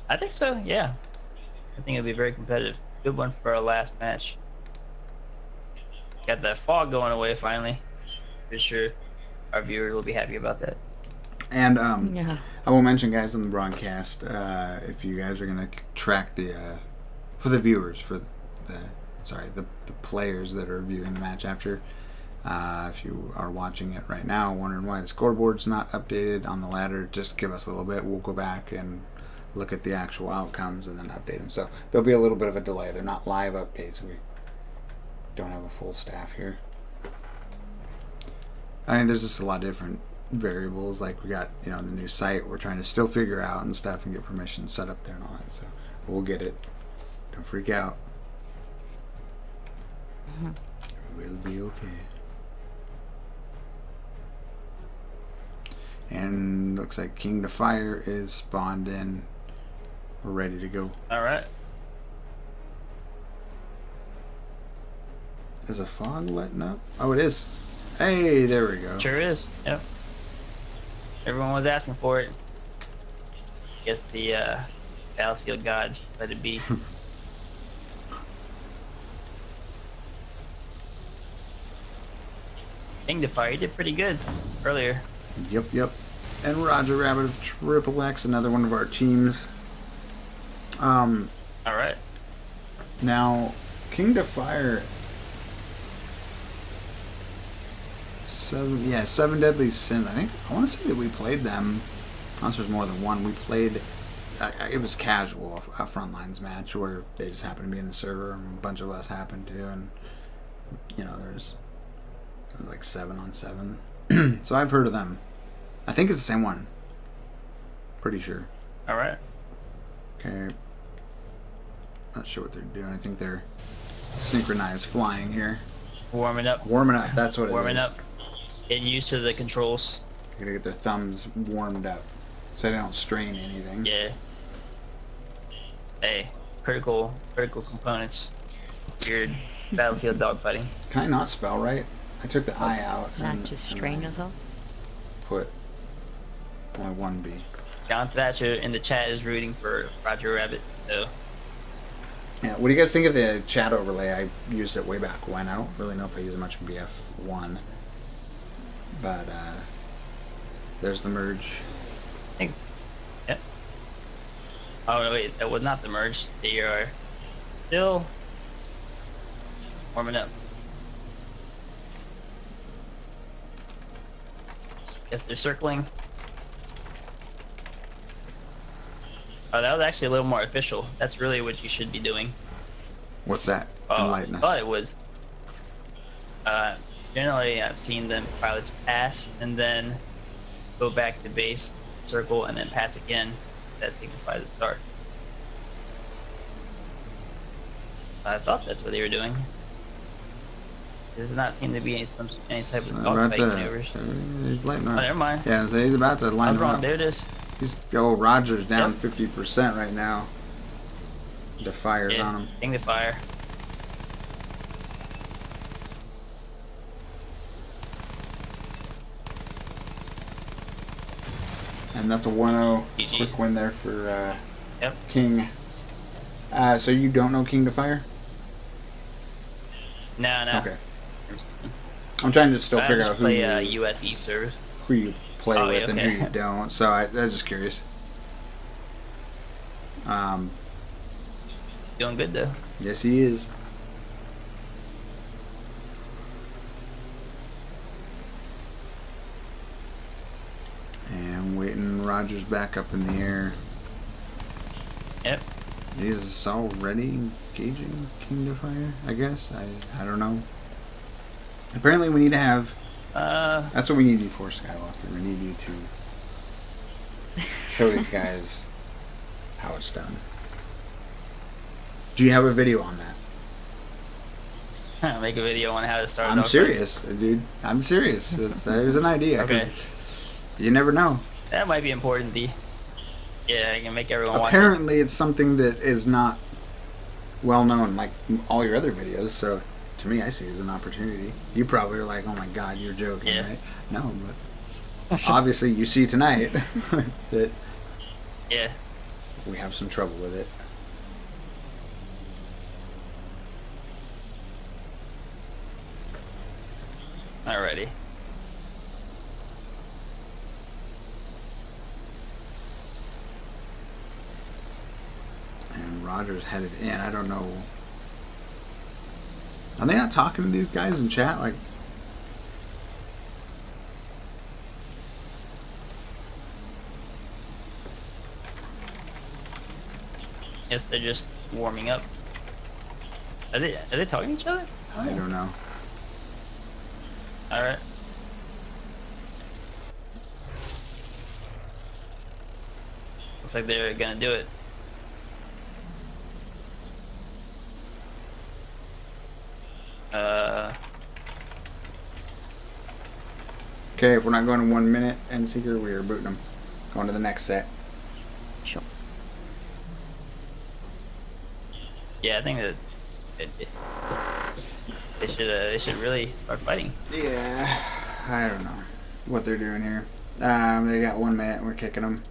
I think so, yeah. I think it'll be very competitive. Good one for our last match. Got that fog going away finally. For sure our viewers will be happy about that. And Yeah. I will mention, guys, on the broadcast, if you guys are gonna track the for the viewers, for the players that are viewing the match after. If you are watching it right now, wondering why the scoreboard's not updated on the ladder, just give us a little bit. We'll go back and look at the actual outcomes and then update them. So there'll be a little bit of a delay. They're not live updates. We don't have a full staff here. I mean, there's just a lot of different variables. Like we got, the new site we're trying to still figure out and stuff and get permission set up there and all that. So we'll get it. Don't freak out. We'll be okay. And looks like King Defire is spawned in. We're ready to go. Alright. Is a fog letting up? Oh, it is. Hey, there we go. Sure is, yep. Everyone was asking for it. Guess the Battlefield gods let it be. King Defire, you did pretty good earlier. Yep. And Roger Rabbit of Triple X, another one of our teams. Alright. Now, King Defire. Seven Deadly Sins. I want to say that we played them. Unless there's more than one. We played. It was casual, a Frontlines match where they just happened to be in the server, and a bunch of us happened to, and there's like 7-on-7. So I've heard of them. I think it's the same one. Pretty sure. Alright. Okay. Not sure what they're doing. I think they're synchronized flying here. Warming up. Warming up. That's what it is. Warming up. Getting used to the controls. They gotta get their thumbs warmed up so they don't strain anything. Yeah. Hey, critical components. Your Battlefield dogfighting. Can I not spell right? I took the I out. Not just strain yourself. Put only one B. John Thatcher in the chat is rooting for Roger Rabbit, so. Yeah, what do you guys think of the chat overlay? I used it way back when. I don't really know if I use it much in BF1. But, there's the merge. Yep. Oh, no, wait, that was not the merge. They are still warming up. Guess they're circling. Oh, that was actually a little more official. That's really what you should be doing. What's that? Oh, Enlighten I us. thought it was. Generally, I've seen them pilots pass and then go back to base, circle, and then pass again. That signifies a start. I thought that's what they were doing. There does not seem to be any type of dogfight maneuvers. He's lighting up. Oh, never mind. Yeah, so he's about to I line was them wrong. up. There it is. Roger's down Yep. 50% right now. The fire's on him. King the fire. And that's a 1-0 GG. quick win there for Yep. King. So you don't know King to Fire? No. Okay. I'm trying to still I figure just out who play you, USE servers. who you play Oh, with yeah, and okay. who you don't. So I was just curious. Doing good though. Yes, he is. And waiting Rogers back up in the air. Yep. Is already engaging King to Fire, I guess. I don't know. Apparently we need to have... that's what we need you for, Skywalker. We need you to show these guys how it's done. Do you have a video on that? Make a video on how to start. I'm serious, dude. I'm serious. There's an idea. Okay. 'Cause you never know. That might be important, D. Yeah, I can make everyone watch Apparently it's something that is not well known like all your other videos, so to me I see it as an opportunity. You probably are like, oh my god, you're joking, Yeah. right? No, but obviously you see tonight that it. Yeah. we have some trouble with it. Alrighty. And Roger's headed in. I don't know. Are they not talking to these guys in chat? Like, Guess they're just warming up. Are they talking to each other? I don't know. Alright. Looks like they're gonna do it. Okay, if we're not going in 1 minute, and Seeker, we are booting them. Going to the next set. Sure. Yeah, I think that they should really start fighting. Yeah, I don't know what they're doing here. They got 1 minute and we're kicking them.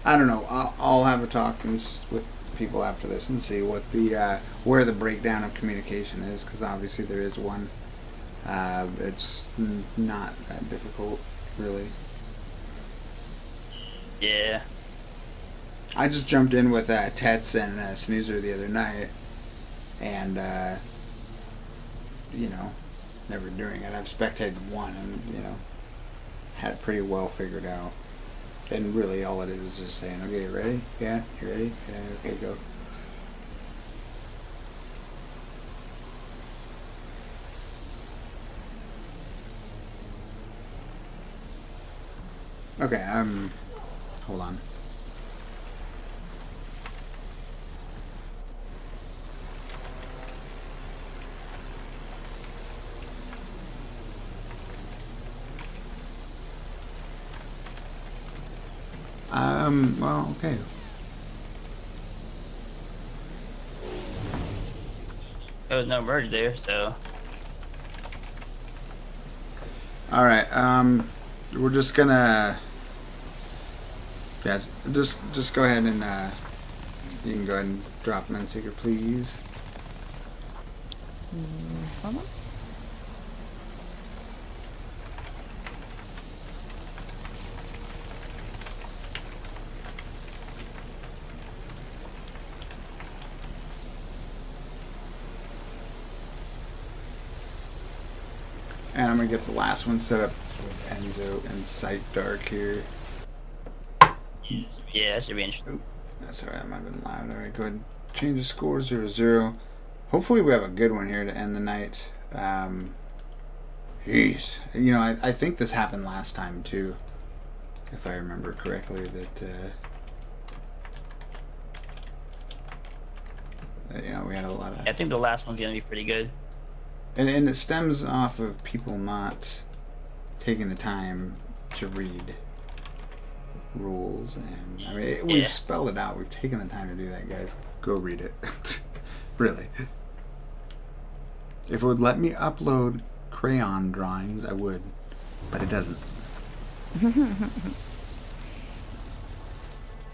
I don't know. I'll have a talk with people after this and see what the where the breakdown of communication is, because obviously there is one. It's not that difficult, really. Yeah. I just jumped in with Tets and Snoozer the other night, and you know, never doing it. I've spectated one, and you know, had it pretty well figured out. And really, all it is just saying, "Okay, you ready? Yeah, you ready? Yeah, okay, go." Okay, hold on. Well, okay. There was no merge there, so All right, we're just gonna, yeah, just go ahead and you can go ahead and drop them in, Seeker, please. Someone? And I'm gonna get the last one set up with Enzo and Sight Dark here. yeah, that should be interesting. Oop, that's alright, that might have been loud. Alright, go ahead and change the score 0-0. Hopefully we have a good one here to end the night. Jeez. You know, I think this happened last time too, if I remember correctly, that you know, we had a lot of... I think the last one's gonna be pretty good. And it stems off of people not taking the time to read. rules, and I mean we've Yeah. spelled it out. We've taken the time to do that, guys. Go read it. Really. If it would let me upload crayon drawings, I would, but it doesn't.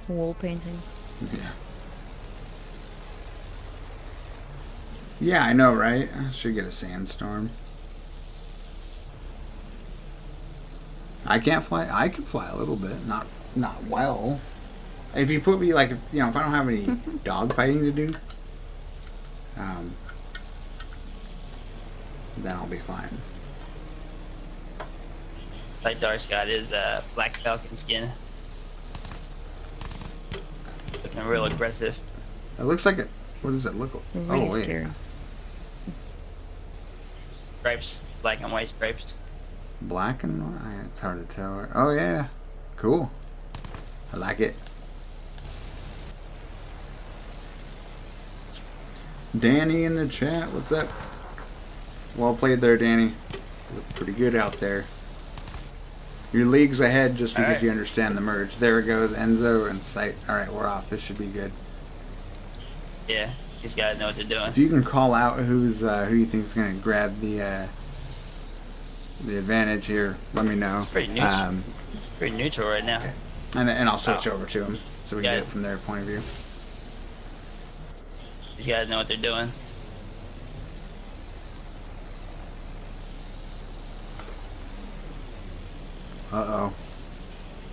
Wall painting. Yeah. Yeah, I know, right? I should get a sandstorm. I can't fly. I can fly a little bit, not well. If you put me like, if I don't have any dog fighting to do, then I'll be fine. Like Dark's got his Black Falcon skin. Looking real aggressive. It looks like it. What does it look like? Really Oh wait. scary. Stripes, black and white stripes. Black and white. It's hard to tell. Oh yeah, cool. I like it. Danny in the chat. What's up? Well played there, Danny. Look pretty good out there. Your league's ahead just because you understand the merge. There it goes, Enzo and Sight. All right, we're off. This should be good. Yeah, these guys know what they're doing. If you can call out who you think's going to grab the advantage here, let me know. It's pretty neutral. Pretty neutral right now. And I'll switch over to him so we can Yeah. get it from their point of view. These guys know what they're doing. Uh-oh.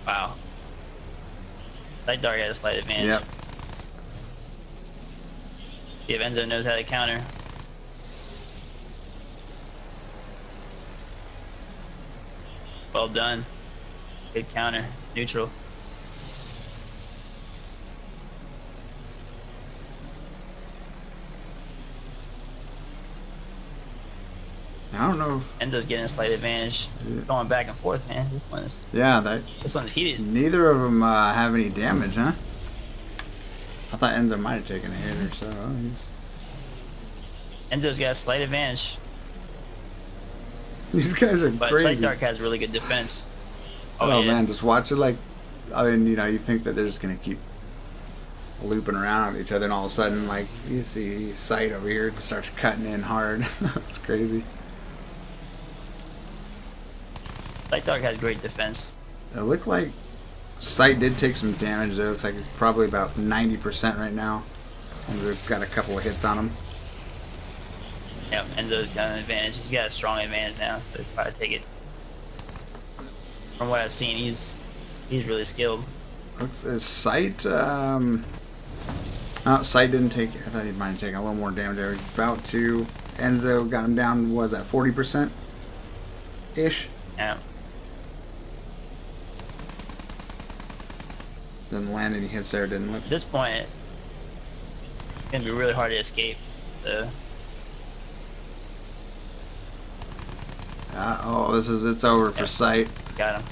Wow. Light Dark has a slight advantage. Yep. See if Enzo knows how to counter. Well done. Good counter. Neutral. I don't know. Enzo's getting a slight advantage. Going back and forth, man. This one's heated. Neither of them have any damage, huh? I thought Enzo might have taken a hit or so. Enzo's got a slight advantage, These guys are but crazy. Light Dark has really good defense. Oh yeah. man, just watch it like, I mean, you think that they're just gonna keep looping around with each other, and all of a sudden, like, you see Sight over here just starts cutting in hard. It's crazy. Light Dark has great defense. It looked like Sight did take some damage though. It looks like it's probably about 90% right now, and we've got a couple of hits on him. Yep, Enzo's got an advantage. He's got a strong advantage now, so he'll probably take it. From what I've seen, he's really skilled. Looks Sight. Sight didn't take. I thought he might have taken a little more damage there. He's about to. Enzo got him down. Was that 40% ish? Yeah. Didn't land any hits there. Didn't look. At this point, it's gonna be really hard to escape. So, It's over for Yeah. Sight. got him.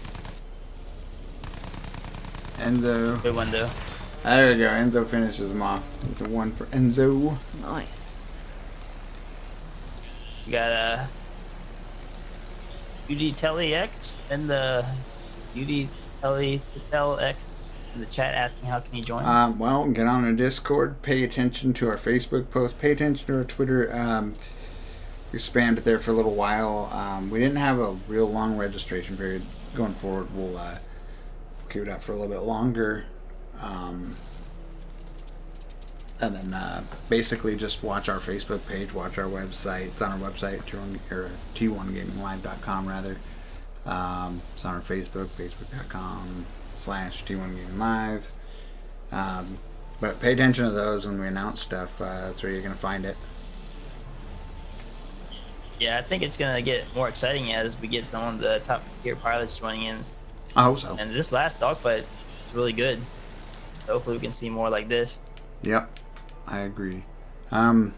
Enzo. Good window. There we go. Enzo finishes him off. It's a 1 for Enzo. Nice. You got UD Telly X and the UD Telly Patel X in the chat asking how can you join. Well, get on our Discord. Pay attention to our Facebook post. Pay attention to our Twitter. We spammed it there for a little while. We didn't have a real long registration period. Going forward, we'll keep it up for a little bit longer. And then basically just watch our Facebook page, watch our website. It's on our website, T1GamingLive.com rather. It's on our Facebook, facebook.com/T1GamingLive. But pay attention to those when we announce stuff. That's where you're going to find it. Yeah, I think it's gonna get more exciting as we get some of the top tier pilots joining in. I hope so. And this last dogfight was really good. So hopefully we can see more like this. Yep, I agree. It's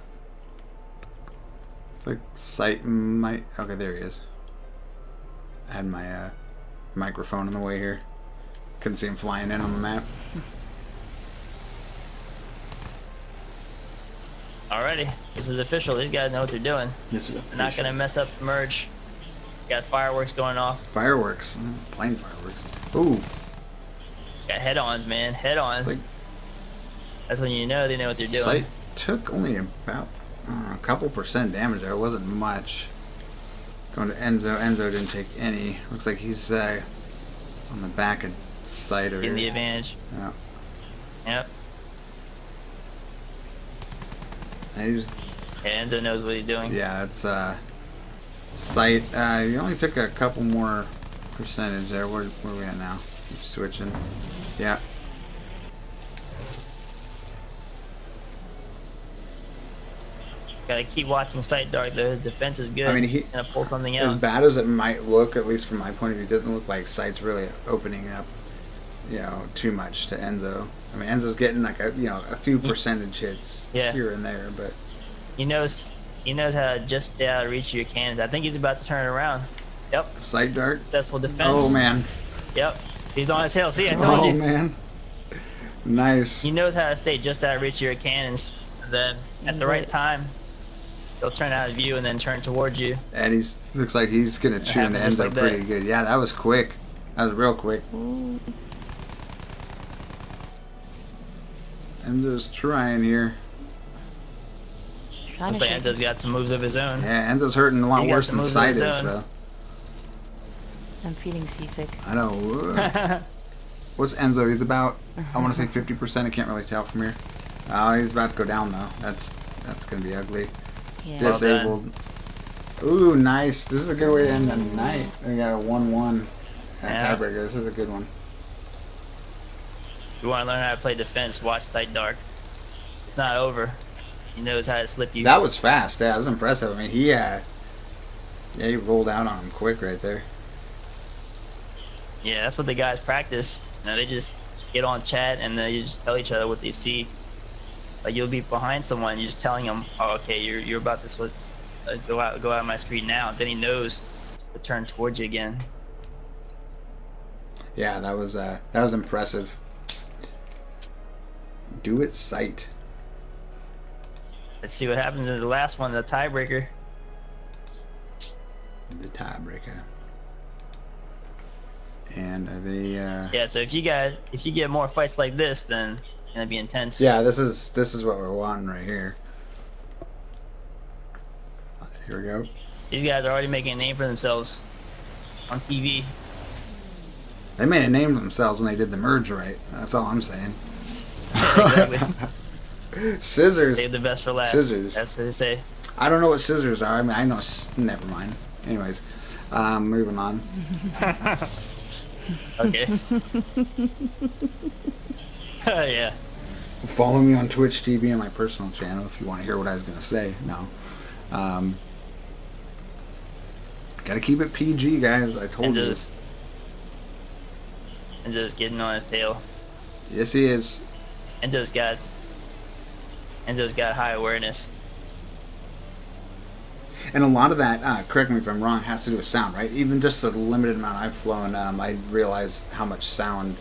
like Sight might. Okay, there he is. I had my microphone in the way here. Couldn't see him flying in on the map. Alrighty, this is official. These guys know what they're doing. This is They're not gonna mess up the merge. Got fireworks going off. fireworks. Plain fireworks. Ooh. Got head-ons, man. Head-ons. Like, That's when you know they know what they're doing. Sight took only about a couple percent damage there. It wasn't much. Going to Enzo. Enzo didn't take any. Looks like he's on the back of Sight over Getting the here. advantage. Yeah. Yep. And he's, Yeah, Enzo knows what he's doing. yeah, it's Sight. He only took a couple more percentage there. Where are we at now? Keep switching. Yeah. Gotta keep watching Sight Dark though. His defense is good. I mean, he gonna pull something as out. bad as it might look, at least from my point of view, it doesn't look like Sight's really opening up, too much to Enzo. I mean, Enzo's getting like a few percentage hits Yeah. here and there, but He knows how to just stay out of reach of your cannons. I think he's about to turn it around. Yep. Sight Dart. Successful defense. Oh man. Yep. He's on his tail. See, I told Oh you. man. Nice. He knows how to stay just out of reach of your cannons. And then at the right time, he'll turn out of view and then turn towards you. And looks like he's gonna chew into happens just Enzo like that. pretty good. Yeah, that was quick. That was real quick. Enzo's trying here. Trying Looks to like shake Enzo's got some moves of his own. Yeah, Enzo's hurting a lot He got worse some than moves of Sight his is, own. though. I'm feeling seasick. I know. What's Enzo? He's about, I want to say 50%. I can't really tell from here. Oh, he's about to go down, though. That's going to be ugly. Yeah. Well Disabled. Ooh, nice. This is a good way to end the night. We got a 1-1 Yeah. tiebreaker. This is a good one. If you want to learn how to play defense, watch Sight Dark. It's not over. He knows how to slip you. That was fast. Yeah, that was impressive. I mean, he rolled out on him quick right there. Yeah, that's what the guys practice. They just get on chat and they just tell each other what they see. Like you'll be behind someone, you're just telling them, "Oh, okay, you're about to switch, go out of my screen now." Then he knows to turn towards you again. Yeah, that was impressive. Do it, Sight. Let's see what happens in the last one, the tiebreaker. The tiebreaker. And they Yeah, so if you get more fights like this, then it's gonna be intense. yeah, this is what we're wanting right here. Here we go. These guys are already making a name for themselves on TV. They made a name for themselves when they did the merge right. That's all I'm saying. Exactly. Scissors. Save the best for last. Scissors. That's what they say. I don't know what scissors are. I mean, I know. Never mind. Anyways, moving on. Okay. Yeah. Follow me on Twitch TV and my personal channel if you want to hear what I was going to say. No. Gotta keep it PG, guys. I told you. And just getting on his tail. Yes, he is. Enzo's got high awareness. And a lot of that, correct me if I'm wrong, has to do with sound, right? Even just the limited amount I've flown, I realized how much sound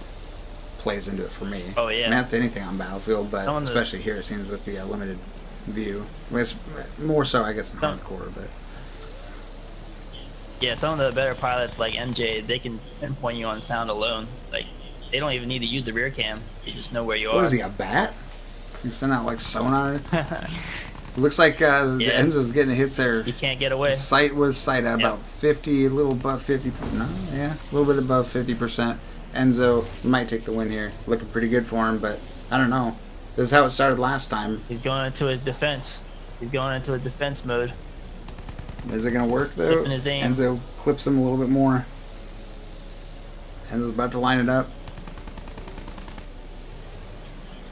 plays into it for me. Oh, yeah. I mean, that's anything on Battlefield, but Some of the- especially here, it seems with the limited view. It's more so, I guess, in Some- hardcore, but... Yeah, some of the better pilots like MJ, they can pinpoint you on sound alone. Like they don't even need to use the rear cam. They just know where you What are. is he, a bat? He's sending out, like, sonar? Looks like Enzo's getting hits there. You can't get away. Sight at about 50, a little above 50. No, yeah, a little bit above 50%. Enzo might take the win here. Looking pretty good for him, but I don't know. This is how it started last time. He's going into his defense. He's going into a defense mode. Is it going to work, though? Flipping his aim. Enzo clips him a little bit more. Enzo's about to line it up.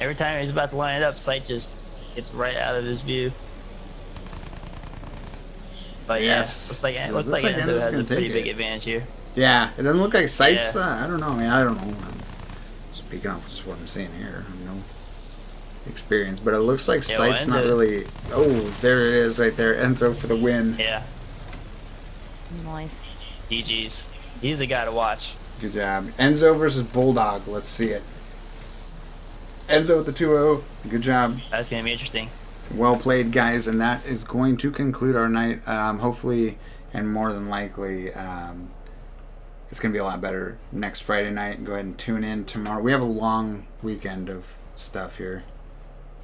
Every time he's about to line it up, Sight just gets right out of his view. But Yes. yeah, looks like Enzo Enzo's has gonna a pretty take big it. advantage here. Yeah, it doesn't look like Sight's... Yeah. I don't know. I mean, I don't know. I'm speaking off just what I'm seeing here. No experience. But it looks like Yeah, well, Sight's not Enzo- really... Oh, there it is right there. Enzo for the win. Yeah, Nice. GG's. He's the guy to watch. Good job. Enzo versus Bulldog. Let's see it. Enzo with the 2-0. Good job. That's gonna be interesting. Well played, guys. And that is going to conclude our night. Hopefully, and more than likely, it's going to be a lot better next Friday night. Go ahead and tune in tomorrow. We have a long weekend of stuff here.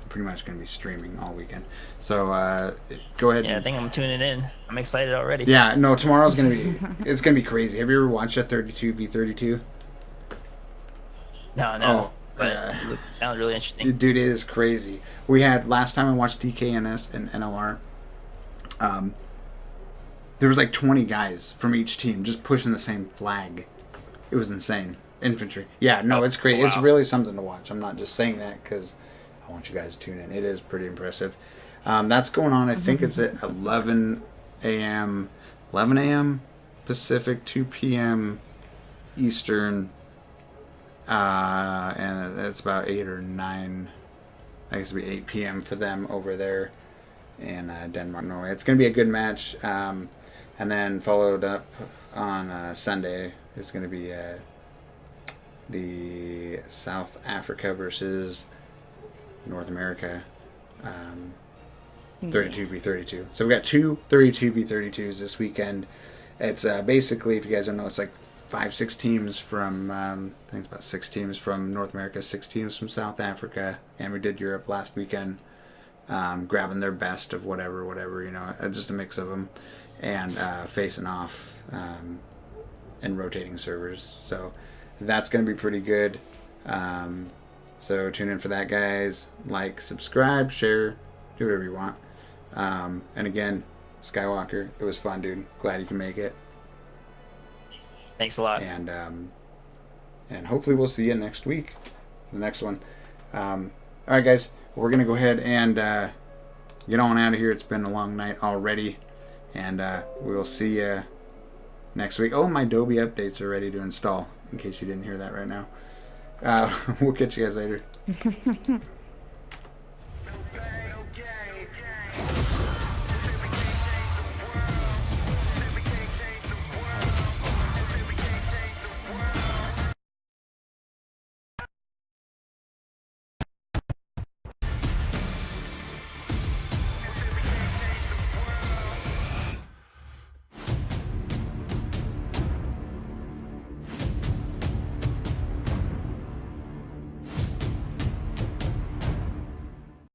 I'm pretty much going to be streaming all weekend. So go ahead. Yeah, I think I'm tuning in. I'm excited already. Yeah, no, tomorrow's going to be, it's going to be crazy. Have you ever watched a 32v32? No. Oh, But it sounds really interesting. dude, it is crazy. We had, last time I watched DKNS and NLR, there was like 20 guys from each team just pushing the same flag. It was insane. Infantry. Yeah, no, it's great. Wow. It's really something to watch. I'm not just saying that because I want you guys to tune in. It is pretty impressive. That's going on, I think it's at 11 a.m. Pacific, 2 p.m. Eastern, and it's about 8 or 9. I guess it'll be 8 p.m. for them over there in Denmark, Norway. It's going to be a good match. And then followed up on Sunday is going to be the South Africa versus North America 32v32. So we got two 32v32s this weekend. It's basically, if you guys don't know, it's like 5-6 teams from, I think it's about 6 teams from North America, 6 teams from South Africa, and we did Europe last weekend, grabbing their best of whatever, you know, just a mix of them, and facing off and rotating servers. So that's going to be pretty good. So tune in for that, guys. Like, subscribe, share, do whatever you want. And again, Skywalker, it was fun, dude. Glad you can make it. Thanks a lot. And hopefully we'll see you next week, the next one. All right, guys, we're gonna go ahead and get on out of here. It's been a long night already, and we'll see you next week. Oh, my Adobe updates are ready to install. In case you didn't hear that right now, we'll catch you guys later.